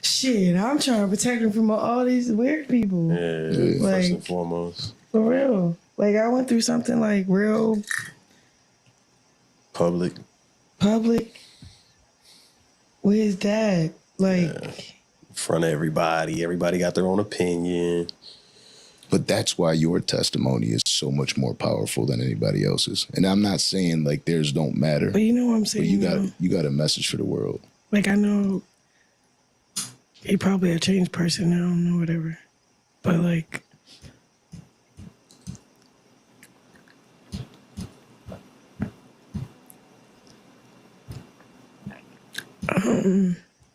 shit, I'm trying to protect him from all these weird people. Yeah, like, first and foremost. For real. Like, I went through something like real Public with his dad. Like, in front of everybody. Everybody got their own opinion. But that's why your testimony is so much more powerful than anybody else's. And I'm not saying like theirs don't matter. But you know what I'm saying? But you got a message for the world. Like, I know he probably a changed person now or whatever. But like,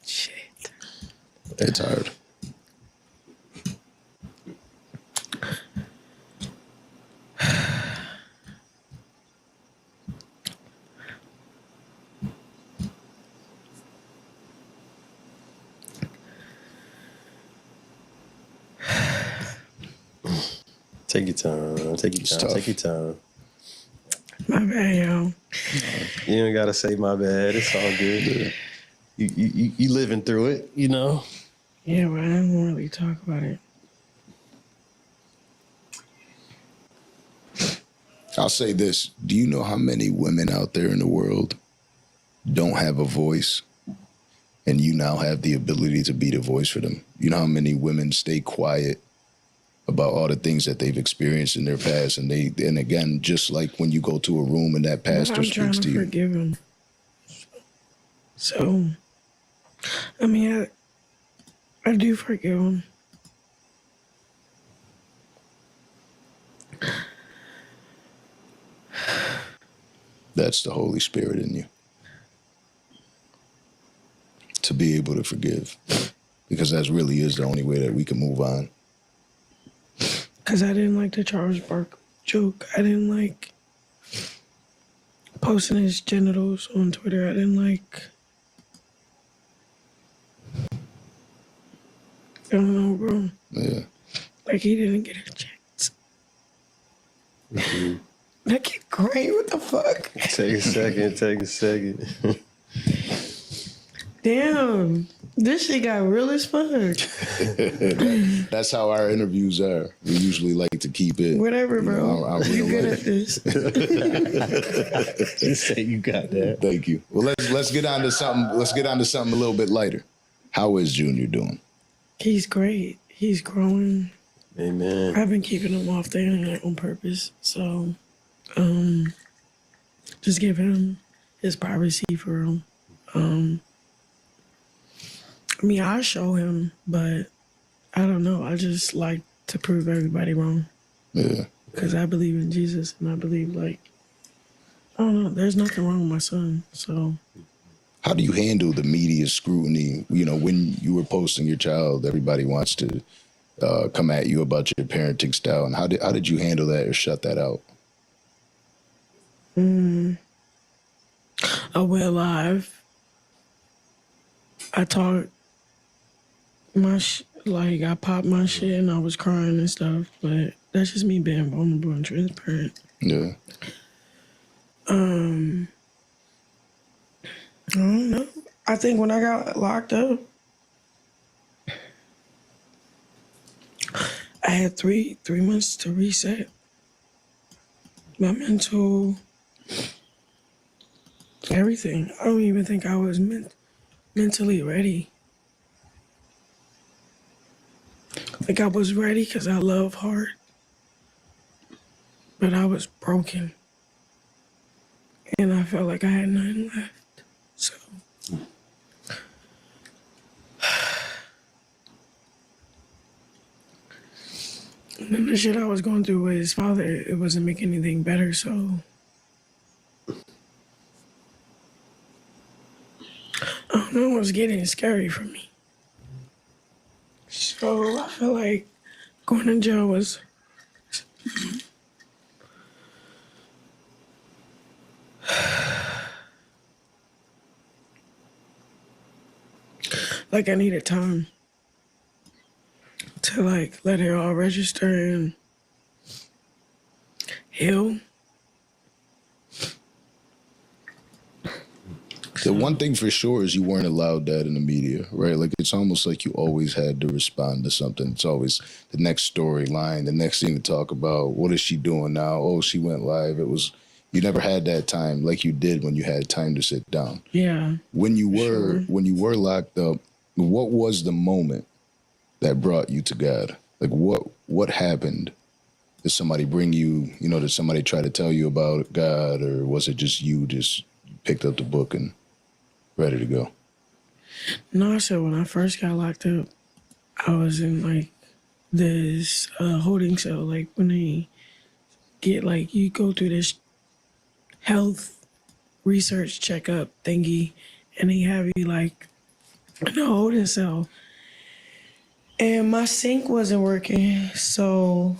shit. It's hard. Take your time. Take your time. My bad, yo. You ain't gotta say my bad. It's all good. You living through it, you know? Yeah, but I don't really talk about it. I'll say this. Do you know how many women out there in the world don't have a voice? And you now have the ability to be the voice for them. You know how many women stay quiet about all the things that they've experienced in their past, and again, just like when you go to a room and that pastor speaks to you. I'm trying to forgive him. So, I mean, I do forgive him. That's the Holy Spirit in you. To be able to forgive, because that really is the only way that we can move on. Because I didn't like the Charles Barkley joke. I didn't like posting his genitals on Twitter. I didn't like... I don't know, bro. Yeah. Like, he didn't get a chance. Mm-hmm. That kid great. What the fuck? Take a second. Damn. This shit got real as fuck. That's how our interviews are. We usually like to keep it. Whatever, bro. Our You real good life. at this. You say you got that. Thank you. Well, let's get on to something. Let's get on to something a little bit lighter. How is Junior doing? He's great. He's growing. Amen. I've been keeping him off the internet on purpose. So, just give him his privacy for him. I mean, I show him, but I don't know. I just like to prove everybody wrong. Yeah. Because I believe in Jesus, and I believe, like, I don't know. There's nothing wrong with my son, so. How do you handle the media scrutiny? You know, when you were posting your child, everybody wants to come at you about your parenting style. And how did you handle that or shut that out? Well, live. I talked I popped my shit and I was crying and stuff, but that's just me being vulnerable and transparent. Yeah. I don't know. I think when I got locked up, I had three months to reset. My mental, everything. I don't even think I was mentally ready. I think I was ready because I love hard, but I was broken. And I felt like I had nothing left. So then the shit I was going through with his father, it wasn't making anything better, so I don't know, it was getting scary for me. So I feel like going to jail was like I needed time to like let it all register and heal. The one thing for sure is you weren't allowed that in the media, right? Like it's almost like you always had to respond to something. It's always the next storyline, the next thing to talk about. What is she doing now? Oh, she went live. It was, you never had that time like you did when you had time to sit down. Yeah. When you were locked up, what was the moment that brought you to God? Like what happened? Did somebody bring you, did somebody try to tell you about God, or was it just you picked up the book and ready to go? No, so when I first got locked up, I was in like this holding cell. Like when they get like, you go through this health research checkup thingy, and they have you like in a holding cell. And my sink wasn't working, so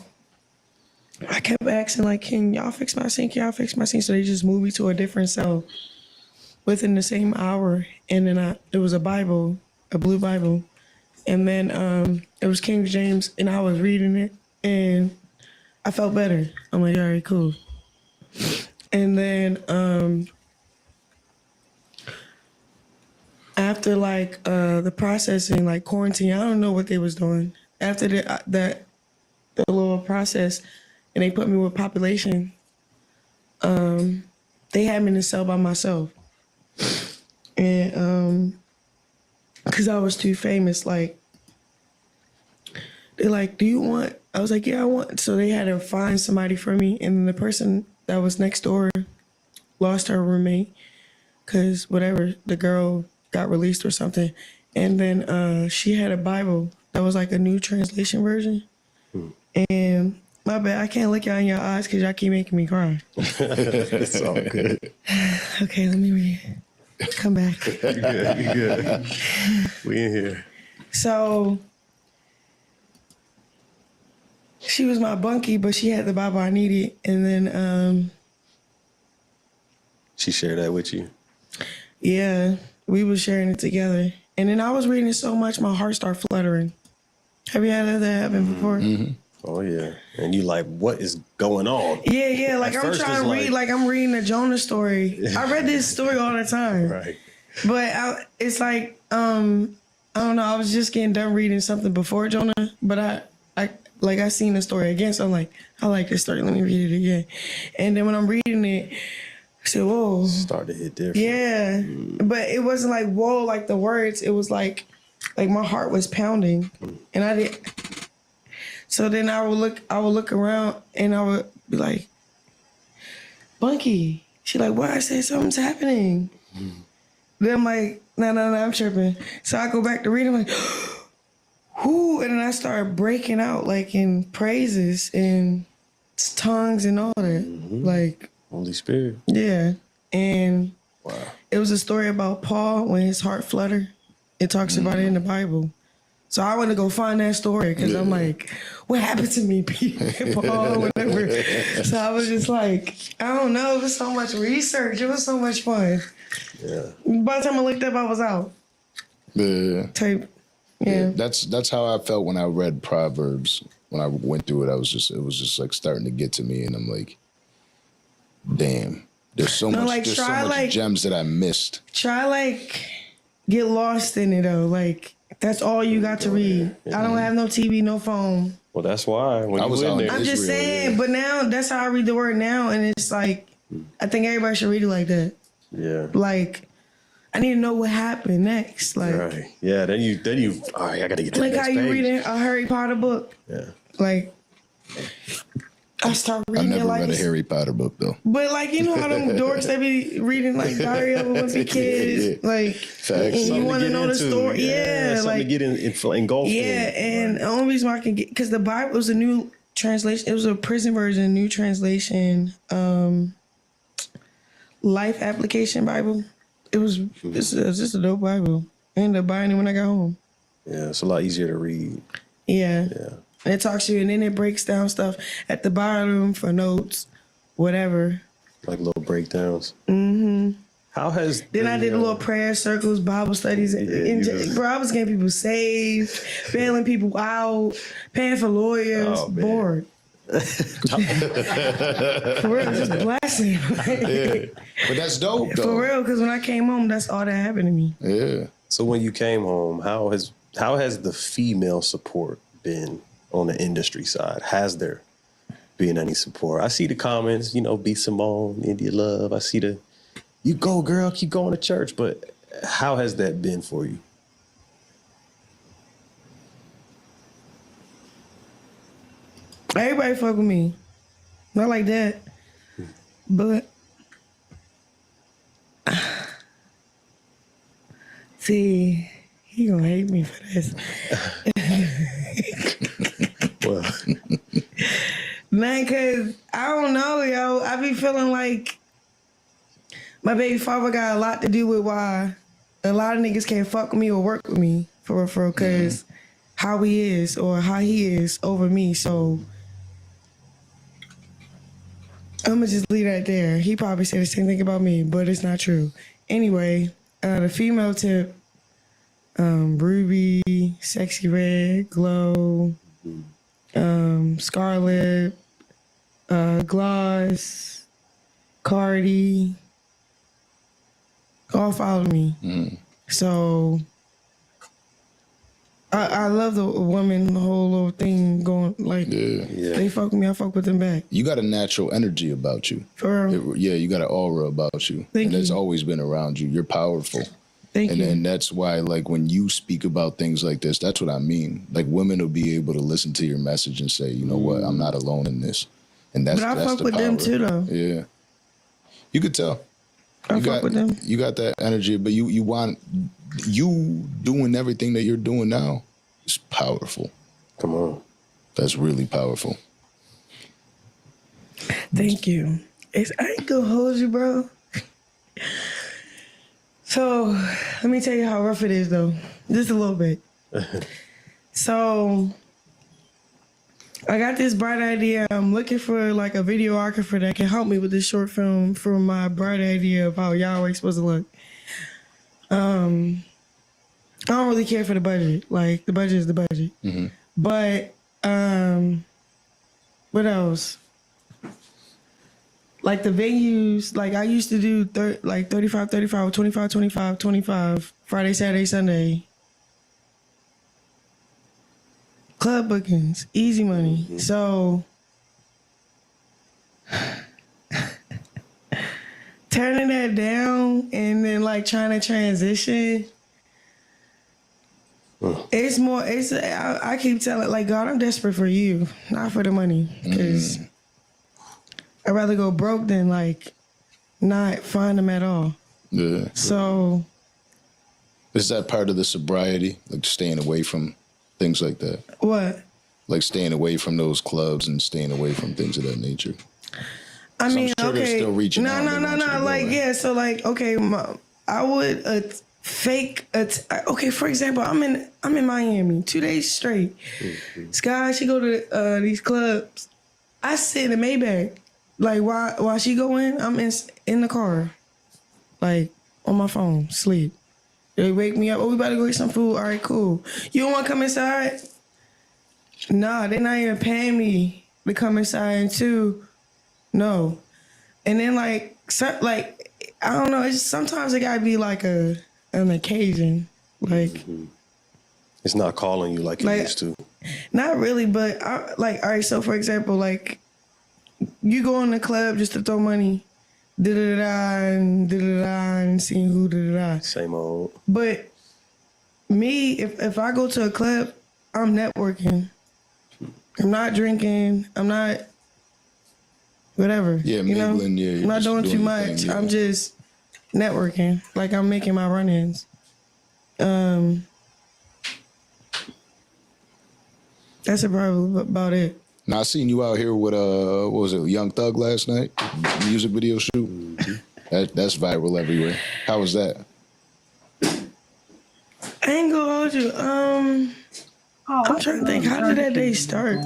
I kept asking like, can y'all fix my sink? Y'all fix my sink. So they just moved me to a different cell within the same hour. And then it was a Bible, a blue Bible. And then it was King James, and I was reading it, and I felt better. I'm like, all right, cool. And then after like the processing, like quarantine, I don't know what they was doing. After the little process, and they put me with population, they had me in a cell by myself. And because I was too famous, like, they're like, do you want? I was like, yeah, I want. So they had to find somebody for me. And the person that was next door lost her roommate because whatever, the girl got released or something. And then she had a Bible that was like a new translation version. And my bad, I can't look y'all in your eyes because y'all keep making me cry. It's all good. Okay, let me read. Come back. You good. We in here. So she was my bunkie, but she had the Bible I needed. And then She shared that with you? yeah, we was sharing it together. And then I was reading it so much, my heart started fluttering. Have you had that happen before? Mm-hmm. Oh, yeah. And you like, what is going on? Yeah. Like, At I'm first trying to read, like I'm reading a Jonah story. I read this story all the time. Right. But it's like, I don't know, I was just getting done reading something before Jonah, but I seen the story again, so I'm like, I like this story, let me read it again. And then when I'm reading it, I said, whoa. Start to hit different. Yeah. But it wasn't like, whoa, like the words, it was like my heart was pounding. And I did. So then I would look around and I would be like, Bunky. She like, what? I said, something's happening. Then I'm like, no, I'm tripping. So I go back to reading, I'm like, whoo, and then I started breaking out like in praises and tongues and all that. Like, Holy Spirit. yeah. And Wow. it was a story about Paul when his heart fluttered. It talks about it in the Bible. So I went to go find that story because I'm like, what happened to me, Peter, Paul, whatever. So I was just like, I don't know. It was so much research. It was so much fun. Yeah. By the time I looked up, I was out. Yeah. Type. Yeah. That's how I felt when I read Proverbs. When I went through it, it was just like starting to get to me, and I'm like, damn, there's so much gems that I missed. Try like get lost in it though. Like that's all you got to read. I don't have no TV, no phone. Well, that's why when I you was in out there, in I'm it's just real, saying, yeah. but now that's how I read the word now, and it's like I think everybody should read it like that. Yeah. Like I need to know what happened next. Like Right. Yeah. Then you. All right. I gotta get to like the how next you page. reading a Harry Potter book. Yeah. Like I start I reading it never like read a Harry Potter book though. but like you know how them dorks they be reading like Diary of a Wimpy Kid, like Facts. and you want to know the story, yeah, something like to get engulfed in. yeah, and the only reason why I can get because the Bible is a new translation. It was a prison version, new translation, life application Bible. It's just a dope Bible. I ended up buying it when I got home. Yeah, it's a lot easier to read. Yeah. Yeah. And it talks to you, and then it breaks down stuff at the bottom for notes, whatever. Like little breakdowns. Mm-hmm. How has Then I did little prayer circles, Bible studies. Bro, I was getting people saved, bailing people out, paying for lawyers, bored. For real, just blasting. Yeah. But that's dope, though. For real, because when I came home, that's all that happened to me. Yeah. So when you came home, how has the female support been on the industry side? Has there been any support? I see the comments, be Simone, India Love. I see the, you go girl, keep going to church. But how has that been for you? Everybody fuck with me. Not like that. But see, he gonna hate me for this. Well, Man, cause I don't know, yo. I be feeling like my baby father got a lot to do with why a lot of niggas can't fuck with me or work with me for real, cause how he is or how he is over me. So I'ma just leave that there. He probably said the same thing about me, but it's not true. Anyway, the female tip, Ruby, Sexy Red, Glow, Scarlet, Gloss, Cardi, all follow me. So I love the woman, the whole little thing going like, they fuck with me, I fuck with them back. You got a natural energy about you. For real. You got an aura about you. Thank you. It's always been around you. You're powerful. Thank you. And that's why, like, when you speak about things like this, that's what I mean. Like, women will be able to listen to your message and say, you know what, I'm not alone in this. And that's But I that's fuck the with power. them too, though. Yeah. You could tell. I fuck with them. You got that energy, but you doing everything that you're doing now is powerful. come on. That's really powerful. Thank you. I ain't gonna hold you, bro. So, let me tell you how rough it is, though. Just a little bit. So, I got this bright idea. I'm looking for, like, a videographer that can help me with this short film for my bright idea of how Yahweh's supposed to look. I don't really care for the budget. Like, the budget is the budget. But, what else? Like the venues, like I used to do 35, 35, 25, 25, 25, Friday, Saturday, Sunday. Club bookings, easy money. So turning that down and then like trying to transition, it's more, I keep telling, like, God, I'm desperate for you, not for the money. Because I'd rather go broke than, like, not find them at all. Yeah. So. Is that part of the sobriety? Like staying away from things like that? What? Like staying away from those clubs and staying away from things of that nature? I mean, I'm sure they're okay. still reaching out. No. Like, yeah, so, like, okay, I would fake. Okay, for example, I'm in Miami 2 days straight. Sky, she go to these clubs. I sit in the Maybach. Like, while she go in, I'm in the car, like, on my phone, sleep. They wake me up. Oh, we about to go get some food. All right, cool. You don't want to come inside? Nah, they're not even paying me to come inside too. No. And then, like, I don't know. It's just, sometimes it gotta be like an occasion. Like, It's not calling you like it used to. Not really, but all right. So, for example, like, you go in the club just to throw money, and seeing who Same old. But me, if I go to a club, I'm networking. I'm not drinking. I'm not whatever. Yeah, mingling. Yeah, I'm not doing too much. Thing, yeah. I'm just networking. Like, I'm making my run-ins. That's probably about it. Now I seen you out here with what was it, Young Thug last night? Music video shoot. Mm-hmm. That's viral everywhere. How was that? I ain't gonna hold you. I'm trying to think. How did that day start?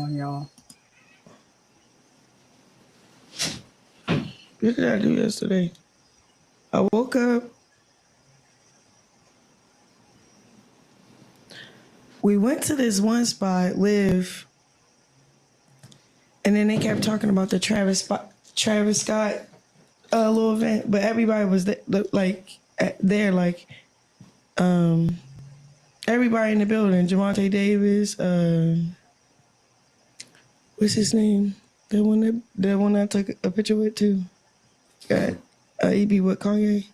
What did I do yesterday? I woke up. We went to this one spot, Live, and then they kept talking about the Travis Scott little event, but everybody was there, everybody in the building. Javante Davis, what's his name? The one I took a picture with too. Got he be with Kanye.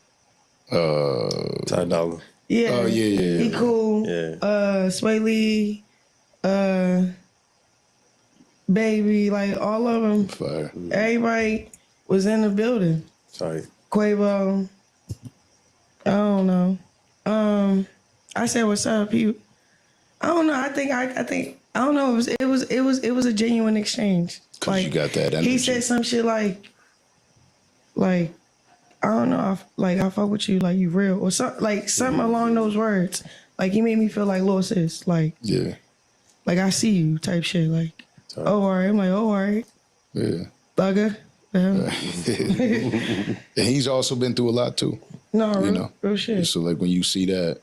Ty Dolla. Yeah. Oh yeah. He cool. Yeah. Sway Lee, Baby, like all of them. Fire. Everybody was in the building. Sorry. Quavo. I don't know. I said, "What's up?" I don't know. I think I don't know. It was a genuine exchange. Cause you got that energy. He said some shit like I don't know. I fuck with you, like you real, or something along those words. Like he made me feel like little sis, like I see you type shit. Like, oh all right. I'm like, oh all right. Yeah. Thugger. And he's also been through a lot too. No, real shit. So like when you see that,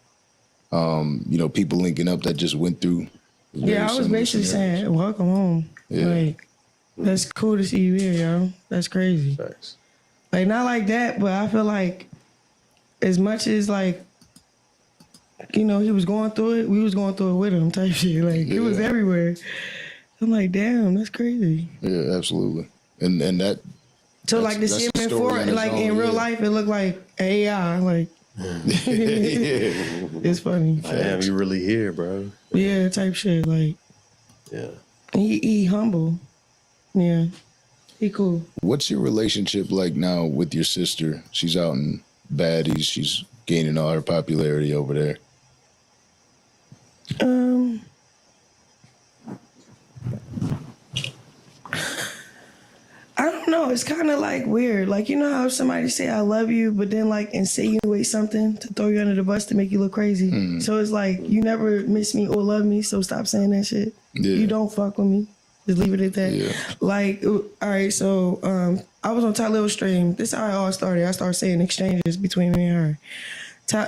people linking up that just went through. Yeah, I was basically saying, welcome home. Yeah. Like, that's cool to see you here, yo. That's crazy. Thanks. Like, not like that, but I feel like as much as, like, he was going through it, we was going through it with him type shit. Like, it was everywhere. I'm like, damn, that's crazy. Yeah, absolutely. And that... So, like, to see him in foreign, like, in real life, it looked like AI, like... It's funny. Damn, you really here, bro. Yeah, type shit, like... Yeah. He humble. Yeah. He cool. What's your relationship like now with your sister? She's out in Baddies. She's gaining all her popularity over there. I don't know. It's kind of like weird. Like, you know how somebody say I love you, but then like insinuate something to throw you under the bus to make you look crazy. So it's like, you never miss me or love me, so stop saying that shit. Yeah. You don't fuck with me. Just leave it at that. Yeah. Like, all right, so I was on Talil's stream. This is how it all started. I started saying exchanges between me and her.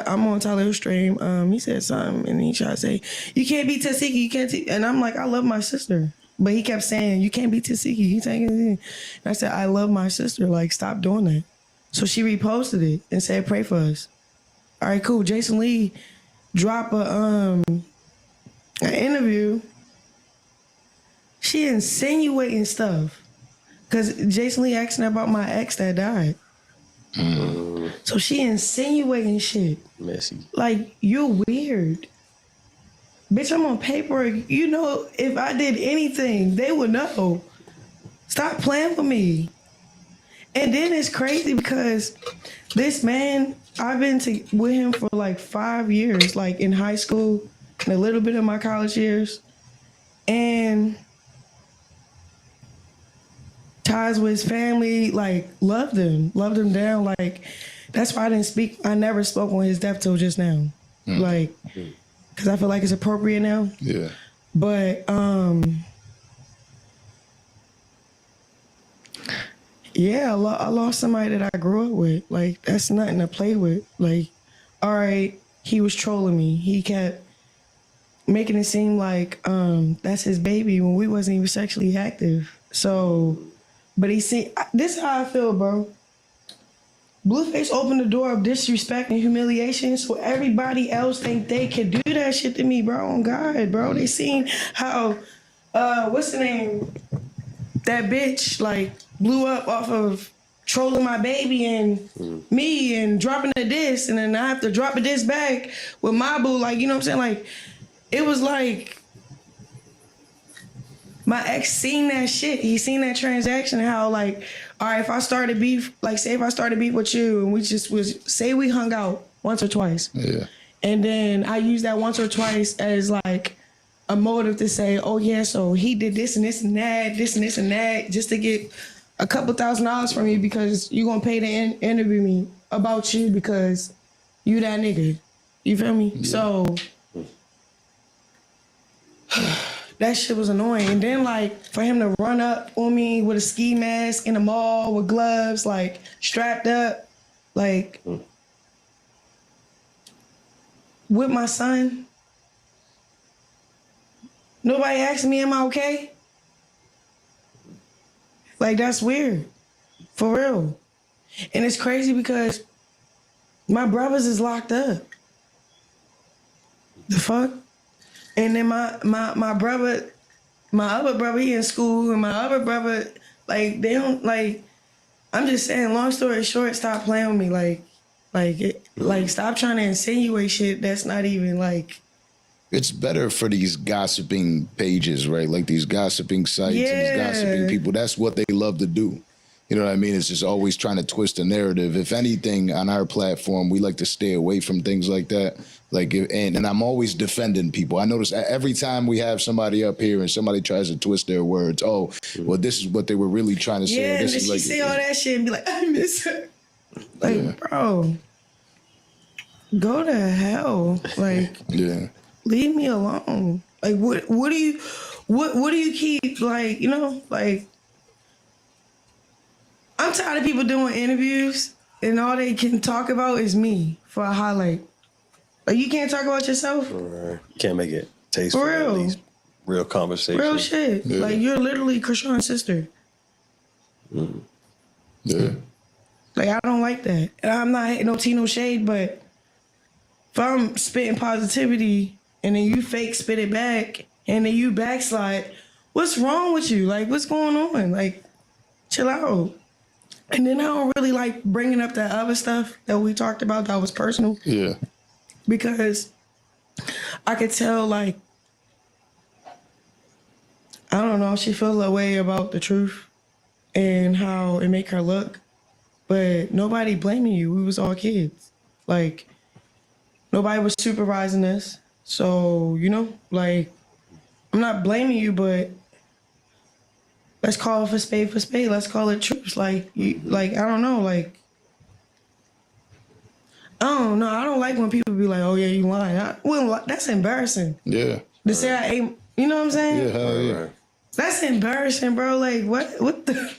I'm on Talil's stream. He said something, and he tried to say, you can't be Tasiki, you can't. And I'm like, I love my sister. But he kept saying, you can't be Tasiki. He taking it. And I said, I love my sister. Like, stop doing that. So she reposted it and said, pray for us. All right, cool. Jason Lee dropped an interview. She insinuating stuff. Because Jason Lee asking about my ex that died. So she insinuating shit. Messy. Like, you're weird. Bitch, I'm on paper. You know, if I did anything, they would know. Stop playing with me. And then it's crazy because this man, I've been with him for like 5 years, like in high school and a little bit of my college years. And ties with his family, like, loved him down. Like, that's why I never spoke on his death till just now. Like, because I feel like it's appropriate now. Yeah. But, yeah, I lost somebody that I grew up with. Like, that's nothing to play with. Like, all right, he was trolling me. He kept making it seem like that's his baby when we wasn't even sexually active. So, but this is how I feel, bro. Blueface opened the door of disrespect and humiliation so everybody else think they can do that shit to me, bro. On God, bro. They seen how, what's the name? That bitch, like, blew up off of trolling my baby and me and dropping a diss, and then I have to drop a diss back with my boo. Like, you know what I'm saying? Like, it was like, my ex seen that shit. He seen that transaction, how, like, all right, if I started beef, like, say if I started beef with you and we just say we hung out once or twice. Yeah. And then I used that once or twice as, like, a motive to say, oh yeah, so he did this and this and that, this and this and that, just to get a couple $1,000s from you because you gonna pay to interview me about you because you that nigga. You feel me? Yeah. So that shit was annoying. And then like for him to run up on me with a ski mask in the mall with gloves, like strapped up, like with my son. Nobody asked me, am I okay? Like, that's weird. For real. And it's crazy because my brothers is locked up. The fuck? And then my brother, my other brother, he in school, and my other brother, like, they don't, like, I'm just saying, long story short, stop playing with me. Like, stop trying to insinuate shit that's not even, like, it's better for these gossiping pages, right? Like these gossiping sites and these gossiping people. That's what they love to do. You know what I mean? It's just always trying to twist the narrative. If anything, on our platform, we like to stay away from things like that. Like, and I'm always defending people. I notice every time we have somebody up here and somebody tries to twist their words, oh, well, this is what they were really trying to say. Yeah, this and is she like, say all that shit and be like, I miss her. Like, bro, go to hell. Like, yeah. Leave me alone. Like, what do you keep, like, you know, like, I'm tired of people doing interviews and all they can talk about is me for a highlight. Like, you can't talk about yourself. Can't make it tasteful. For real. These real conversations. Real shit. Yeah. Like, you're literally Chrisean's sister. Mm. Yeah. Like, I don't like that. And I'm not hitting no tea, no shade, but if I'm spitting positivity and then you fake spit it back and then you backslide, what's wrong with you? Like, what's going on? Like, chill out. And then I don't really like bringing up that other stuff that we talked about that was personal. Yeah. Because I could tell, like, I don't know, she felt a way about the truth and how it make her look. But nobody blaming you. We was all kids. Like, nobody was supervising us. So, you know, like, I'm not blaming you, but let's call it for spade for spade. Let's call it truth. Like, I don't know, like, I don't know. I don't like when people be like, oh, yeah, you lying. That's embarrassing. Yeah. To say I ain't, you know what I'm saying? Yeah, hell yeah. That's embarrassing, bro. Like, what the...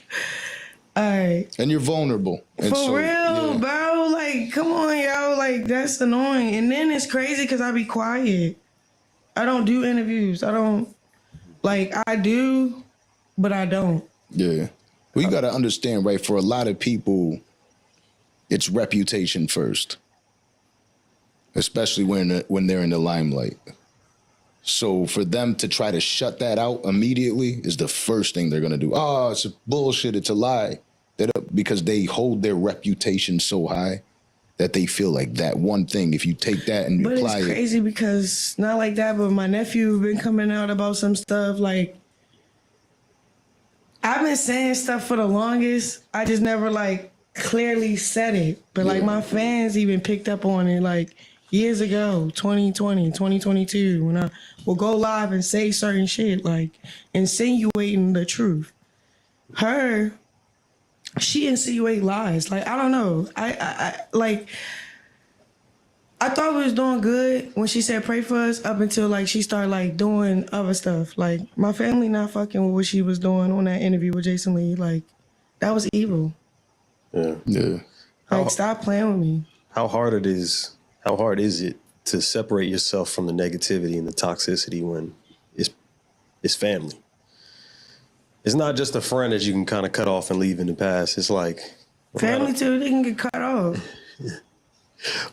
All right. And you're vulnerable. And For real, bro. Like, come on, yo. Like, that's annoying. And then it's crazy because I be quiet. I don't do interviews. I don't, like, I do, but I don't. Yeah. Well, you got to understand, right? For a lot of people, it's reputation first, especially when they're in the limelight. So for them to try to shut that out immediately is the first thing they're going to do. Oh, it's a bullshit. It's a lie. Because they hold their reputation so high that they feel like that one thing, if you take that and apply it. But it's crazy because, not like that, but my nephew been coming out about some stuff. Like, I've been saying stuff for the longest. I just never, like, clearly said it. But, like, my fans even picked up on it, like, years ago, 2020, 2022, when I will go live and say certain shit, like, insinuating the truth. She insinuate lies. Like, I don't know. I thought we was doing good when she said pray for us up until, like, she started, like, doing other stuff. Like, my family not fucking with what she was doing on that interview with Jason Lee. Like, that was evil. Yeah. Yeah. Like, stop playing with me. How hard is it to separate yourself from the negativity and the toxicity when it's family? It's not just a friend that you can kind of cut off and leave in the past. It's like... Family too, they can get cut off.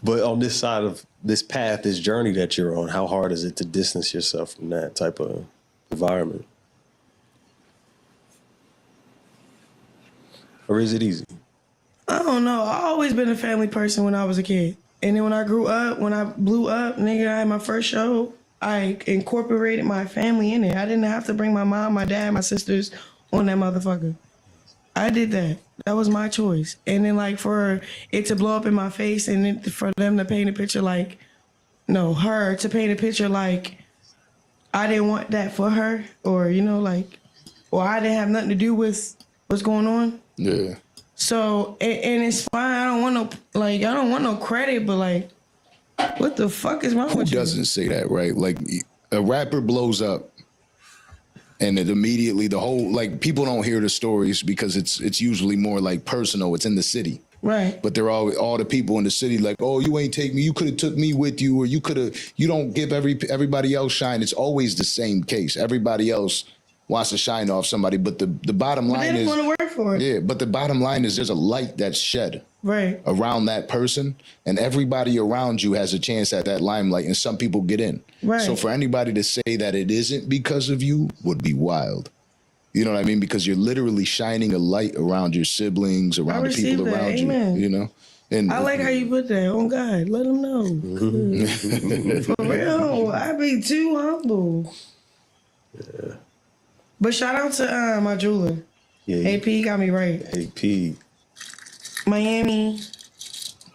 But on this side of this path, this journey that you're on, how hard is it to distance yourself from that type of environment? Or is it easy? I don't know. I always been a family person when I was a kid. And then when I grew up, when I blew up, nigga, I had my first show, I incorporated my family in it. I didn't have to bring my mom, my dad, my sisters on that motherfucker. I did that. That was my choice. And then, like, for it to blow up in my face and then for them to paint a picture like, no, her to paint a picture like I didn't want that for her, or like, or I didn't have nothing to do with what's going on. Yeah. So and it's fine. I don't want no credit, but like, what the fuck is wrong Who with you? doesn't say that, right? Like a rapper blows up, and it immediately the whole like people don't hear the stories because it's usually more like personal. It's in the city. Right. But they're all the people in the city like, oh, you ain't take me. You could have took me with you, or you don't give everybody else shine. It's always the same case. Everybody else wants to shine off somebody, but the bottom line they is, don't want to work for it. yeah. But the bottom line is, there's a light that's shed around that person, and everybody around you has a chance at that limelight, and some people get in. Right. So for anybody to say that it isn't because of you would be wild. You know what I mean? Because you're literally shining a light around your siblings, around the people around Amen. you. You know, and I like how you put that. Oh God, let them know. For real, I be too humble. Yeah. But shout out to my jeweler. Yeah. AP got me right. AP. Miami.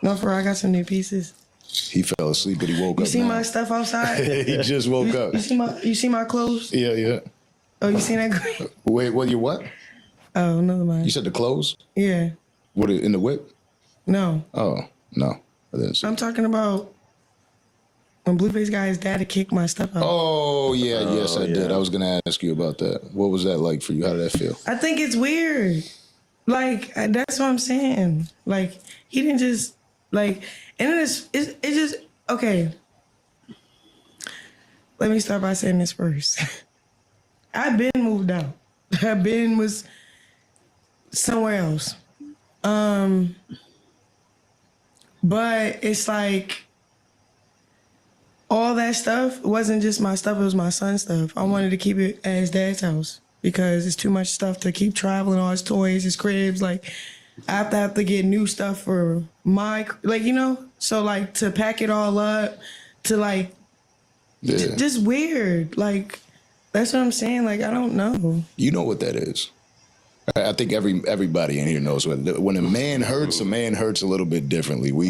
No, for real, I got some new pieces. He fell asleep, but he woke up. You see now. my stuff outside? He just woke up. You see my clothes? Yeah. Oh, you seen that? Wait, what? You what? Oh, never mind. You said the clothes? Yeah. What, in the whip? No. Oh, no. I didn't see. I'm talking about when Blueface got his dad to kick my stuff out. Oh, yeah, yes, I did. I was going to ask you about that. What was that like for you? How did that feel? I think it's weird. Like, that's what I'm saying. Like, he didn't just, like, and it's just, okay. Let me start by saying this first. I've been moved out. I've been was somewhere else. But it's like all that stuff wasn't just my stuff, it was my son's stuff. I wanted to keep it at his dad's house because it's too much stuff to keep traveling, all his toys, his cribs. Like, I have to get new stuff for my, like, so like to pack it all up, to like, just weird. Like, that's what I'm saying. Like, I don't know. You know what that is. I think everybody in here knows when a man hurts a little bit differently. We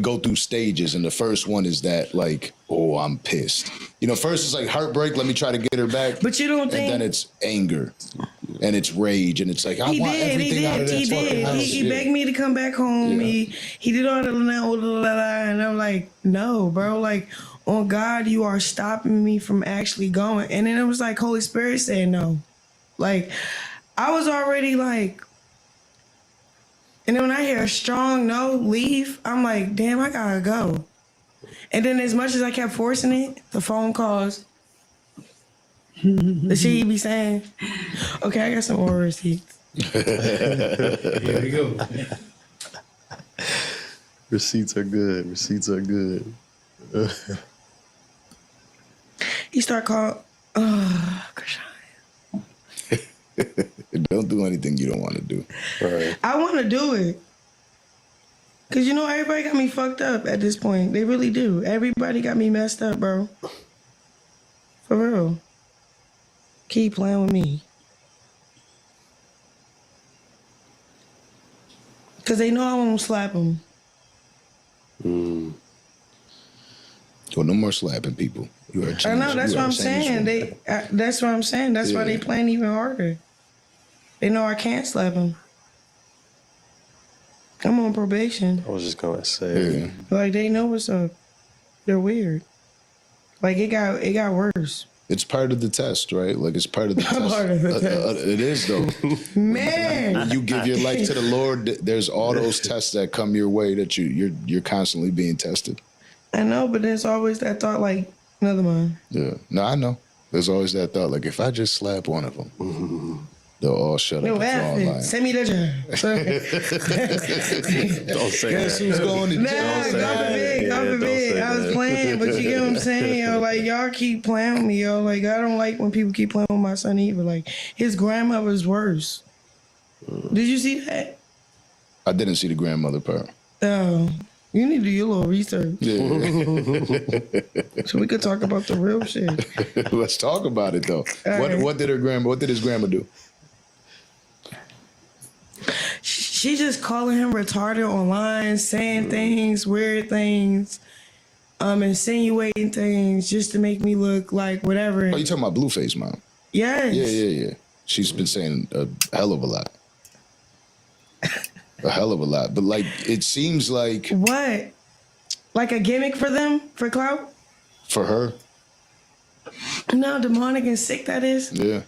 go through stages, and the first one is that, like, oh, I'm pissed. First it's like heartbreak. Let me try to get her back. But you don't think? And then it's anger, and it's rage, and it's like I want everything out of that fucking house. He begged me to come back home. Yeah. He did all the and I'm like, no, bro. Like, on God, you are stopping me from actually going. And then it was like Holy Spirit said no. Like, I was already like, and then when I hear a strong no, leave, I'm like, damn, I gotta go. And then as much as I kept forcing it, the phone calls, the shit he be saying, okay, I got some more receipts. Here we go. Receipts are good. Receipts are good. He start calling, Chrisean. Don't do anything you don't want to do. Right. I want to do it. Because, everybody got me fucked up at this point. They really do. Everybody got me messed up, bro. For real. Keep playing with me. Because they know I won't slap them. Well, no more slapping people. You are changed. I know, that's what I'm saying. That's what I'm saying. That's why they playing even harder. They know I can't slap them. I'm on probation. I was just going to say. Like, they know what's up. They're weird. Like, it got worse. It's part of the test, right? Like, it's part of the test. Part of the test. It is, though. Man. When you give your life to the Lord, there's all those tests that come your way that you're constantly being tested. I know, but there's always that thought, like, another one. Yeah. No, I know. There's always that thought, like, if I just slap one of them, they'll all shut up and fall line. Send me the job. Don't say Guess that. who's going to jail? God forbid. I was playing, but you get what I'm saying? Yo, like, y'all keep playing with me, yo. Like, I don't like when people keep playing with my son either. Like, his grandmother's worse. Did you see that? I didn't see the grandmother part. Oh, you need to do your little research. Yeah. So we could talk about the real shit. Let's talk about it, though. What did his grandma do? She just calling him retarded online, saying things, weird things. insinuating things just to make me look like whatever. Oh, you talking about Blueface, mom? Yes. Yeah. She's been saying a hell of a lot. A hell of a lot. But like, it seems like... What? Like a gimmick for them? For clout? For her? You know how demonic and sick that is? Yeah.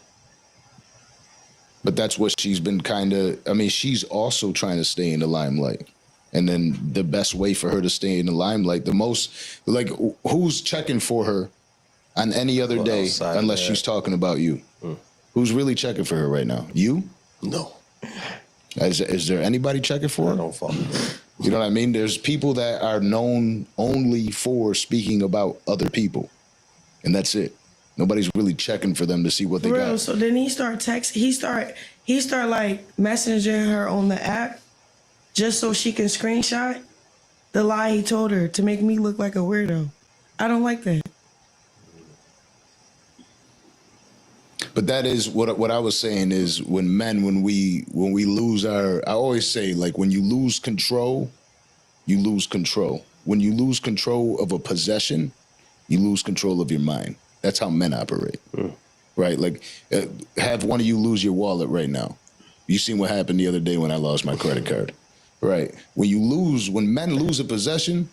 But that's what she's been kind of... I mean, she's also trying to stay in the limelight. And then the best way for her to stay in the limelight, the most... Like, who's checking for her on any other day unless she's talking about you? Who's really checking for her right now? You? No. Is there anybody checking for her? I don't follow that. You know what I mean? There's people that are known only for speaking about other people. And that's it. Nobody's really checking for them to see what they got. So then he start like messaging her on the app just so she can screenshot the lie he told her to make me look like a weirdo. I don't like that. But that is what I was saying is when we lose our... I always say, like, when you lose control, you lose control. When you lose control of a possession, you lose control of your mind. That's how men operate, right? Like, have one of you lose your wallet right now. You seen what happened the other day when I lost my credit card, right? When men lose a possession,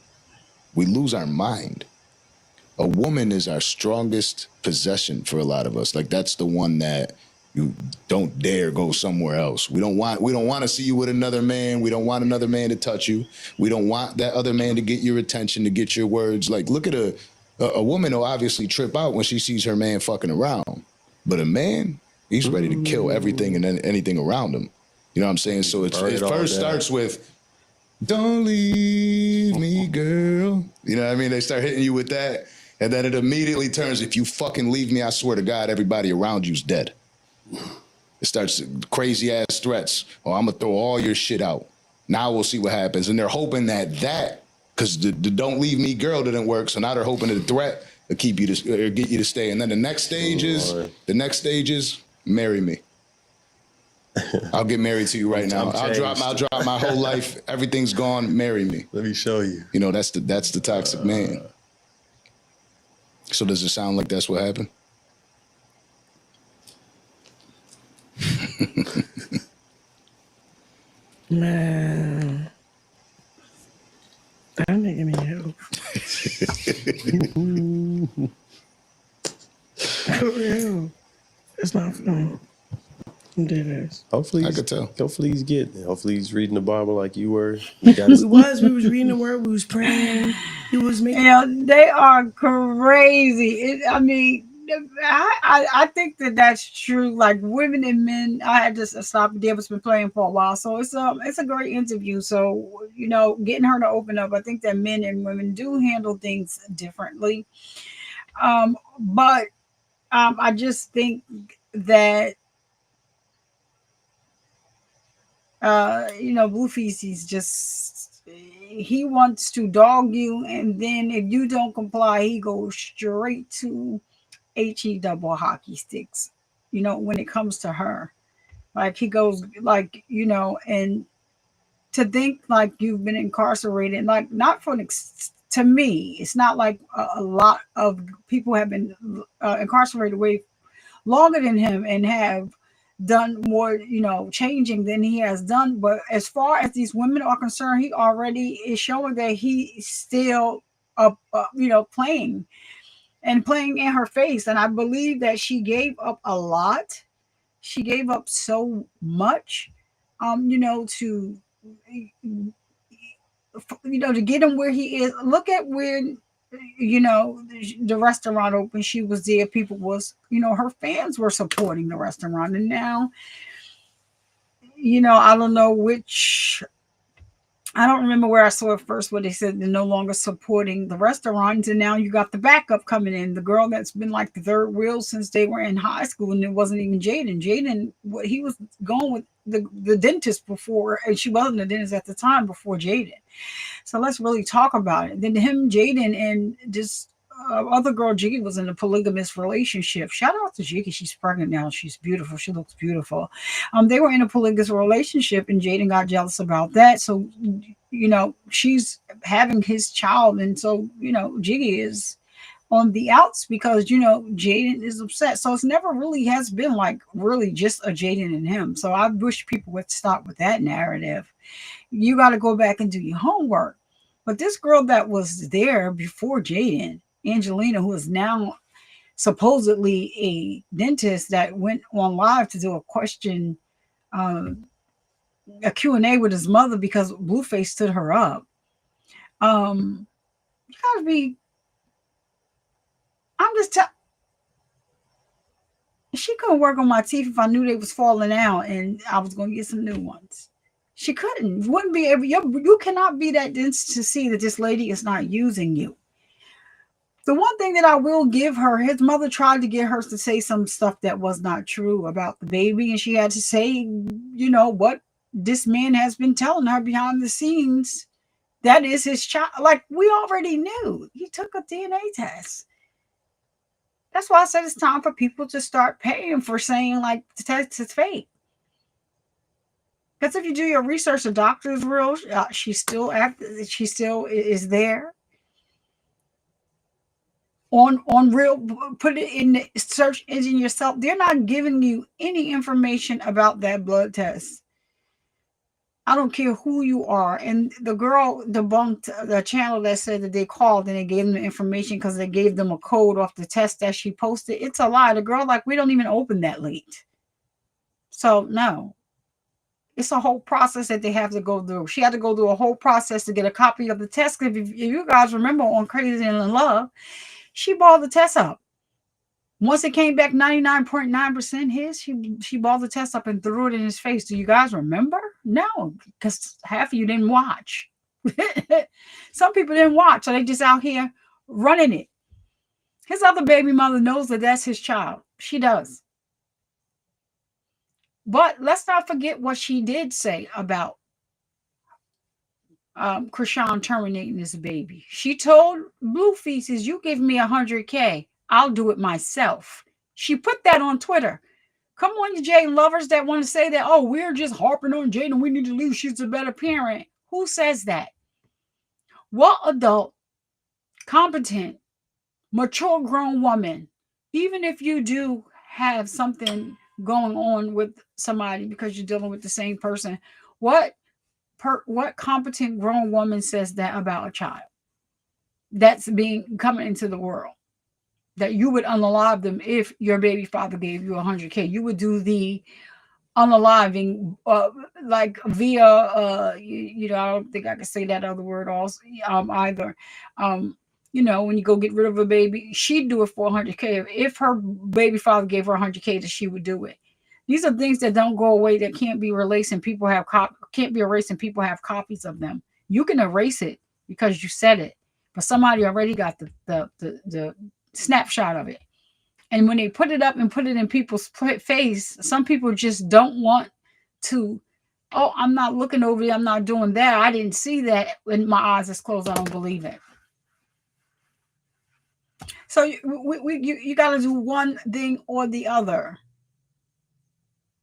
we lose our mind. A woman is our strongest possession for a lot of us. Like, that's the one that you don't dare go somewhere else. We don't want to see you with another man. We don't want another man to touch you. We don't want that other man to get your attention, to get your words. Like, look at a woman will obviously trip out when she sees her man fucking around. But a man, he's ready to kill everything and anything around him. You know what I'm saying? So it first starts with, don't leave me, girl. You know what I mean? They start hitting you with that. And then it immediately turns, if you fucking leave me, I swear to God, everybody around you's dead. It starts crazy ass threats. Oh, I'm going to throw all your shit out. Now we'll see what happens. And they're hoping that, because the don't leave me girl didn't work. So now they're hoping the threat will keep you to, or get you to stay. And then the next stage is marry me. I'll get married to you right now. I'll drop my whole life. Everything's gone. Marry me. Let me show you. You know, that's the toxic man. So does it sound like that's what happened? Man, that nigga need help. For real. It's not fun. I'm dead ass. Hopefully, I could tell. Hopefully he's reading the Bible like you were. We was reading the word. We was praying. He was making. You know, they are crazy. I think that's true. Like, women and men, I had to stop. David's been playing for a while, so it's a great interview. So, you know, getting her to open up, I think that men and women do handle things differently. But I just think that you know, Blueface, he wants to dog you, and then if you don't comply, he goes straight to HE double hockey sticks. You know, when it comes to her, like, he goes, like, you know, and to think like you've been incarcerated, like, not for to me, it's not like a lot of people have been incarcerated way longer than him and have done more, you know, changing than he has done. But as far as these women are concerned, he already is showing that he's still you know, playing in her face. And I believe that she gave up a lot. She gave up so much, you know, to get him where he is. Look at where, you know, the restaurant opened. She was there. People was, you know, her fans were supporting the restaurant. And now, you know, I don't remember where I saw it first, where they said they're no longer supporting the restaurants. And now you got the backup coming in, the girl that's been like the third wheel since they were in high school. And it wasn't even Jaden. He was going with the dentist before, and she wasn't a dentist at the time before Jaden. So let's really talk about it. Then him, Jaden, and just other girl, Jiggy, was in a polygamous relationship. Shout out to Jiggy. She's pregnant now. She's beautiful. She looks beautiful. They were in a polygamous relationship, and Jaden got jealous about that. So, she's having his child. And so, Jiggy is on the outs because, Jaden is upset. So it's never really has been like really just a Jaden and him. So I wish people would stop with that narrative. You got to go back and do your homework. But this girl that was there before Jaden, Angelina, who is now supposedly a dentist that went on live to do a question, a Q&A with his mother because Blueface stood her up. You gotta be, I'm just telling, she couldn't work on my teeth if I knew they was falling out and I was going to get some new ones. She couldn't. Wouldn't be able. You cannot be that dense to see that this lady is not using you. The one thing that I will give her, his mother tried to get her to say some stuff that was not true about the baby, and she had to say, what this man has been telling her behind the scenes. That is his child. Like, we already knew. He took a DNA test. That's why I said it's time for people to start paying for saying, like, the test is fake. Because if you do your research, the doctor is real. She still is there. On real, put it in the search engine yourself. They're not giving you any information about that blood test. I don't care who you are. And the girl debunked the channel that said that they called and they gave them the information because they gave them a code off the test that she posted. It's a lie. The girl, like, we don't even open that late. So no. It's a whole process that they have to go through. She had to go through a whole process to get a copy of the test. If you guys remember on Crazy and in Love, she balled the test up. Once it came back 99.9% his, she balled the test up and threw it in his face. Do you guys remember? No, because half of you didn't watch. Some people didn't watch, so they just out here running it. His other baby mother knows that that's his child. She does. But let's not forget what she did say about Chrisean terminating his baby. She told Blueface, you give me $100K, I'll do it myself. She put that on Twitter. Come on, you Jaden lovers that want to say that, oh, we're just harping on Jaden, we need to leave, she's a better parent. Who says that? What adult, competent, mature grown woman, even if you do have something going on with somebody because you're dealing with the same person, what competent grown woman says that about a child that's coming into the world, that you would unalive them if your baby father gave you $100K? You would do the unaliving like via I don't think I can say that other word also either. When you go get rid of a baby, she'd do it for $100K. If her baby father gave her $100K, that she would do it. These are things that don't go away, that can't be erased, and people have can't be erased, and people have copies of them. You can erase it because you said it, but somebody already got the snapshot of it. And when they put it up and put it in people's face, some people just don't want to. Oh, I'm not looking over it. I'm not doing that. I didn't see that. When my eyes is closed, I don't believe it. So you got to do one thing or the other.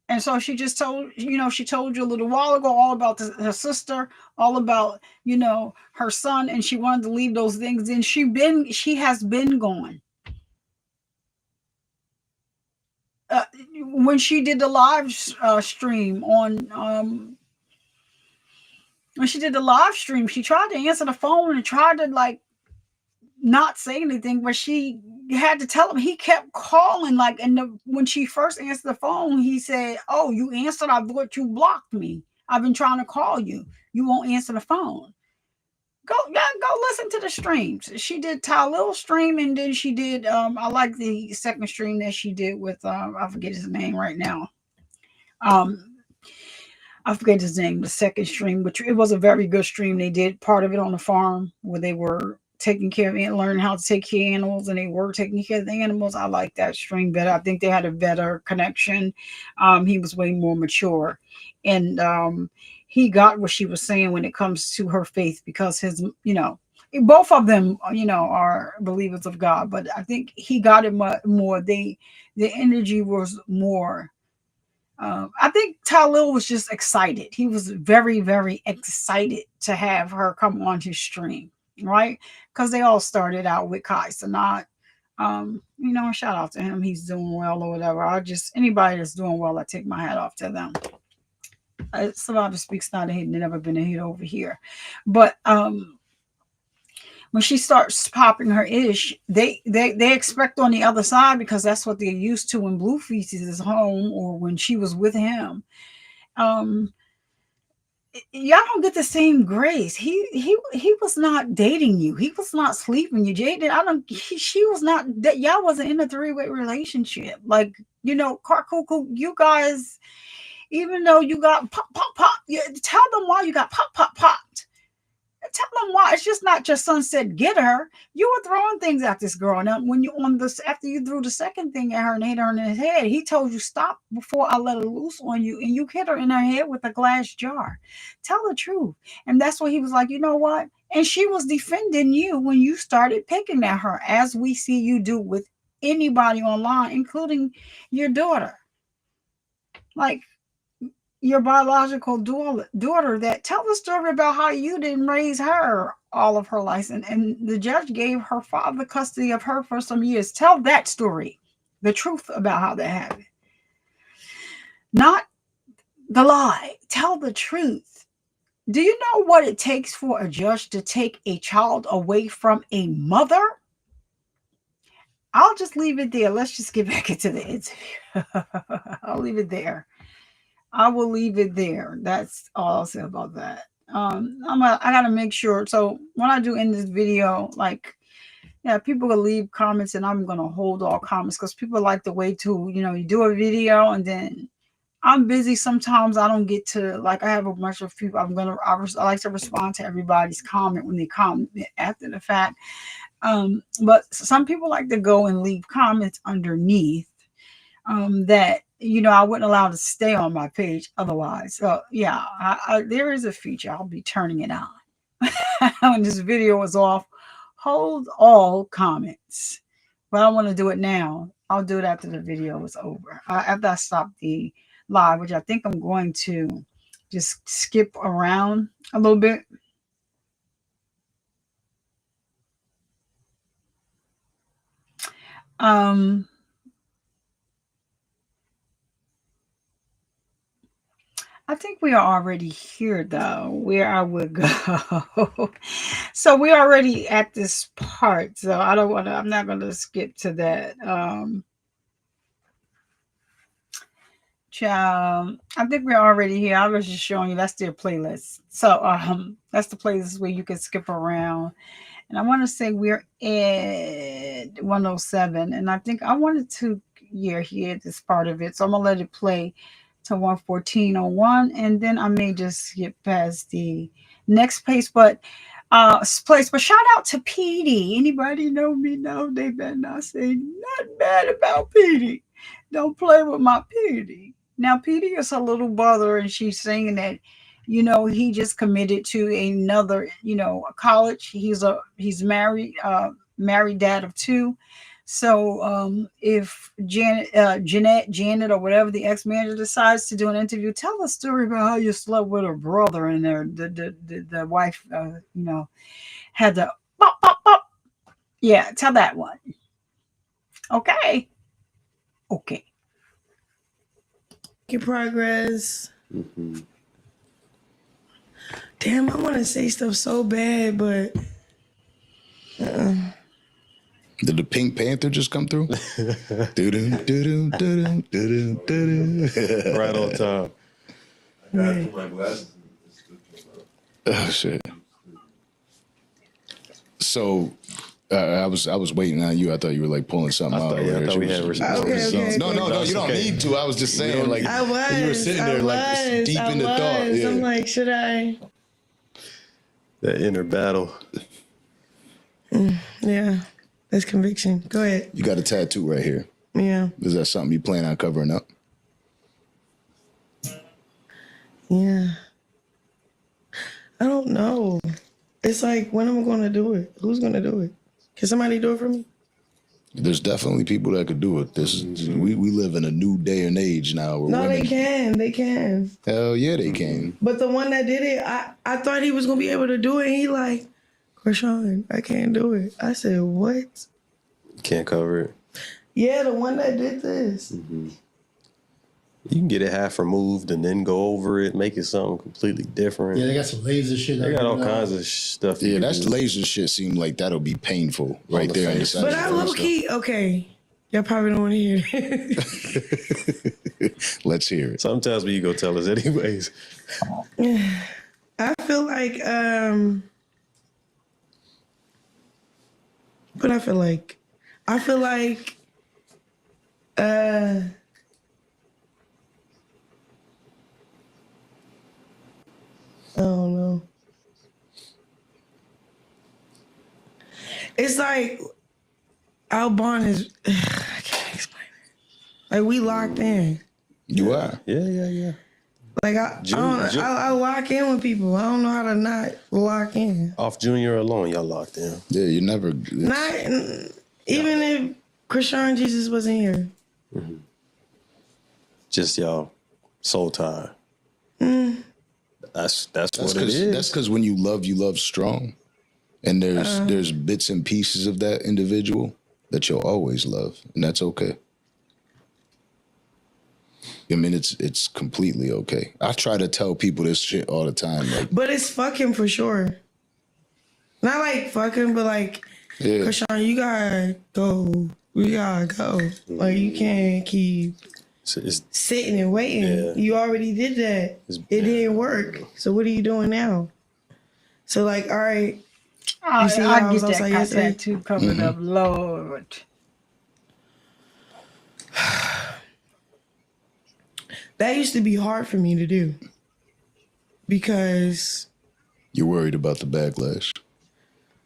And so she just told, she told you a little while ago all about her sister, all about, her son, and she wanted to leave those things in. She has been gone. When she did the live stream on, she tried to answer the phone and tried to not say anything, but she had to tell him. He kept calling, when she first answered the phone, he said, oh, you answered? I thought you blocked me. I've been trying to call you. You won't answer the phone. Go listen to the streams. She did Tylil's stream, and then she did, I like the second stream that she did with, I forget his name right now. I forget his name, the second stream, but it was a very good stream. They did part of it on the farm where they were taking care of and learning how to take care of animals, and they were taking care of the animals. I like that stream better. I think they had a better connection. He was way more mature, and he got what she was saying when it comes to her faith, because his, both of them, are believers of God, but I think he got it more. The energy was more. I think Talil was just excited. He was very, very excited to have her come on his stream, right? Because they all started out with Kai Sanat. Shout out to him. He's doing well or whatever. Anybody that's doing well, I take my hat off to them. Survivor speaks not a hate, never been a hate over here. But when she starts popping her ish, they expect on the other side, because that's what they're used to when Blueface is home or when she was with him. Y'all don't get the same grace. He was not dating you. He was not sleeping you. Jade, she was not that. Y'all wasn't in a three-way relationship. Like, Carcuckoo, you guys, even though you got pop, tell them why you got pop, popped. Tell them why. It's just not your son said get her. You were throwing things at this girl. Now, when you after you threw the second thing at her and hit her in the head, he told you stop before I let her loose on you, and you hit her in her head with a glass jar. Tell the truth. And that's what he was like, you know what? And she was defending you when you started picking at her, as we see you do with anybody online, including your daughter. Like, your biological daughter, that tell the story about how you didn't raise her all of her life, and the judge gave her father custody of her for some years. Tell that story, the truth about how that happened, not the lie. Tell the truth. Do you know what it takes for a judge to take a child away from a mother? I'll just leave it there. Let's just get back into the interview. I'll leave it there. I will leave it there. That's all I'll say about that. I gotta make sure. So when I do end this video, people will leave comments, and I'm gonna hold all comments, because people like the way to, you do a video and then I'm busy sometimes. I don't get to, I have a bunch of people. I like to respond to everybody's comment when they comment after the fact. But some people like to go and leave comments underneath that I wouldn't allow to stay on my page otherwise. So yeah, there is a feature. I'll be turning it on when this video is off. Hold all comments, but I want to do it now. I'll do it after the video is over. After I stop the live, which I think I'm going to just skip around a little bit. I think we are already here, though, where I would go. So we're already at this part. So I'm not going to skip to that. I think we're already here. I was just showing you that's their playlist. So that's the playlist where you can skip around. And I want to say we're at 107. And I think I wanted to hear this part of it. So I'm going to let it play to 114.01, and then I may just skip past the next place. But shout out to PD. Anybody know me? No, they better not say nothing bad about PD. Don't play with my PD. Now PD is a little brother, and she's saying that he just committed to another college. He's married dad of two. So if Janet, or whatever the ex-manager decides to do an interview, tell a story about how you slept with her brother, and the wife, had the pop, pop, pop. Yeah, tell that one. Okay. Your progress. Mm-hmm. Damn, I want to say stuff so bad, but. Did the Pink Panther just come through? Right on time. I gotta put my glasses in. Oh shit. So I was waiting on you. I thought you were pulling something out. I thought we had okay. No, you don't need to. I was just saying, you were sitting there deep into thought. Yeah. I'm like, should I? That inner battle. Yeah. That's conviction. Go ahead. You got a tattoo right here. Yeah. Is that something you plan on covering up? Yeah. I don't know. it's like, when am I going to do it? Who's going to do it? Can somebody do it for me? There's definitely people that could do it. This is we live in a new day and age now. Where No, women, they can. hell yeah, they can. But the one that did it, I thought he was going to be able to do it. And he like, Chrisean, I can't do it. I said, what? Can't cover it. Yeah, the one that did this. You can get it half removed and then go over it, make it something completely different. Yeah, they got some laser shit. They got all kinds of stuff. Yeah, that's laser shit. Seem like that'll be painful right there in the side. But I low key, okay. Y'all probably don't want to hear it. Let's hear it. Sometimes when you go tell us anyways. I feel like, but I feel like, I don't know. It's like our bond is, I can't explain it. Like we locked in. You are. Yeah. Like I lock in with people. I don't know how to not lock in. Off Junior alone, y'all locked in. Yeah, you never. Not even if Chrisean Jesus wasn't here. Just y'all soul tie. That's what it is. That's because when you love strong, and there's bits and pieces of that individual that you'll always love, and that's okay. I mean, it's completely okay. I try to tell people this shit all the time, like, But it's fucking for sure. Not like fucking, but like, yeah, Chrisean, you gotta go. We gotta go. Like you can't keep sitting and waiting. Yeah. You already did that. It didn't work. So what are you doing now? So like, all right. I see how I get was that outside yesterday? content too covered up, Lord. That used to be hard for me to do because you're worried about the backlash.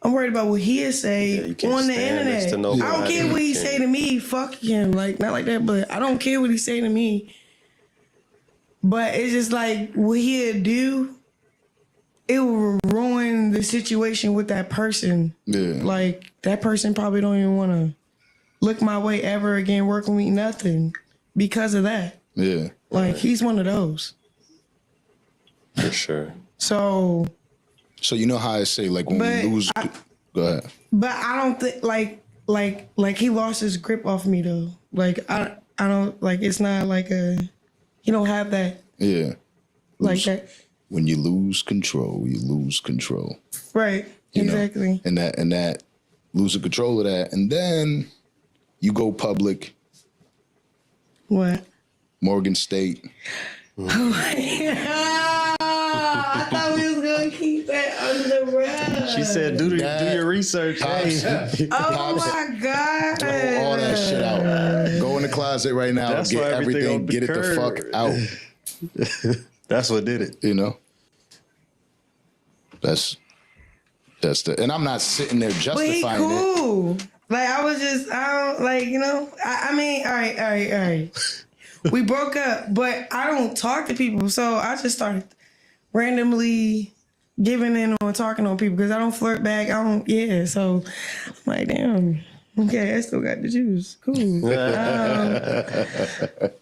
I'm worried about what he'll say you can't on the stand next internet. to nobody. I don't care what he say to me. Fuck him. Like, not like that, but I don't care what he say to me. But it's just like what he'll do, it will ruin the situation with that person. Yeah, Like, that person probably don't even want to look my way ever again, work with me, nothing because of that. yeah. Like, he's one of those. For sure. So you know how I say, like, when we lose. Go ahead. But I don't think like he lost his grip off me though. Like I don't like it's not like he don't have that Yeah. like that. When you lose control, you lose control. Right. You know? Exactly. And that losing control of that, and then you go public. What? Morgan State. I thought we was gonna keep that under the rug. She said, do your research. Hey. Oh my God. Throw all that shit out. Go in the closet right now. That's Get why everything everything. on the Get it the curb. fuck out. That's what did it. You know. That's the. And I'm not sitting there But he justifying it. cool. Like I don't like, you know, I mean, all right. We broke up, but I don't talk to people. So I just started randomly giving in on talking on people because I don't flirt back. So I'm like, damn. Okay, I still got the juice. Cool.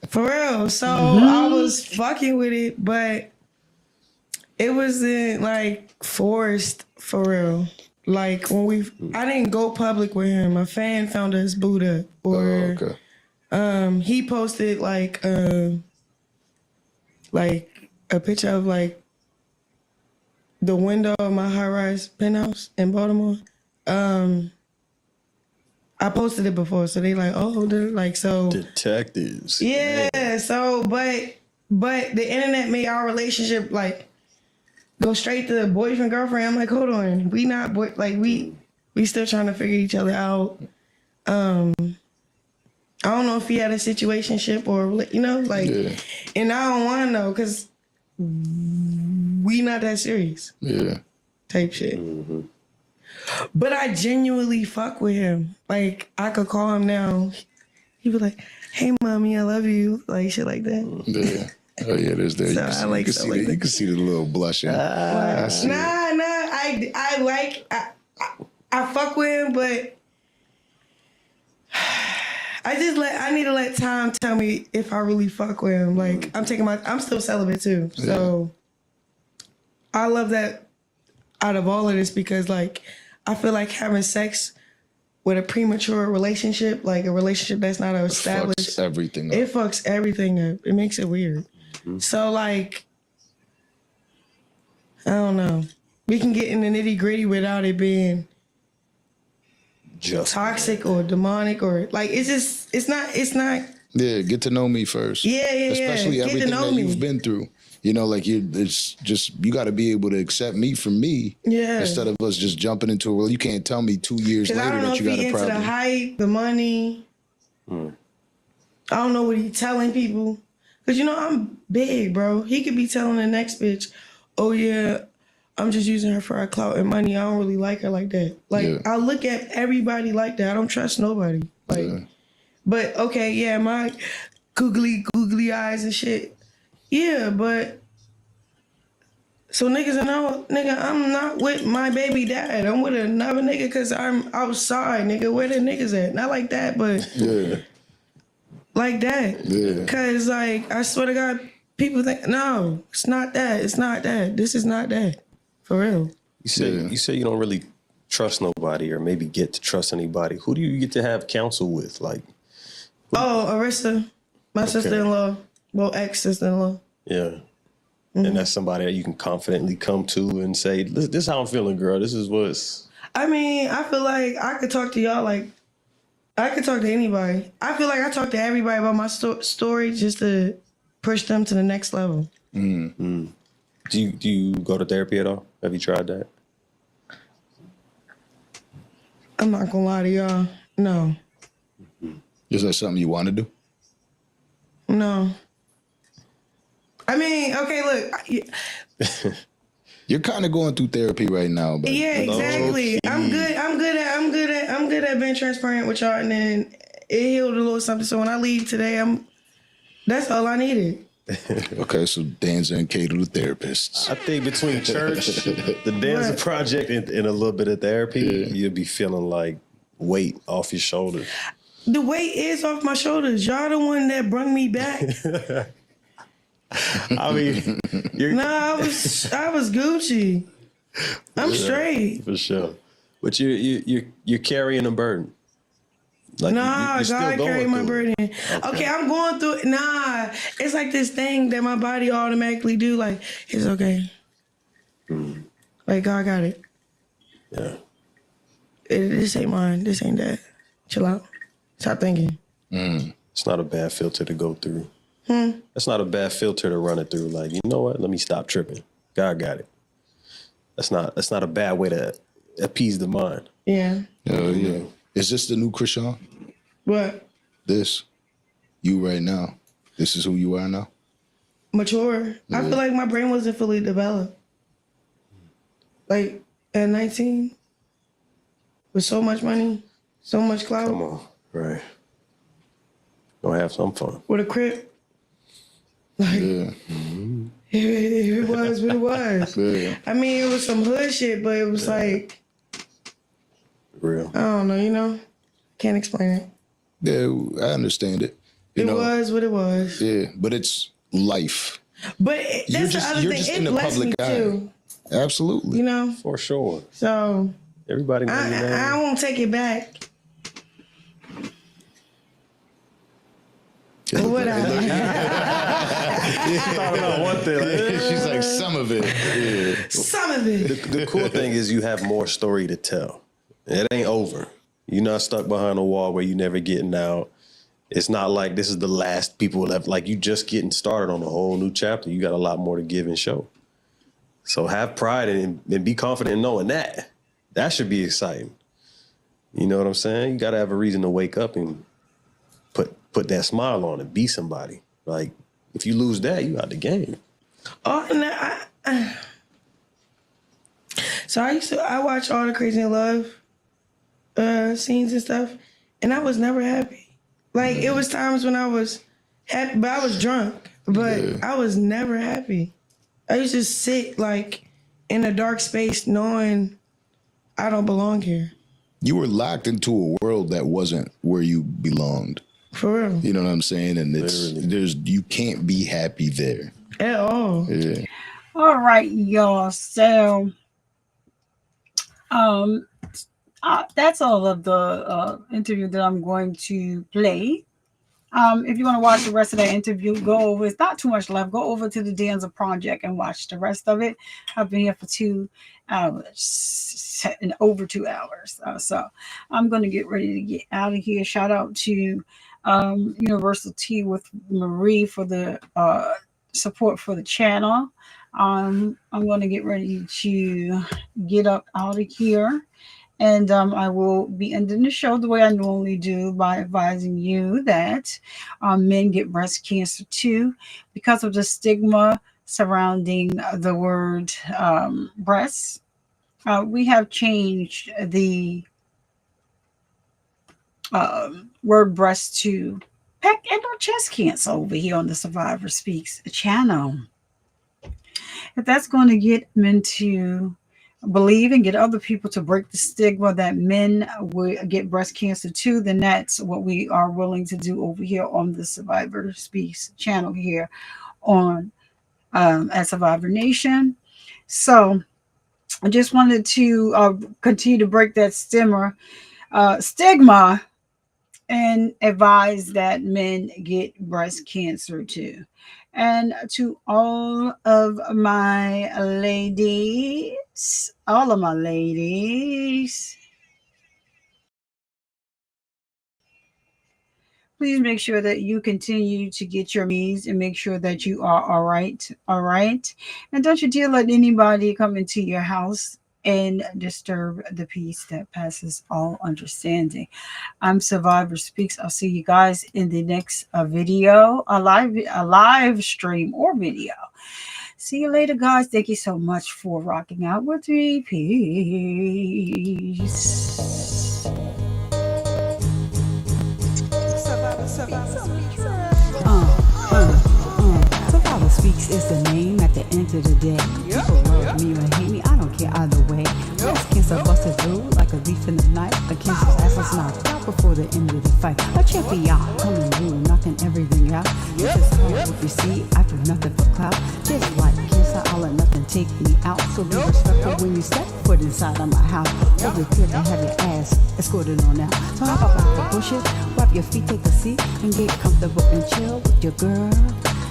For real. So I was fucking with it, but it wasn't like forced for real. Like when I didn't go public with him. A fan found us booed up, or Okay. he posted like a picture of like the window of my high-rise penthouse in Baltimore. I posted it before, so they like, oh, they're like so. Detectives. Yeah. So, but the internet made our relationship like go straight to boyfriend girlfriend. I'm like, hold on, we not we still trying to figure each other out. I don't know if he had a situationship or Yeah. and I don't want to know because we not that serious Yeah. type shit. But I genuinely fuck with him. Like I could call him now. He be like, "Hey, mommy, I love you," like shit like that. Yeah. Oh yeah, there's there. So I like stuff like that. You can see the little blushing. Nah. I fuck with him, but I need to let time tell me if I really fuck with him. Like I'm still celibate too. So I love that out of all of this because like I feel like having sex with a premature relationship, like a relationship that's not established, fucks everything up. It fucks everything up. It makes it weird. Mm-hmm. So like, I don't know. We can get in the nitty gritty without it being just toxic or demonic or like it's not. Yeah, get to know me first. Yeah. Especially everything that you've been through. You know, like it's just you got to be able to accept me for me. Yeah. Instead of us just jumping into it. Well, you can't tell me 2 years later that you got a problem. The hype, the money. I don't know what he's telling people. Cause you know I'm big, bro. He could be telling the next bitch, "Oh yeah, I'm just using her for her clout and money. I don't really like her like that." Like I look at everybody like that. I don't trust nobody. Like, but okay, yeah, my googly eyes and shit. Yeah, but so niggas know, nigga, I'm not with my baby dad. I'm with another nigga because I'm outside, nigga. Where the niggas at? Not like that, but like that. Yeah. Cause like I swear to God, people think no, it's not that. It's not that. This is not that. For real. You say you don't really trust nobody or maybe get to trust anybody. Who do you get to have counsel with? Like Arista, my sister-in-law. Well, ex-sister-in-law. Yeah. Mm-hmm. And that's somebody that you can confidently come to and say, this is how I'm feeling, girl. This is what's... I mean, I feel like I could talk to y'all like... I could talk to anybody. I feel like I talk to everybody about my story just to push them to the next level. Mm-hmm. Do you go to therapy at all? Have you tried that? I'm not gonna lie to y'all. No. Is that something you want to do? No. I mean, okay, look. You're kind of going through therapy right now, but yeah, exactly. I'm good at being transparent with y'all, and then it healed a little something. So when I leave today, that's all I needed. Okay, so Danza and Kate are the therapists. I think between church, the Danza Project, and a little bit of therapy, you'll be feeling like weight off your shoulders. The weight is off my shoulders. Y'all the one that brought me back. I mean, I was Gucci. I'm straight for sure. But you're carrying a burden. Like God carried my burden. Okay, I'm going through it. Nah, it's like this thing that my body automatically do. Like it's okay. Like God got it. Yeah. This ain't mine. This ain't that. Chill out. Stop thinking. It's not a bad filter to go through. That's not a bad filter to run it through. Like, you know what? Let me stop tripping. God got it. That's not a bad way to appease the mind. Yeah. Oh yeah. Is this the new Chrisean? What? This. You right now. This is who you are now? Mature. Yeah. I feel like my brain wasn't fully developed. Like at 19, with so much money, so much clout. Come on, right. Gonna have some fun. With a crib. Like, it was what it was. Yeah. I mean, it was some hood shit, but it was like... Real. I don't know, you know? Can't explain it. Yeah, I understand it. It was what it was. Yeah, but it's life. But that's the other thing. It blessed me too. Absolutely. You know? For sure. So... Everybody knows your name. I won't take it back. What I thought about one thing. She's like, some of it. Yeah. Some of it. The cool thing is you have more story to tell. It ain't over. You're not stuck behind a wall where you never getting out. It's not like this is the last people left. Like you just getting started on a whole new chapter. You got a lot more to give and show. So have pride and be confident in knowing that. That should be exciting. You know what I'm saying? You got to have a reason to wake up and put that smile on and be somebody. Like, if you lose that, you out the game. Oh, no, so I watch all the Chrisean Love scenes and stuff, and I was never happy. Like, it was times when I was happy, but I was drunk, but I was never happy. I used to sit, like, in a dark space knowing I don't belong here. You were locked into a world that wasn't where you belonged. For real. You know what I'm saying? And you can't be happy there. At all. Yeah. All right, y'all. So, that's all of the interview that I'm going to play. If you want to watch the rest of that interview, go over. It's not too much left. Go over to the Danza Project and watch the rest of it. I've been here for 2 hours and over 2 hours. So I'm going to get ready to get out of here. Shout out to Universal Tea with Marie for the support for the channel. I'm going to get ready to get up out of here. And I will be ending the show the way I normally do by advising you that men get breast cancer too because of the stigma surrounding the word breast. We have changed the word breast to peck and or chest cancer over here on the Survivor Speaks channel. If that's going to get men to believe and get other people to break the stigma that men will get breast cancer too, then that's what we are willing to do over here on the Survivor Speaks channel here on at Survivor Nation. So I just wanted to continue to break that stigma and advise that men get breast cancer too. And to all of my ladies, please make sure that you continue to get your needs and make sure that you are all right. And don't you dare let anybody come into your house and disturb the peace that passes all understanding. I'm Survivor Speaks. I'll see you guys in the next video, a live stream or video. See you later, guys. Thank you so much for rocking out with me. Peace. Survivor Speaks is the name at the end of the day. People love me or hate me, I don't care either way. Breast cancer busted through like a thief in the night. A cancer's ass is knocked out before the end of the fight. A champion coming through, knocking everything out. This is hard if you see, I do nothing for clout. Just like cancer, I'll let nothing take me out. So be respectful when you step foot inside of my house. We'll be clear to have your ass escorted on out. So hop up out the bushes, wipe your feet, take a seat, and get comfortable and chill with your girl.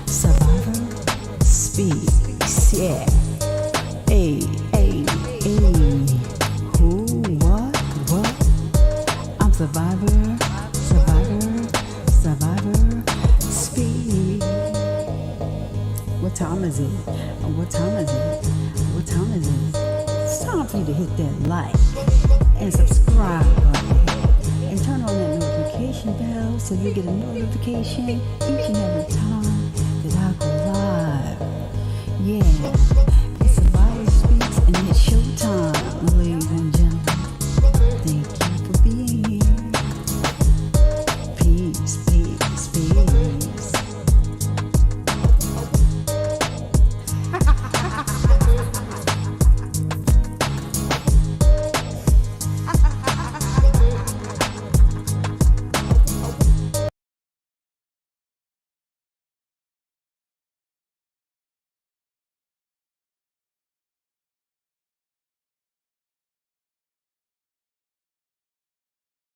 Survivor Speaks, yeah. Hey, hey, hey. Who, what? I'm Survivor Speaks. What time is it? What time is it? It's time for you to hit that like and subscribe button and turn on that notification bell so you get a notification each and every time that I go live. Yeah.